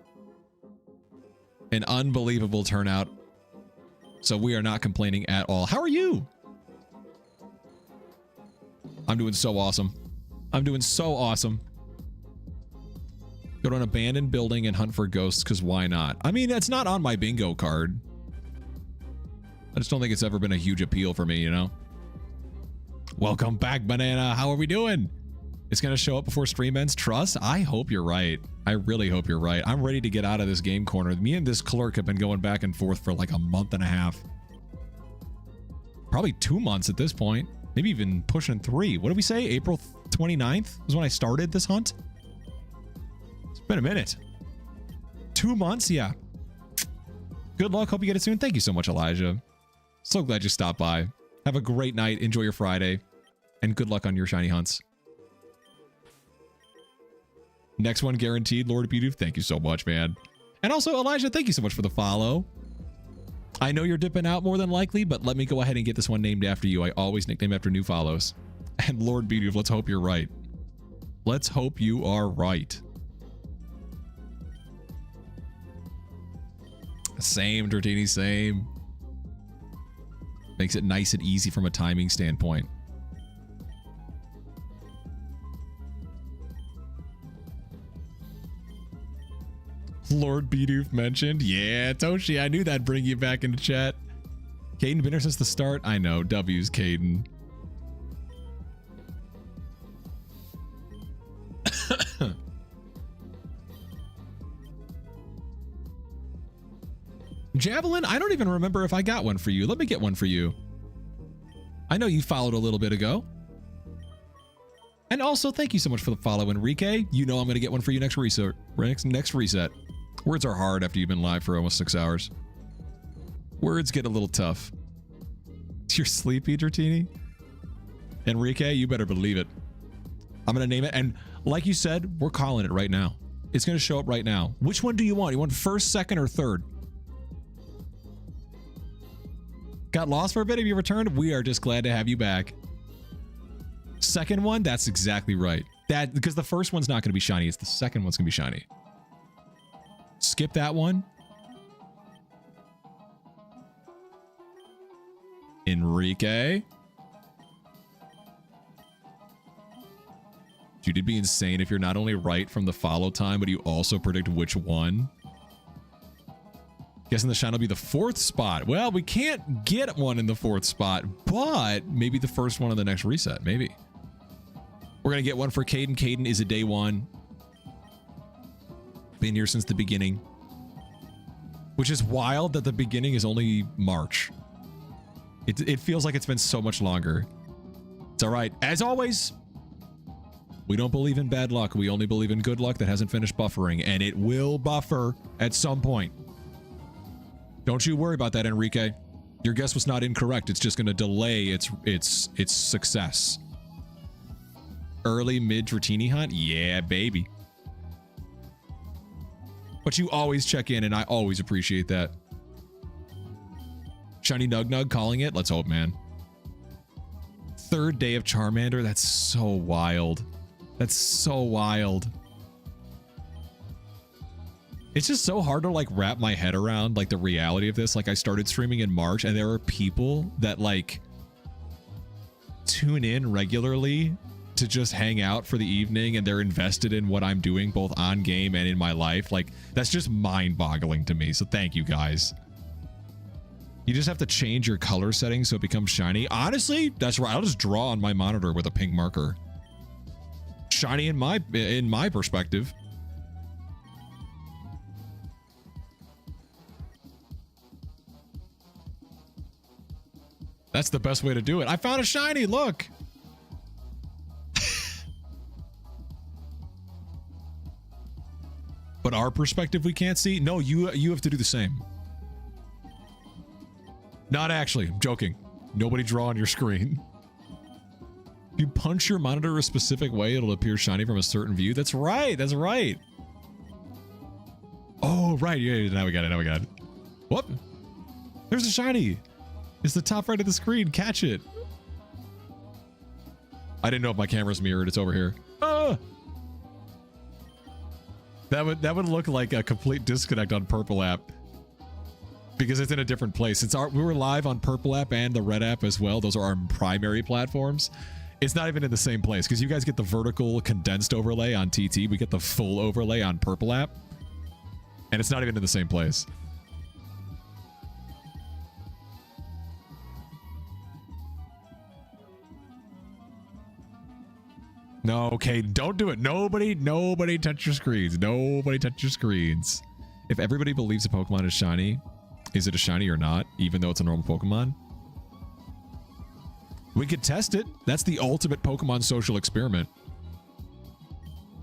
An unbelievable turnout. So we are not complaining at all. How are you? I'm doing so awesome. I'm doing so awesome. Go to an abandoned building and hunt for ghosts, because why not? I mean, it's not on my bingo card. I just don't think it's ever been a huge appeal for me, you know? Welcome back, Banana. How are we doing? It's going to show up before stream ends. Trust? I hope you're right. I really hope you're right. I'm ready to get out of this game corner. Me and this clerk have been going back and forth for like a month and a half. Probably 2 months at this point. Maybe even pushing 3. What did we say? April 29th was when I started this hunt? It's been a minute. 2 months? Yeah. Good luck. Hope you get it soon. Thank you so much, Elijah. So glad you stopped by. Have a great night. Enjoy your Friday. And good luck on your shiny hunts. Next one guaranteed, Lord Beauty. Thank you so much, man. And also, Elijah, thank you so much for the follow. I know you're dipping out more than likely, but let me go ahead and get this one named after you. I always nickname after new follows. And Lord Beauty, let's hope you're right. Let's hope you are right. Same, Dratini, same. Makes it nice and easy from a timing standpoint. Lord Bidoof mentioned. Yeah, Toshi, I knew that'd bring you back into chat. Caden been here since the start. I know. W's Caden. Javelin, I don't even remember if I got one for you. Let me get one for you. I know you followed a little bit ago. And also, thank you so much for the follow, Enrique. You know I'm going to get one for you next reset. Next reset. Words are hard after you've been live for almost 6 hours. Words get a little tough. You're sleepy, Dratini? Enrique, you better believe it. I'm going to name it. And like you said, we're calling it right now. It's going to show up right now. Which one do you want? You want first, second, or third? Got lost for a bit? Have you returned? We are just glad to have you back. Second one? That's exactly right. That because the first one's not going to be shiny. It's the second one's going to be shiny. Skip that one. Enrique. Dude, it'd be insane if you're not only right from the follow time, but you also predict which one. Guessing the shine will be the 4th spot. Well, we can't get one in the 4th spot, but maybe the first one on the next reset. Maybe. We're going to get one for Caden. Caden is a day 1. Been here since the beginning. Which is wild that the beginning is only March. It feels like it's been so much longer. It's all right. As always, we don't believe in bad luck. We only believe in good luck that hasn't finished buffering, and it will buffer at some point. Don't you worry about that, Enrique. Your guess was not incorrect. It's just going to delay its success. Early mid Dratini hunt? Yeah, baby. But you always check in, and I always appreciate that. Shiny Nug Nug calling it? Let's hope, man. 3rd day of Charmander? That's so wild. That's so wild. It's just so hard to like wrap my head around like the reality of this. Like I started streaming in March and there are people that like tune in regularly to just hang out for the evening and they're invested in what I'm doing both on game and in my life. Like that's just mind boggling to me. So thank you guys. You just have to change your color settings so it becomes shiny. Honestly, that's right. I'll just draw on my monitor with a pink marker. Shiny in my perspective. That's the best way to do it. I found a shiny, look. But our perspective we can't see? No, you have to do the same. Not actually, I'm joking. Nobody draw on your screen. If you punch your monitor a specific way, it'll appear shiny from a certain view. That's right, that's right. Oh, right, yeah, now we got it. Whoop. There's a shiny. It's the top right of the screen, catch it. I didn't know if my camera's mirrored, it's over here. Ah! That would look like a complete disconnect on Purple app. Because it's in a different place. We were live on Purple app and the Red app as well. Those are our primary platforms. It's not even in the same place because you guys get the vertical condensed overlay on TT. We get the full overlay on Purple app. And it's not even in the same place. No, okay, don't do it. Nobody touch your screens. Nobody touch your screens. If everybody believes a Pokemon is shiny, is it a shiny or not, even though it's a normal Pokemon? We could test it. That's the ultimate Pokemon social experiment.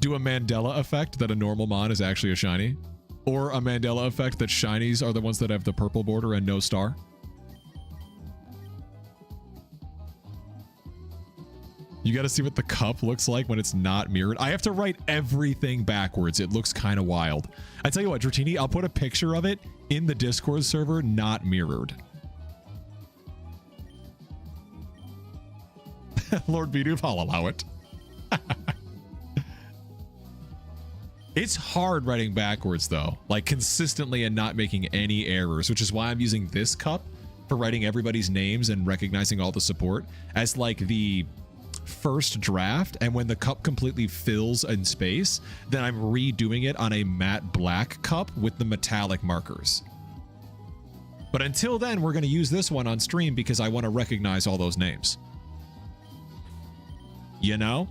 Do a Mandela effect that a normal mon is actually a shiny? Or a Mandela effect that shinies are the ones that have the purple border and no star? You got to see what the cup looks like when it's not mirrored. I have to write everything backwards. It looks kind of wild. I tell you what, Dratini, I'll put a picture of it in the Discord server, not mirrored. Lord Bidoof, I'll allow it. It's hard writing backwards, though. Like, consistently and not making any errors, which is why I'm using this cup for writing everybody's names and recognizing all the support as, like, the first draft, and when the cup completely fills in space, then I'm redoing it on a matte black cup with the metallic markers. But until then, we're going to use this one on stream because I want to recognize all those names. You know?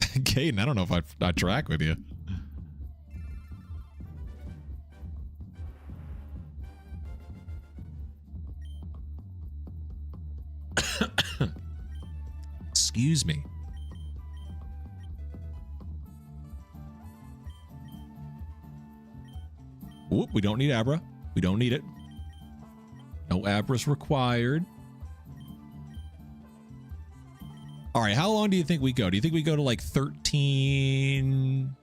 Caden, I don't know if I track with you. Excuse me. Whoop, we don't need Abra. We don't need it. No Abra's required. All right, how long do you think we go? Do you think we go to like 13?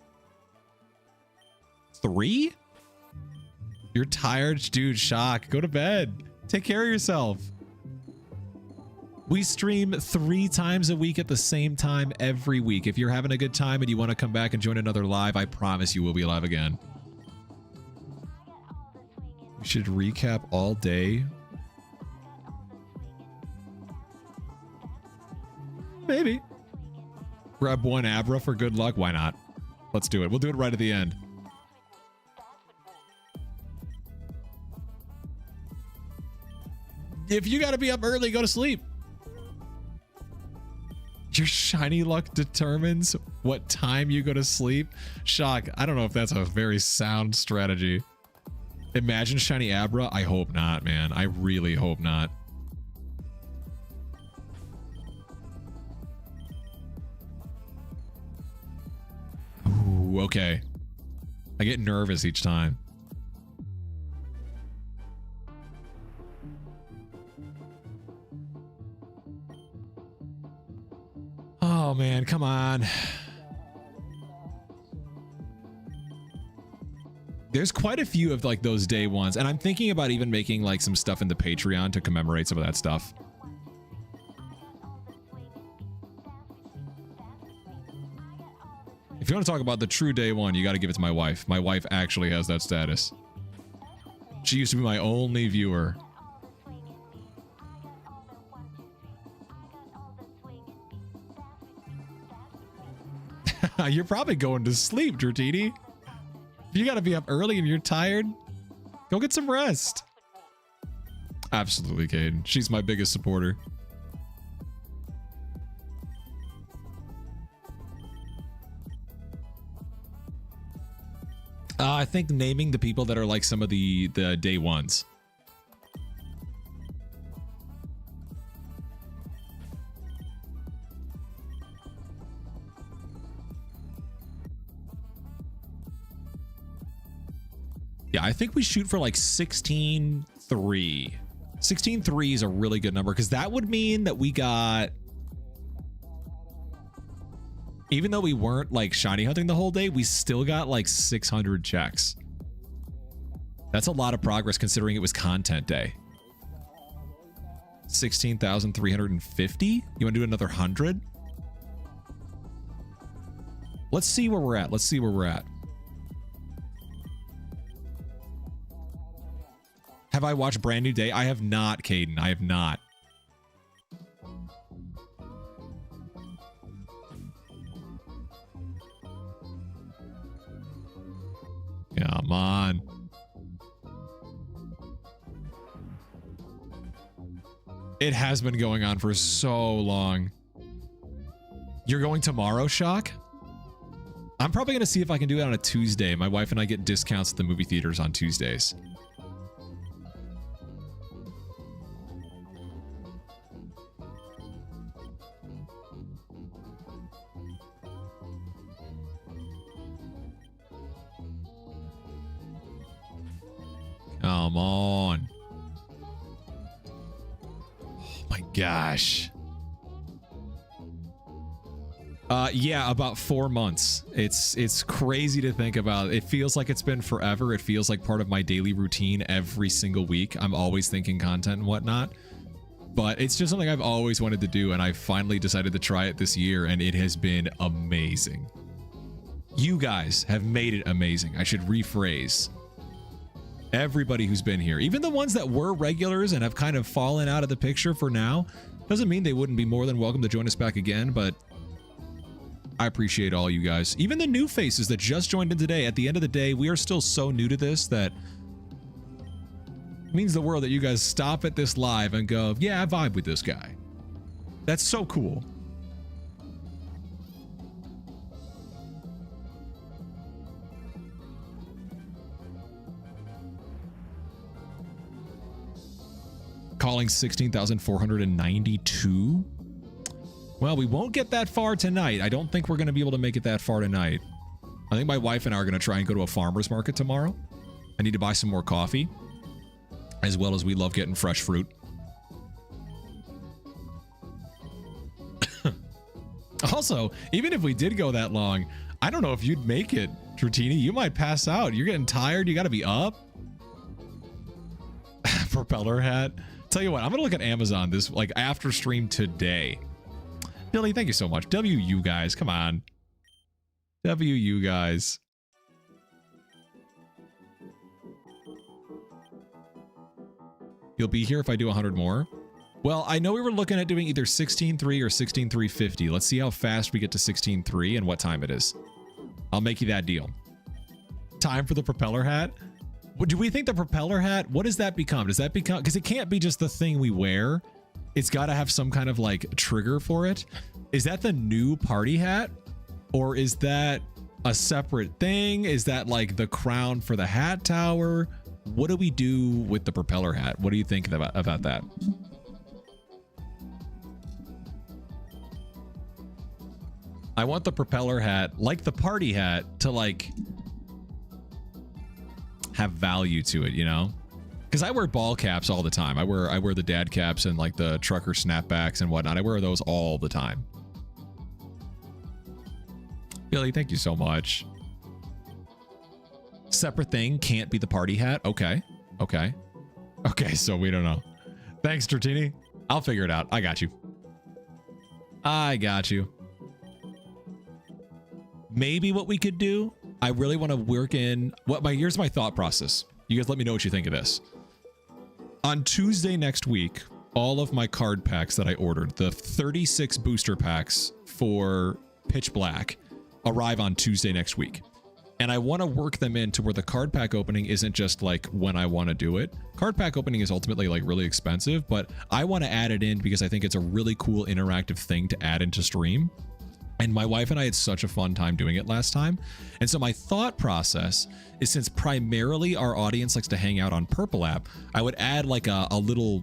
3? You're tired, dude. Shock. Go to bed. Take care of yourself. We stream 3 times a week at the same time every week. If you're having a good time and you want to come back and join another live, I promise you we'll be live again. We should recap all day. Maybe. Grab one Abra for good luck. Why not? Let's do it. We'll do it right at the end. If you got to be up early, go to sleep. Your shiny luck determines what time you go to sleep. Shock. I don't know if that's a very sound strategy. Imagine shiny Abra. I hope not, man. I really hope not. Ooh, okay. I get nervous each time. Oh man, come on. There's quite a few of like those day ones, and I'm thinking about even making like some stuff in the Patreon to commemorate some of that stuff. If you want to talk about the true day one, you got to give it to my wife. My wife actually has that status. She used to be my only viewer. You're probably going to sleep, Dratini. You got to be up early and you're tired. Go get some rest. Absolutely, Caden. She's my biggest supporter. I think naming the people that are like some of the day ones. Yeah, I think we shoot for like 16-3. 16-3 is a really good number because that would mean that we got, even though we weren't like shiny hunting the whole day, we still got like 600 checks. That's a lot of progress considering it was content day. 16,350? You want to do another 100? Let's see where we're at. Let's see where we're at. Have I watched Brand New Day? I have not, Caden. I have not. Come on. It has been going on for so long. You're going tomorrow, Shock? I'm probably going to see if I can do it on a Tuesday. My wife and I get discounts at the movie theaters on Tuesdays. Come on. Oh my gosh. Yeah, about 4 months. It's crazy to think about. It feels like it's been forever. It feels like part of my daily routine every single week. I'm always thinking content and whatnot. But it's just something I've always wanted to do, and I finally decided to try it this year, and it has been amazing. You guys have made it amazing. I should rephrase. Everybody who's been here, even the ones that were regulars and have kind of fallen out of the picture for now, doesn't mean they wouldn't be more than welcome to join us back again, but I appreciate all you guys. Even the new faces that just joined in today. At the end of the day, we are still so new to this that it means the world that you guys stop at this live and go, yeah, I vibe with this guy. That's so cool. Calling 16,492. Well, we won't get that far tonight. I don't think we're going to be able to make it that far tonight. I think my wife and I are going to try and go to a farmer's market tomorrow. I need to buy some more coffee, as well as we love getting fresh fruit. Also, even if we did go that long, I don't know if you'd make it, Dratini. You might pass out. You're getting tired. You got to be up. Propeller hat. Tell you what, I'm gonna look at Amazon this like after stream today. Billy, thank you so much. W you guys, come on. W you guys. You'll be here if I do 100 more. Well, I know we were looking at doing either 16.3 or 16.350. Let's see how fast we get to 16.3 and what time it is. I'll make you that deal. Time for the propeller hat. Do we think the propeller hat, what does that become? Does that become, because it can't be just the thing we wear. It's got to have some kind of like trigger for it. Is that the new party hat? Or is that a separate thing? Is that like the crown for the hat tower? What do we do with the propeller hat? What do you think about that? I want the propeller hat, like the party hat, to like have value to it, you know? Because I wear ball caps all the time. I wear the dad caps and like the trucker snapbacks and whatnot. I wear those all the time. Billy, thank you so much. Separate thing, can't be the party hat. Okay. Okay. Okay, so we don't know. Thanks, Dratini. I'll figure it out. I got you. I got you. Maybe what we could do, I really want to work in here's my thought process. You guys let me know what you think of this. On Tuesday next week, all of my card packs that I ordered, the 36 booster packs for Pitch Black, arrive on Tuesday next week. And I want to work them into where the card pack opening isn't just like when I want to do it. Card pack opening is ultimately like really expensive, but I want to add it in because I think it's a really cool interactive thing to add into stream. And my wife and I had such a fun time doing it last time. And so my thought process is, since primarily our audience likes to hang out on Purple app, I would add like a little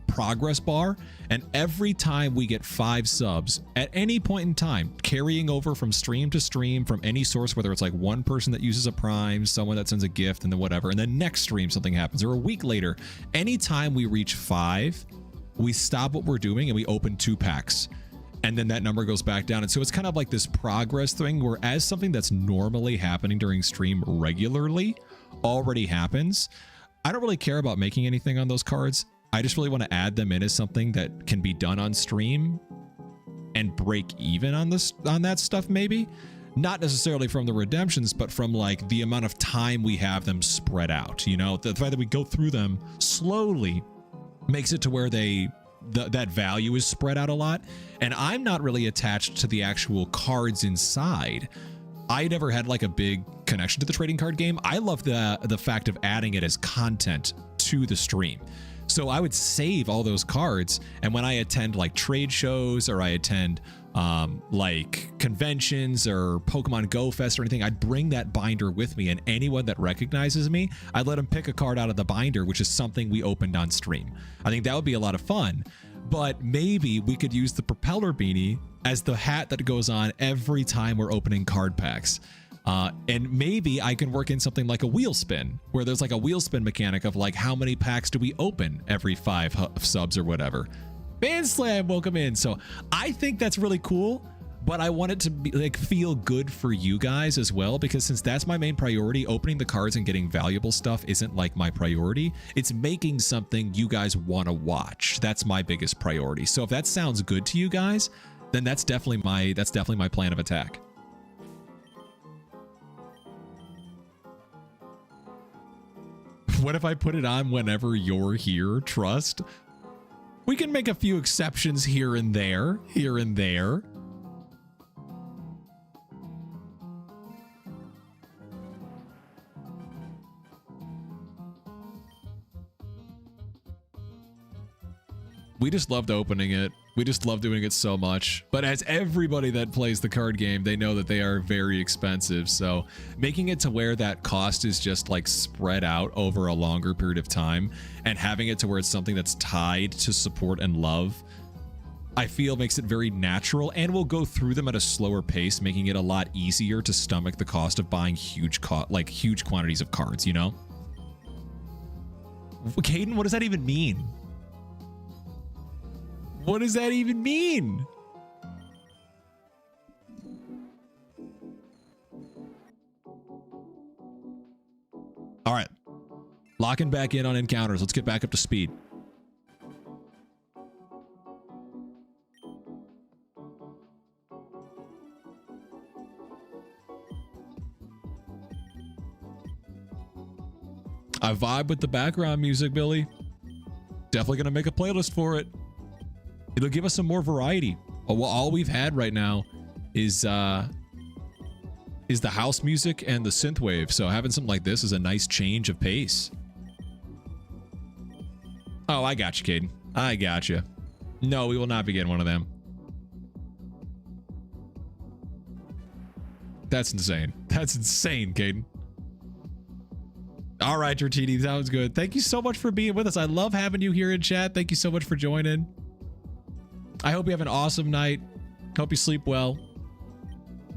progress bar, and every time we get 5 subs at any point in time, carrying over from stream to stream from any source, whether it's like one person that uses a prime, someone that sends a gift, and then whatever, and then next stream something happens, or a week later, anytime we reach 5, we stop what we're doing and we open 2 packs, and then that number goes back down. And so it's kind of like this progress thing where, as something that's normally happening during stream regularly already happens, I don't really care about making anything on those cards. I just really want to add them in as something that can be done on stream and break even on that stuff, maybe. Not necessarily from the redemptions, but from like the amount of time we have them spread out. You know, the fact that we go through them slowly makes it to where that value is spread out a lot. And I'm not really attached to the actual cards inside. I never had like a big connection to the trading card game. I love the fact of adding it as content to the stream. So I would save all those cards, and when I attend like trade shows, or I attend like conventions or Pokemon Go Fest or anything, I'd bring that binder with me, and anyone that recognizes me, I'd let them pick a card out of the binder, which is something we opened on stream. I think that would be a lot of fun. But maybe we could use the propeller beanie as the hat that goes on every time we're opening card packs. And maybe I can work in something like a wheel spin, where there's like a wheel spin mechanic of like, how many packs do we open every 5 subs or whatever. Ban Slam, welcome in. So I think that's really cool, but I want it to be like feel good for you guys as well, because since that's my main priority, opening the cards and getting valuable stuff isn't like my priority. It's making something you guys want to watch. That's my biggest priority. So if that sounds good to you guys, then that's definitely my plan of attack. What if I put it on whenever you're here? Trust. We can make a few exceptions here and there. We just loved opening it. We just love doing it so much. But as everybody that plays the card game, they know that they are very expensive. So making it to where that cost is just like spread out over a longer period of time, and having it to where it's something that's tied to support and love, I feel makes it very natural, and we'll go through them at a slower pace, making it a lot easier to stomach the cost of buying huge quantities of cards, you know? Caden, what does that even mean? What does that even mean? All right. Locking back in on encounters. Let's get back up to speed. I vibe with the background music, Billy. Definitely going to make a playlist for it. It'll give us some more variety. All we've had right now is the house music and the synthwave. So having something like this is a nice change of pace. Oh, I got you, Caden. I got you. No, we will not be getting one of them. That's insane. That's insane, Caden. All right, Dratini, sounds good. Thank you so much for being with us. I love having you here in chat. Thank you so much for joining. I hope you have an awesome night. Hope you sleep well.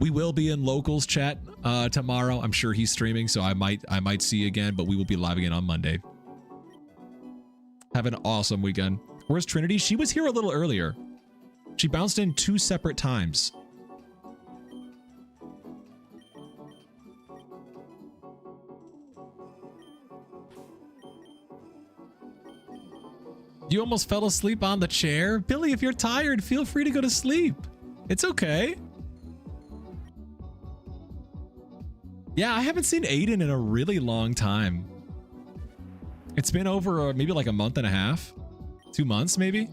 We will be in locals chat tomorrow. I'm sure he's streaming, so I might see you again, but we will be live again on Monday. Have an awesome weekend. Where's Trinity? She was here a little earlier. She bounced in 2 separate times. You almost fell asleep on the chair? Billy, if you're tired, feel free to go to sleep. It's okay. Yeah, I haven't seen Aiden in a really long time. It's been over maybe like a month and a half. 2 months, maybe.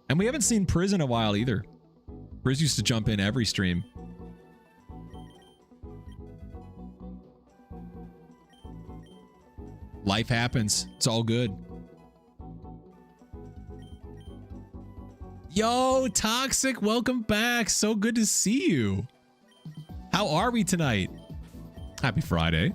And we haven't seen Priz in a while either. Priz used to jump in every stream. Life happens. It's all good. Yo, Toxic, welcome back. So good to see you. How are we tonight? Happy Friday.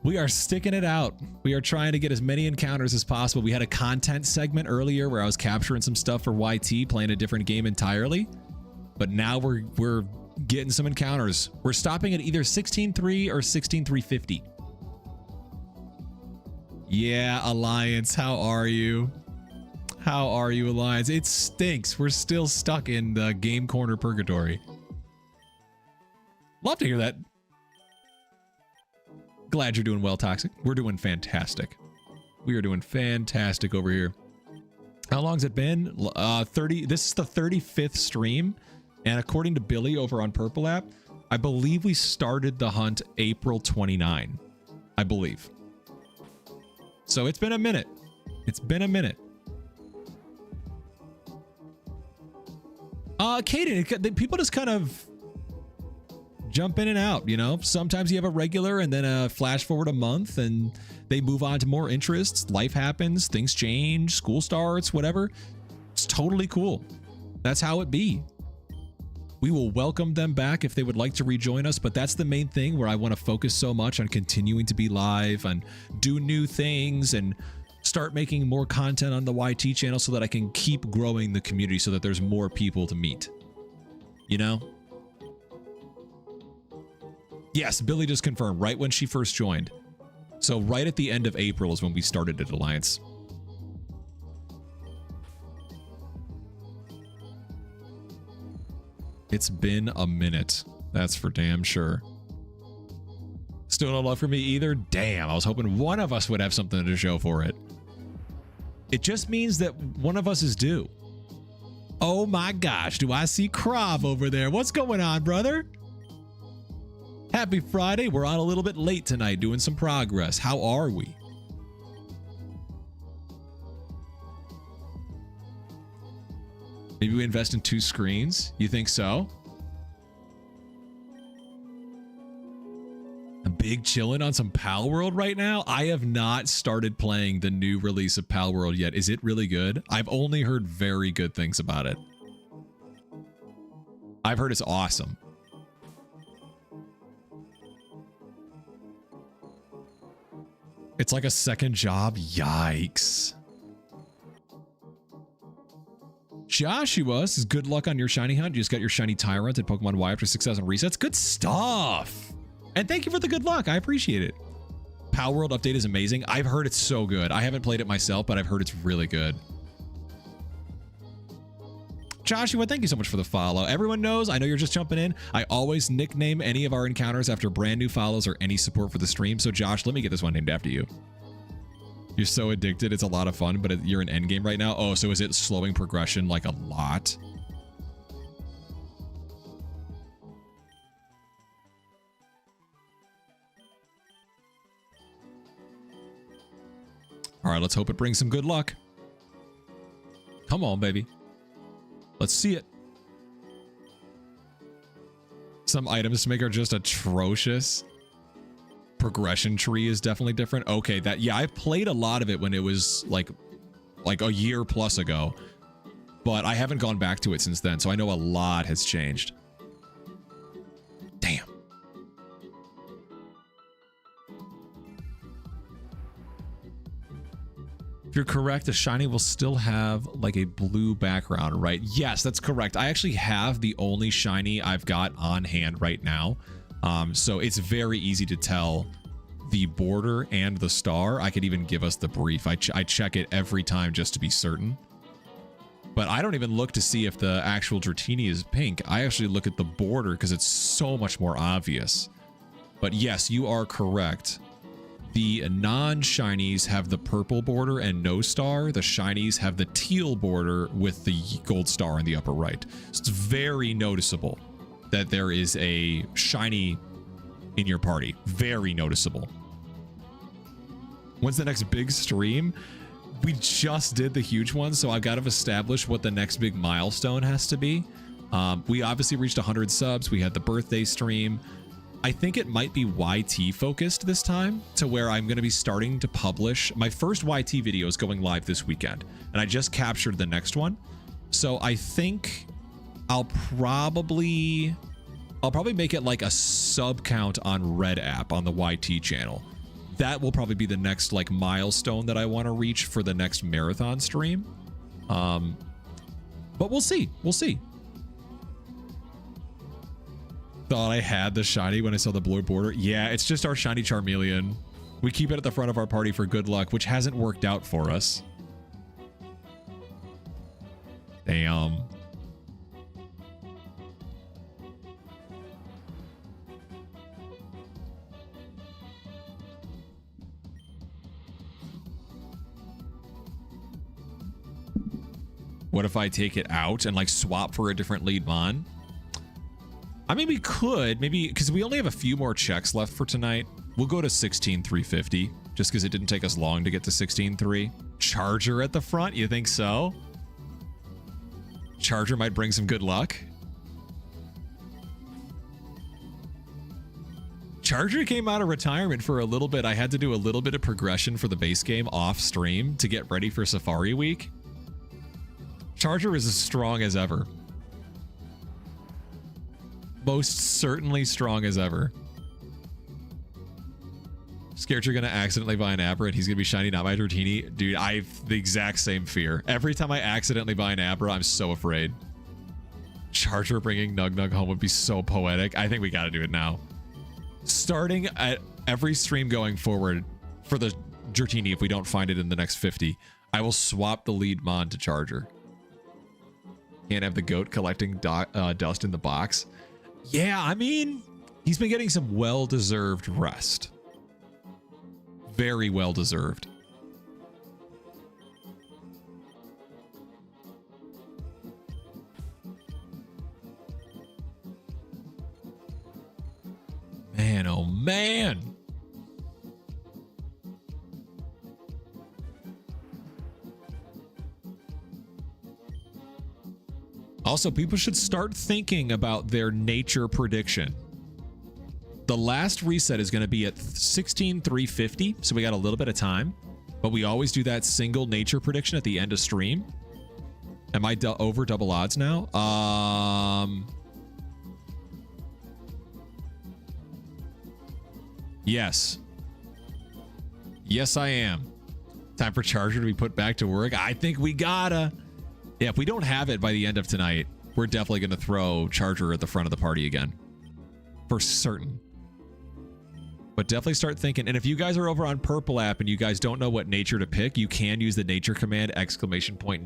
We are sticking it out. We are trying to get as many encounters as possible. We had a content segment earlier where I was capturing some stuff for YT, playing a different game entirely. But now we're getting some encounters. We're stopping at either 16.3 or 16.350. Yeah, Alliance, how are you? How are you, Alliance? It stinks. We're still stuck in the game corner purgatory. Love to hear that. Glad you're doing well, Toxic. We're doing fantastic. We are doing fantastic over here. How long's it been? 30. This is the 35th stream. And according to Billy over on Purple App, I believe we started the hunt April 29. I believe. So it's been a minute. It's been a minute. Kaden, people just kind of jump in and out, you know? Sometimes you have a regular and then a flash forward a month and they move on to more interests. Life happens, things change, school starts, whatever. It's totally cool. That's how it be. We will welcome them back if they would like to rejoin us, but that's the main thing where I want to focus so much on continuing to be live and do new things and start making more content on the YT channel so that I can keep growing the community so that there's more people to meet. You know? Yes, Billy just confirmed right when she first joined. So right at the end of April is when we started at Alliance. It's been a minute. That's for damn sure. Still no love for me either? Damn, I was hoping one of us would have something to show for it. It just means that one of us is due. Oh my gosh, do I see Krav over there? What's going on, brother? Happy Friday. We're on a little bit late tonight doing some progress. How are we? Maybe we invest in 2 screens? You think so? A big chillin' on some Pal World right now? I have not started playing the new release of Pal World yet. Is it really good? I've only heard very good things about it. I've heard it's awesome. It's like a second job. Yikes. Joshua says, good luck on your shiny hunt. You just got your shiny Tyrant at Pokemon Y after 6,000 resets. Good stuff. And thank you for the good luck. I appreciate it. Power World update is amazing. I've heard it's so good. I haven't played it myself, but I've heard it's really good. Joshua, thank you so much for the follow. Everyone knows, I know you're just jumping in. I always nickname any of our encounters after brand new follows or any support for the stream. So Josh, let me get this one named after you. You're so addicted. It's a lot of fun, but you're in endgame right now. Oh, so is it slowing progression like a lot? All right, let's hope it brings some good luck. Come on, baby. Let's see it. Some items to make are just atrocious. Progression tree is definitely different. Okay, that, yeah, I played a lot of it when it was like a year plus ago, but I haven't gone back to it since then, so I know a lot has changed. Damn. If you're correct, the shiny will still have like a blue background, right? Yes, that's correct. I actually have the only shiny I've got on hand right now. So it's very easy to tell the border and the star. I could even give us the brief. I check it every time just to be certain. But I don't even look to see if the actual Dratini is pink. I actually look at the border because it's so much more obvious. But yes, you are correct. The non-shinies have the purple border and no star. The shinies have the teal border with the gold star in the upper right. So it's very noticeable that there is a shiny in your party. Very noticeable. When's the next big stream? We just did the huge one, so I've got to establish what the next big milestone has to be. We obviously reached 100 subs. We had the birthday stream. I think it might be YT focused this time, to where I'm going to be starting to publish. My first YT video is going live this weekend, and I just captured the next one. So I think I'll probably make it like a sub count on Red app on the YT channel. That will probably be the next like milestone that I want to reach for the next marathon stream. But we'll see. We'll see. Thought I had the shiny when I saw the blue border. Yeah, it's just our shiny Charmeleon. We keep it at the front of our party for good luck, which hasn't worked out for us. Damn. What if I take it out and like swap for a different lead mon? I mean, we could, maybe, because we only have a few more checks left for tonight. We'll go to 16,350, just because it didn't take us long to get to 16,3. Charger at the front, you think so? Charger might bring some good luck. Charger came out of retirement for a little bit. I had to do a little bit of progression for the base game off stream to get ready for Safari Week. Charger is as strong as ever. Most certainly strong as ever. Scared you're gonna accidentally buy an Abra and he's gonna be shiny, not my Dratini. Dude, I have the exact same fear. Every time I accidentally buy an Abra, I'm so afraid. Charger bringing Nug Nug home would be so poetic. I think we gotta do it now. Starting at every stream going forward for the Dratini, if we don't find it in the next 50, I will swap the lead mon to Charger. Can't have the goat collecting dust in the box. Yeah, I mean, he's been getting some well-deserved rest. Very well-deserved. Man, oh man. Also, people should start thinking about their nature prediction. The last reset is going to be at 16,350, so we got a little bit of time, but we always do that single nature prediction at the end of stream. Am I over double odds now? Yes. Yes, I am. Time for Charger to be put back to work. I think we gotta. Yeah, if we don't have it by the end of tonight, we're definitely going to throw Charger at the front of the party again. For certain. But definitely start thinking. And if you guys are over on Purple app and you guys don't know what nature to pick, you can use the nature command,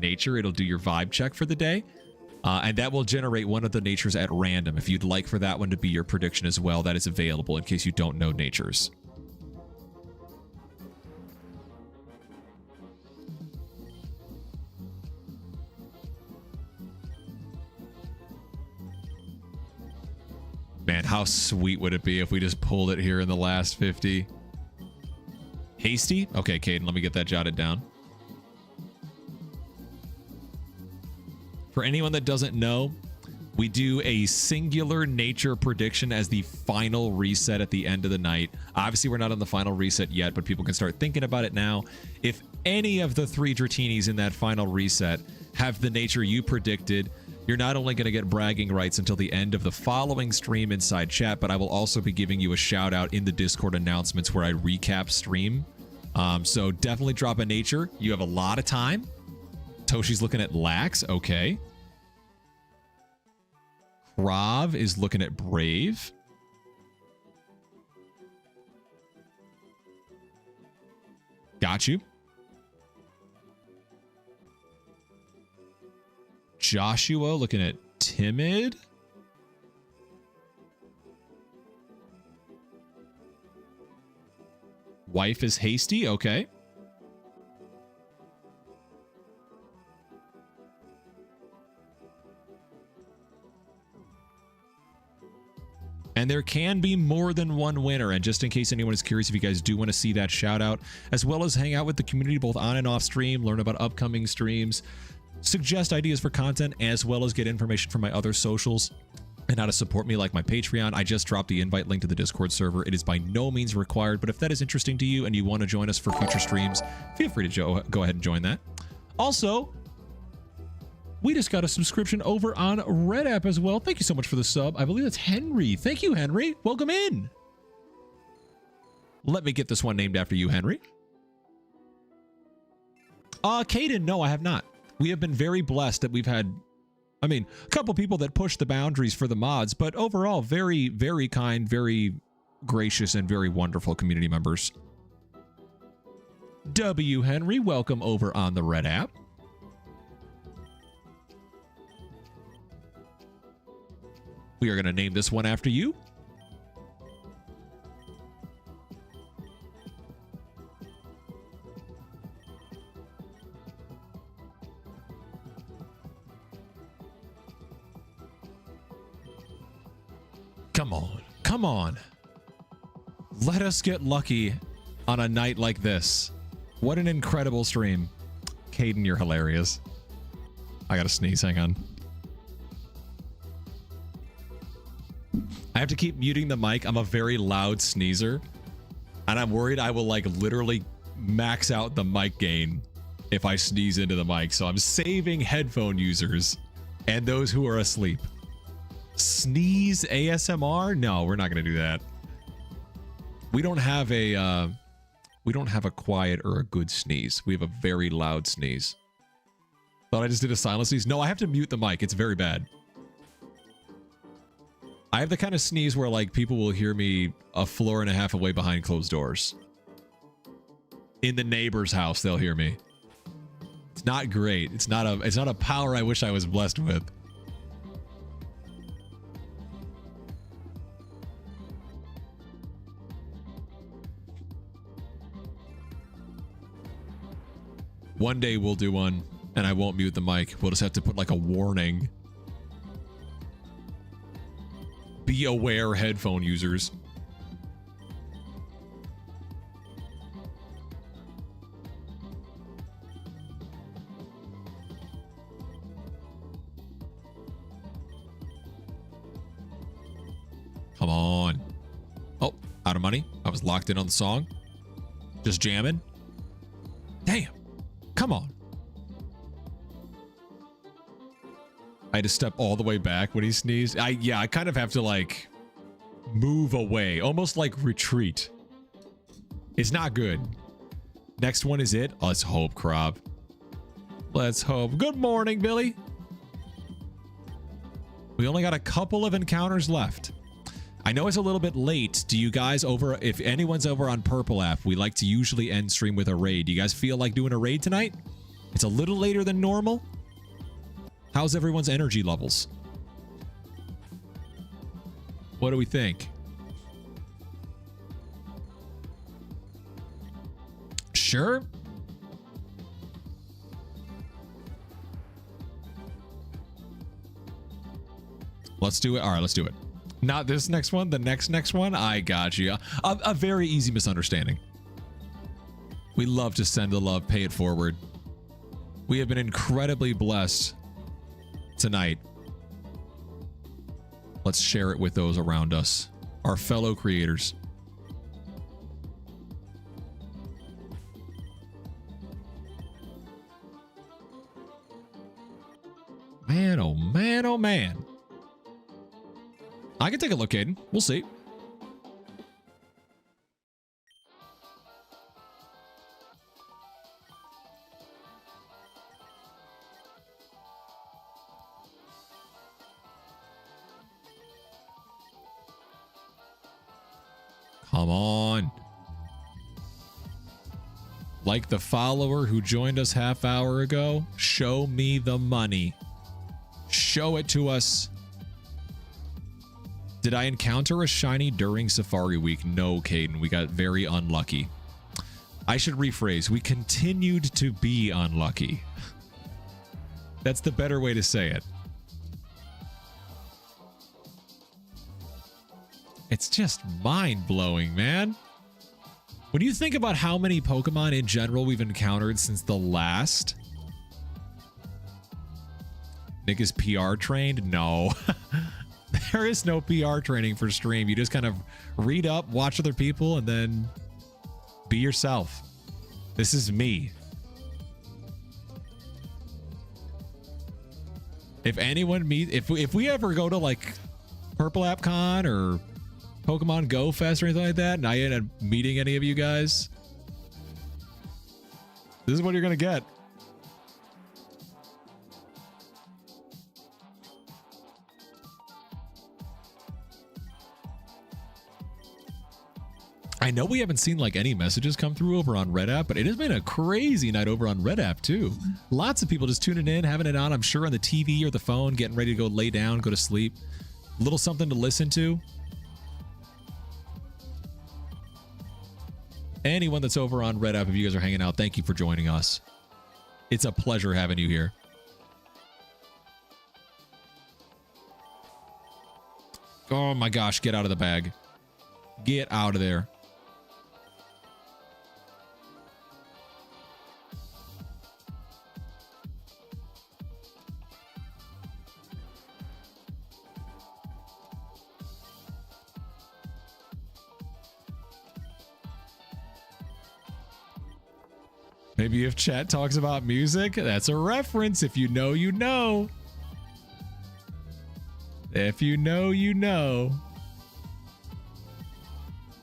!nature. It'll do your vibe check for the day. And that will generate one of the natures at random. If you'd like for that one to be your prediction as well, that is available in case you don't know natures. Man, how sweet would it be if we just pulled it here in the last 50? Hasty? Okay, Caden, let me get that jotted down. For anyone that doesn't know, we do a singular nature prediction as the final reset at the end of the night. Obviously, we're not on the final reset yet, but people can start thinking about it now. If any of the 3 Dratinis in that final reset have the nature you predicted, you're not only going to get bragging rights until the end of the following stream inside chat, but I will also be giving you a shout out in the Discord announcements where I recap stream. So definitely drop a nature. You have a lot of time. Toshi's looking at Lax. Okay. Krav is looking at Brave. Got you. Joshua looking at Timid. Wife is Hasty. Okay. And there can be more than one winner. And just in case anyone is curious, if you guys do want to see that shout out, as well as hang out with the community both on and off stream, learn about upcoming streams, suggest ideas for content, as well as get information from my other socials, and how to support me like my Patreon. I just dropped the invite link to the Discord server. It is by no means required, but if that is interesting to you and you want to join us for future streams, feel free to go ahead and join that. Also, we just got a subscription over on Red App as well. Thank you so much for the sub. I believe that's Henry. Thank you, Henry. Welcome in. Let me get this one named after you, Henry. Caden, no, I have not. We have been very blessed that we've had, I mean, a couple people that push the boundaries for the mods, but overall, very, very kind, very gracious, and very wonderful community members. W. Henry, welcome over on the Red App. We are going to name this one after you. Come on, come on. Let us get lucky on a night like this. What an incredible stream. Caden, you're hilarious. I gotta sneeze, hang on. I have to keep muting the mic. I'm a very loud sneezer. And I'm worried I will like literally max out the mic gain if I sneeze into the mic. So I'm saving headphone users and those who are asleep. Sneeze ASMR? No, we're not going to do that. We don't have a quiet or a good sneeze. We have a very loud sneeze. Thought I just did a silent sneeze. No, I have to mute the mic. It's very bad. I have the kind of sneeze where like people will hear me a floor and a half away behind closed doors. In the neighbor's house, they'll hear me. It's not great. It's not a power I wish I was blessed with. One day we'll do one, and I won't mute the mic. We'll just have to put like a warning. Be aware, headphone users. Come on. Oh, out of money. I was locked in on the song. Just jamming. Damn. Come on. I had to step all the way back when he sneezed. Yeah, I kind of have to like move away, almost like retreat. It's not good. Next one is it. Let's hope, Krob. Let's hope. Good morning, Billy. We only got a couple of encounters left. I know it's a little bit late. Do you guys over, if anyone's over on Purple app, we like to usually end stream with a raid. Do you guys feel like doing a raid tonight? It's a little later than normal. How's everyone's energy levels? What do we think? Sure. Let's do it. All right, let's do it. Not this next one, the next one. I got you. A very easy misunderstanding. We love to send the love, pay it forward. We have been incredibly blessed tonight. Let's share it with those around us, our fellow creators. Man, oh man, oh man. I can take a look, Caden. We'll see. Come on. Like the follower who joined us half hour ago, show me the money. Show it to us. Did I encounter a shiny during Safari Week? No, Caden. We got very unlucky. I should rephrase. We continued to be unlucky. That's the better way to say it. It's just mind-blowing, man. When you think about how many Pokemon in general we've encountered since the last... Nick is PR trained? No. There is no PR training for stream. You just kind of read up, watch other people, and then be yourself. This is me. If anyone if we ever go to like Purple App Con or Pokemon Go Fest or anything like that, and I end up meeting any of you guys, this is what you're gonna get. I know we haven't seen like any messages come through over on Red App, but it has been a crazy night over on Red App too. Lots of people just tuning in, having it on, I'm sure on the TV or the phone, getting ready to go lay down, go to sleep. A little something to listen to. Anyone that's over on Red App, if you guys are hanging out, thank you for joining us. It's a pleasure having you here. Oh my gosh, get out of the bag. Get out of there. Maybe if chat talks about music, that's a reference. If you know, you know. If you know, you know.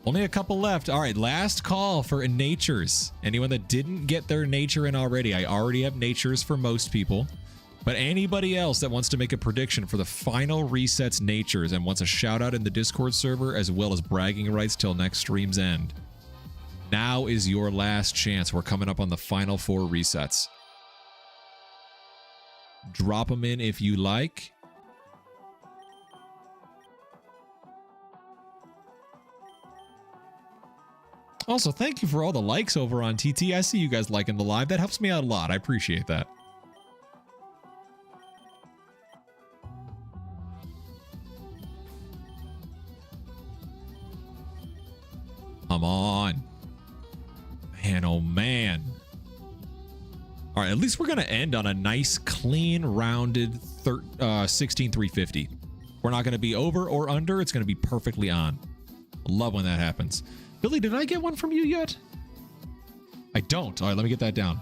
Only a couple left. All right, last call for natures. Anyone that didn't get their nature in already, I already have natures for most people. But anybody else that wants to make a prediction for the final resets natures and wants a shout out in the Discord server as well as bragging rights till next stream's end, now is your last chance. We're coming up on the final 4 resets. Drop them in if you like. Also, thank you for all the likes over on TT. I see you guys liking the live. That helps me out a lot. I appreciate that. Come on. Man, oh man. All right, at least we're going to end on a nice, clean, rounded 16,350. We're not going to be over or under. It's going to be perfectly on. Love when that happens. Billy, did I get one from you yet? I don't. All right, let me get that down.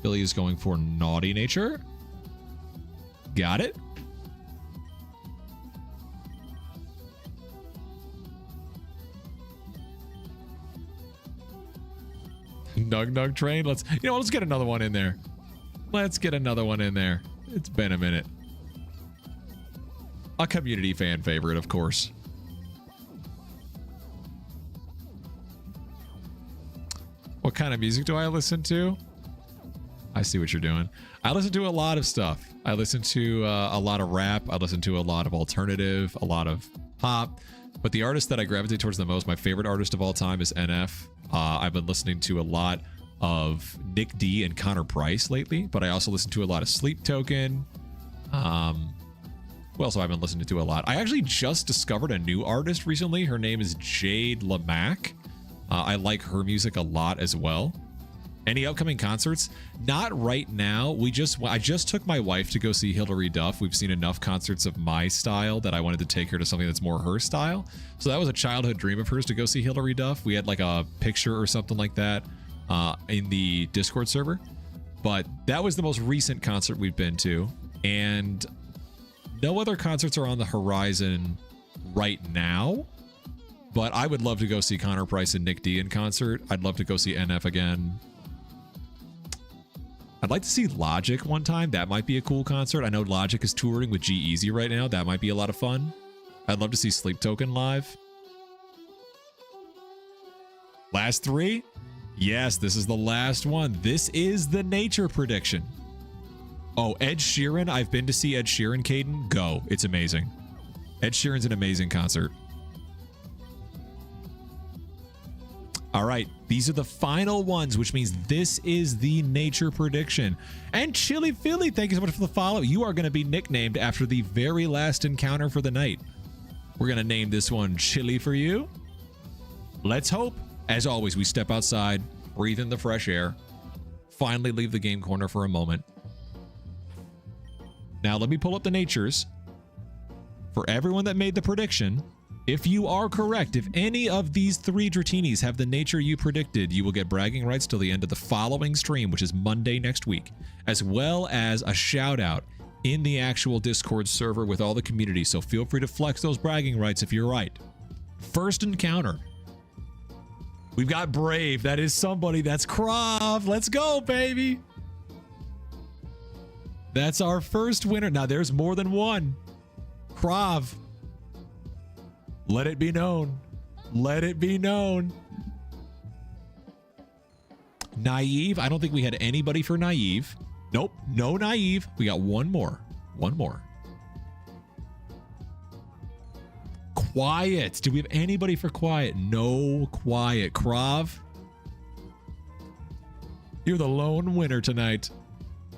Billy is going for naughty nature. Got it. Nug train. Let's get another one in there. Let's get another one in there. It's been a minute. A community fan favorite, of course. What kind of music do I listen to? I see what you're doing. I listen to a lot of stuff. I listen to a lot of rap. I listen to a lot of alternative, a lot of pop. But the artist that I gravitate towards the most, my favorite artist of all time, is NF. I've been listening to a lot of Nick D and Connor Price lately, but I also listen to a lot of Sleep Token. Who else have I been listening to a lot? I actually just discovered a new artist recently. Her name is Jade Lamac. I like her music a lot as well. Any upcoming concerts? Not right now. I just took my wife to go see Hilary Duff. We've seen enough concerts of my style that I wanted to take her to something that's more her style. So that was a childhood dream of hers to go see Hilary Duff. We had like a picture or something like that in the Discord server. But that was the most recent concert we've been to. And no other concerts are on the horizon right now. But I would love to go see Connor Price and Nick D in concert. I'd love to go see NF again. I'd like to see Logic one time. That might be a cool concert. I know Logic is touring with G-Eazy right now. That might be a lot of fun. I'd love to see Sleep Token live. Last 3? Yes, this is the last one. This is the nature prediction. Oh, Ed Sheeran. I've been to see Ed Sheeran, Caden. Go. It's amazing. Ed Sheeran's an amazing concert. All right, these are the final ones, which means this is the nature prediction. And Chili Philly, thank you so much for the follow. You are going to be nicknamed after the very last encounter for the night. We're going to name this one Chili for you. Let's hope, as always, we step outside, breathe in the fresh air, finally leave the game corner for a moment. Now, let me pull up the natures. for everyone that made the prediction, if you are correct, if any of these 3 Dratinis have the nature you predicted, you will get bragging rights till the end of the following stream, which is Monday next week, as well as a shout out in the actual Discord server with all the community. So feel free to flex those bragging rights if you're right. First encounter. We've got Brave. That is somebody. That's Krav. Let's go, baby. That's our first winner. Now there's more than one. Krav. Let it be known. Let it be known. Naive. I don't think we had anybody for Naive. Nope. No Naive. We got one more. One more. Quiet. Do we have anybody for Quiet? No Quiet. Krav. You're the lone winner tonight.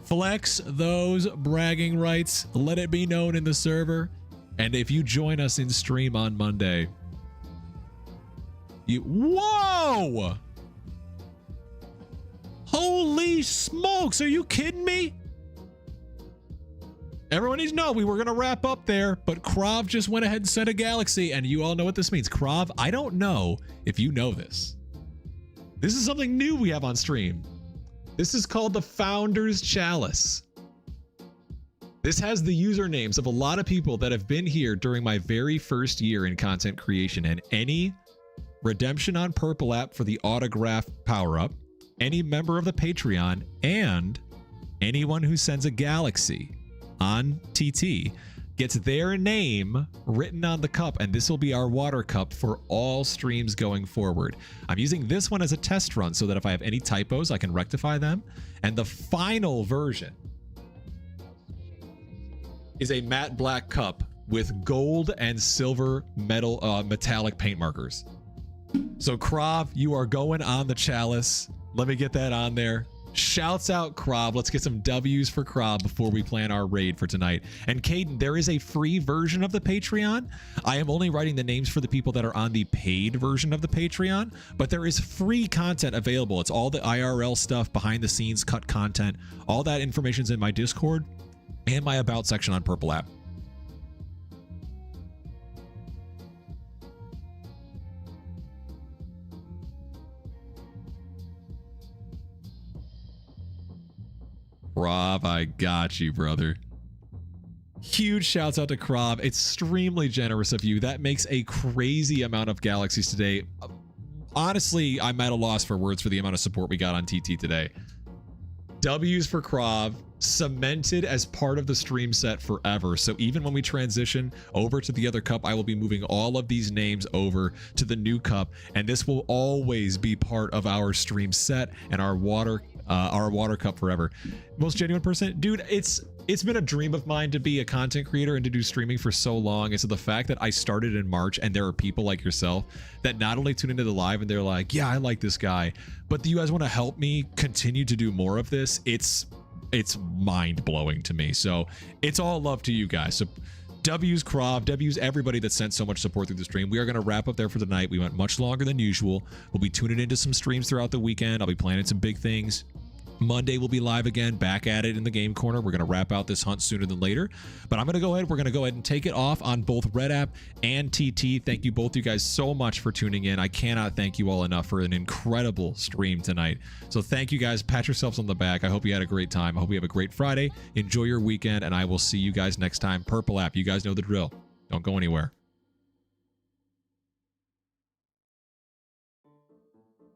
Flex those bragging rights. Let it be known in the server. And if you join us in stream on Monday, whoa! Holy smokes, are you kidding me? Everyone needs to know we were going to wrap up there, but Krav just went ahead and sent a galaxy, and you all know what this means. Krav, I don't know if you know this. This is something new we have on stream. This is called the Founder's Chalice. This has the usernames of a lot of people that have been here during my very first year in content creation, and any redemption on Purple app for the autograph power-up, any member of the Patreon, and anyone who sends a galaxy on TT gets their name written on the cup, and this will be our water cup for all streams going forward. I'm using this one as a test run so that if I have any typos, I can rectify them. And the final version is a matte black cup with gold and silver metallic paint markers. So Krav, you are going on the chalice. Let me get that on there. Shouts out Krav. Let's get some W's for Krav before we plan our raid for tonight. And Caden, there is a free version of the Patreon. I am only writing the names for the people that are on the paid version of the Patreon, but there is free content available. It's all the IRL stuff, behind the scenes, cut content. All that information's in my Discord and my About section on Purple app. Krav, I got you, brother. Huge shouts out to Krav. Extremely generous of you. That makes a crazy amount of galaxies today. Honestly, I'm at a loss for words for the amount of support we got on TT today. W's for Krav, cemented as part of the stream set forever. So even when we transition over to the other cup, I will be moving all of these names over to the new cup, and this will always be part of our stream set and our water cup forever. Most genuine person, dude. It's been a dream of mine to be a content creator and to do streaming for so long. And so the fact that I started in March and there are people like yourself that not only tune into the live and they're like, yeah, I like this guy, but you guys want to help me continue to do more of this. It's mind-blowing to me. So it's all love to you guys. So W's Krav, W's everybody that sent so much support through the stream. We are going to wrap up there for tonight. We went much longer than usual. We'll be tuning into some streams throughout the weekend. I'll be planning some big things. Monday we'll be live again, back at it in the game corner. We're going to wrap out this hunt sooner than later, but I'm going to go ahead. We're going to go ahead and take it off on both Red App and TT. Thank you both, you guys, so much for tuning in. I cannot thank you all enough for an incredible stream tonight. So thank you guys. Pat yourselves on the back. I hope you had a great time. I hope you have a great Friday. Enjoy your weekend, and I will see you guys next time. Purple App, you guys know the drill. Don't go anywhere.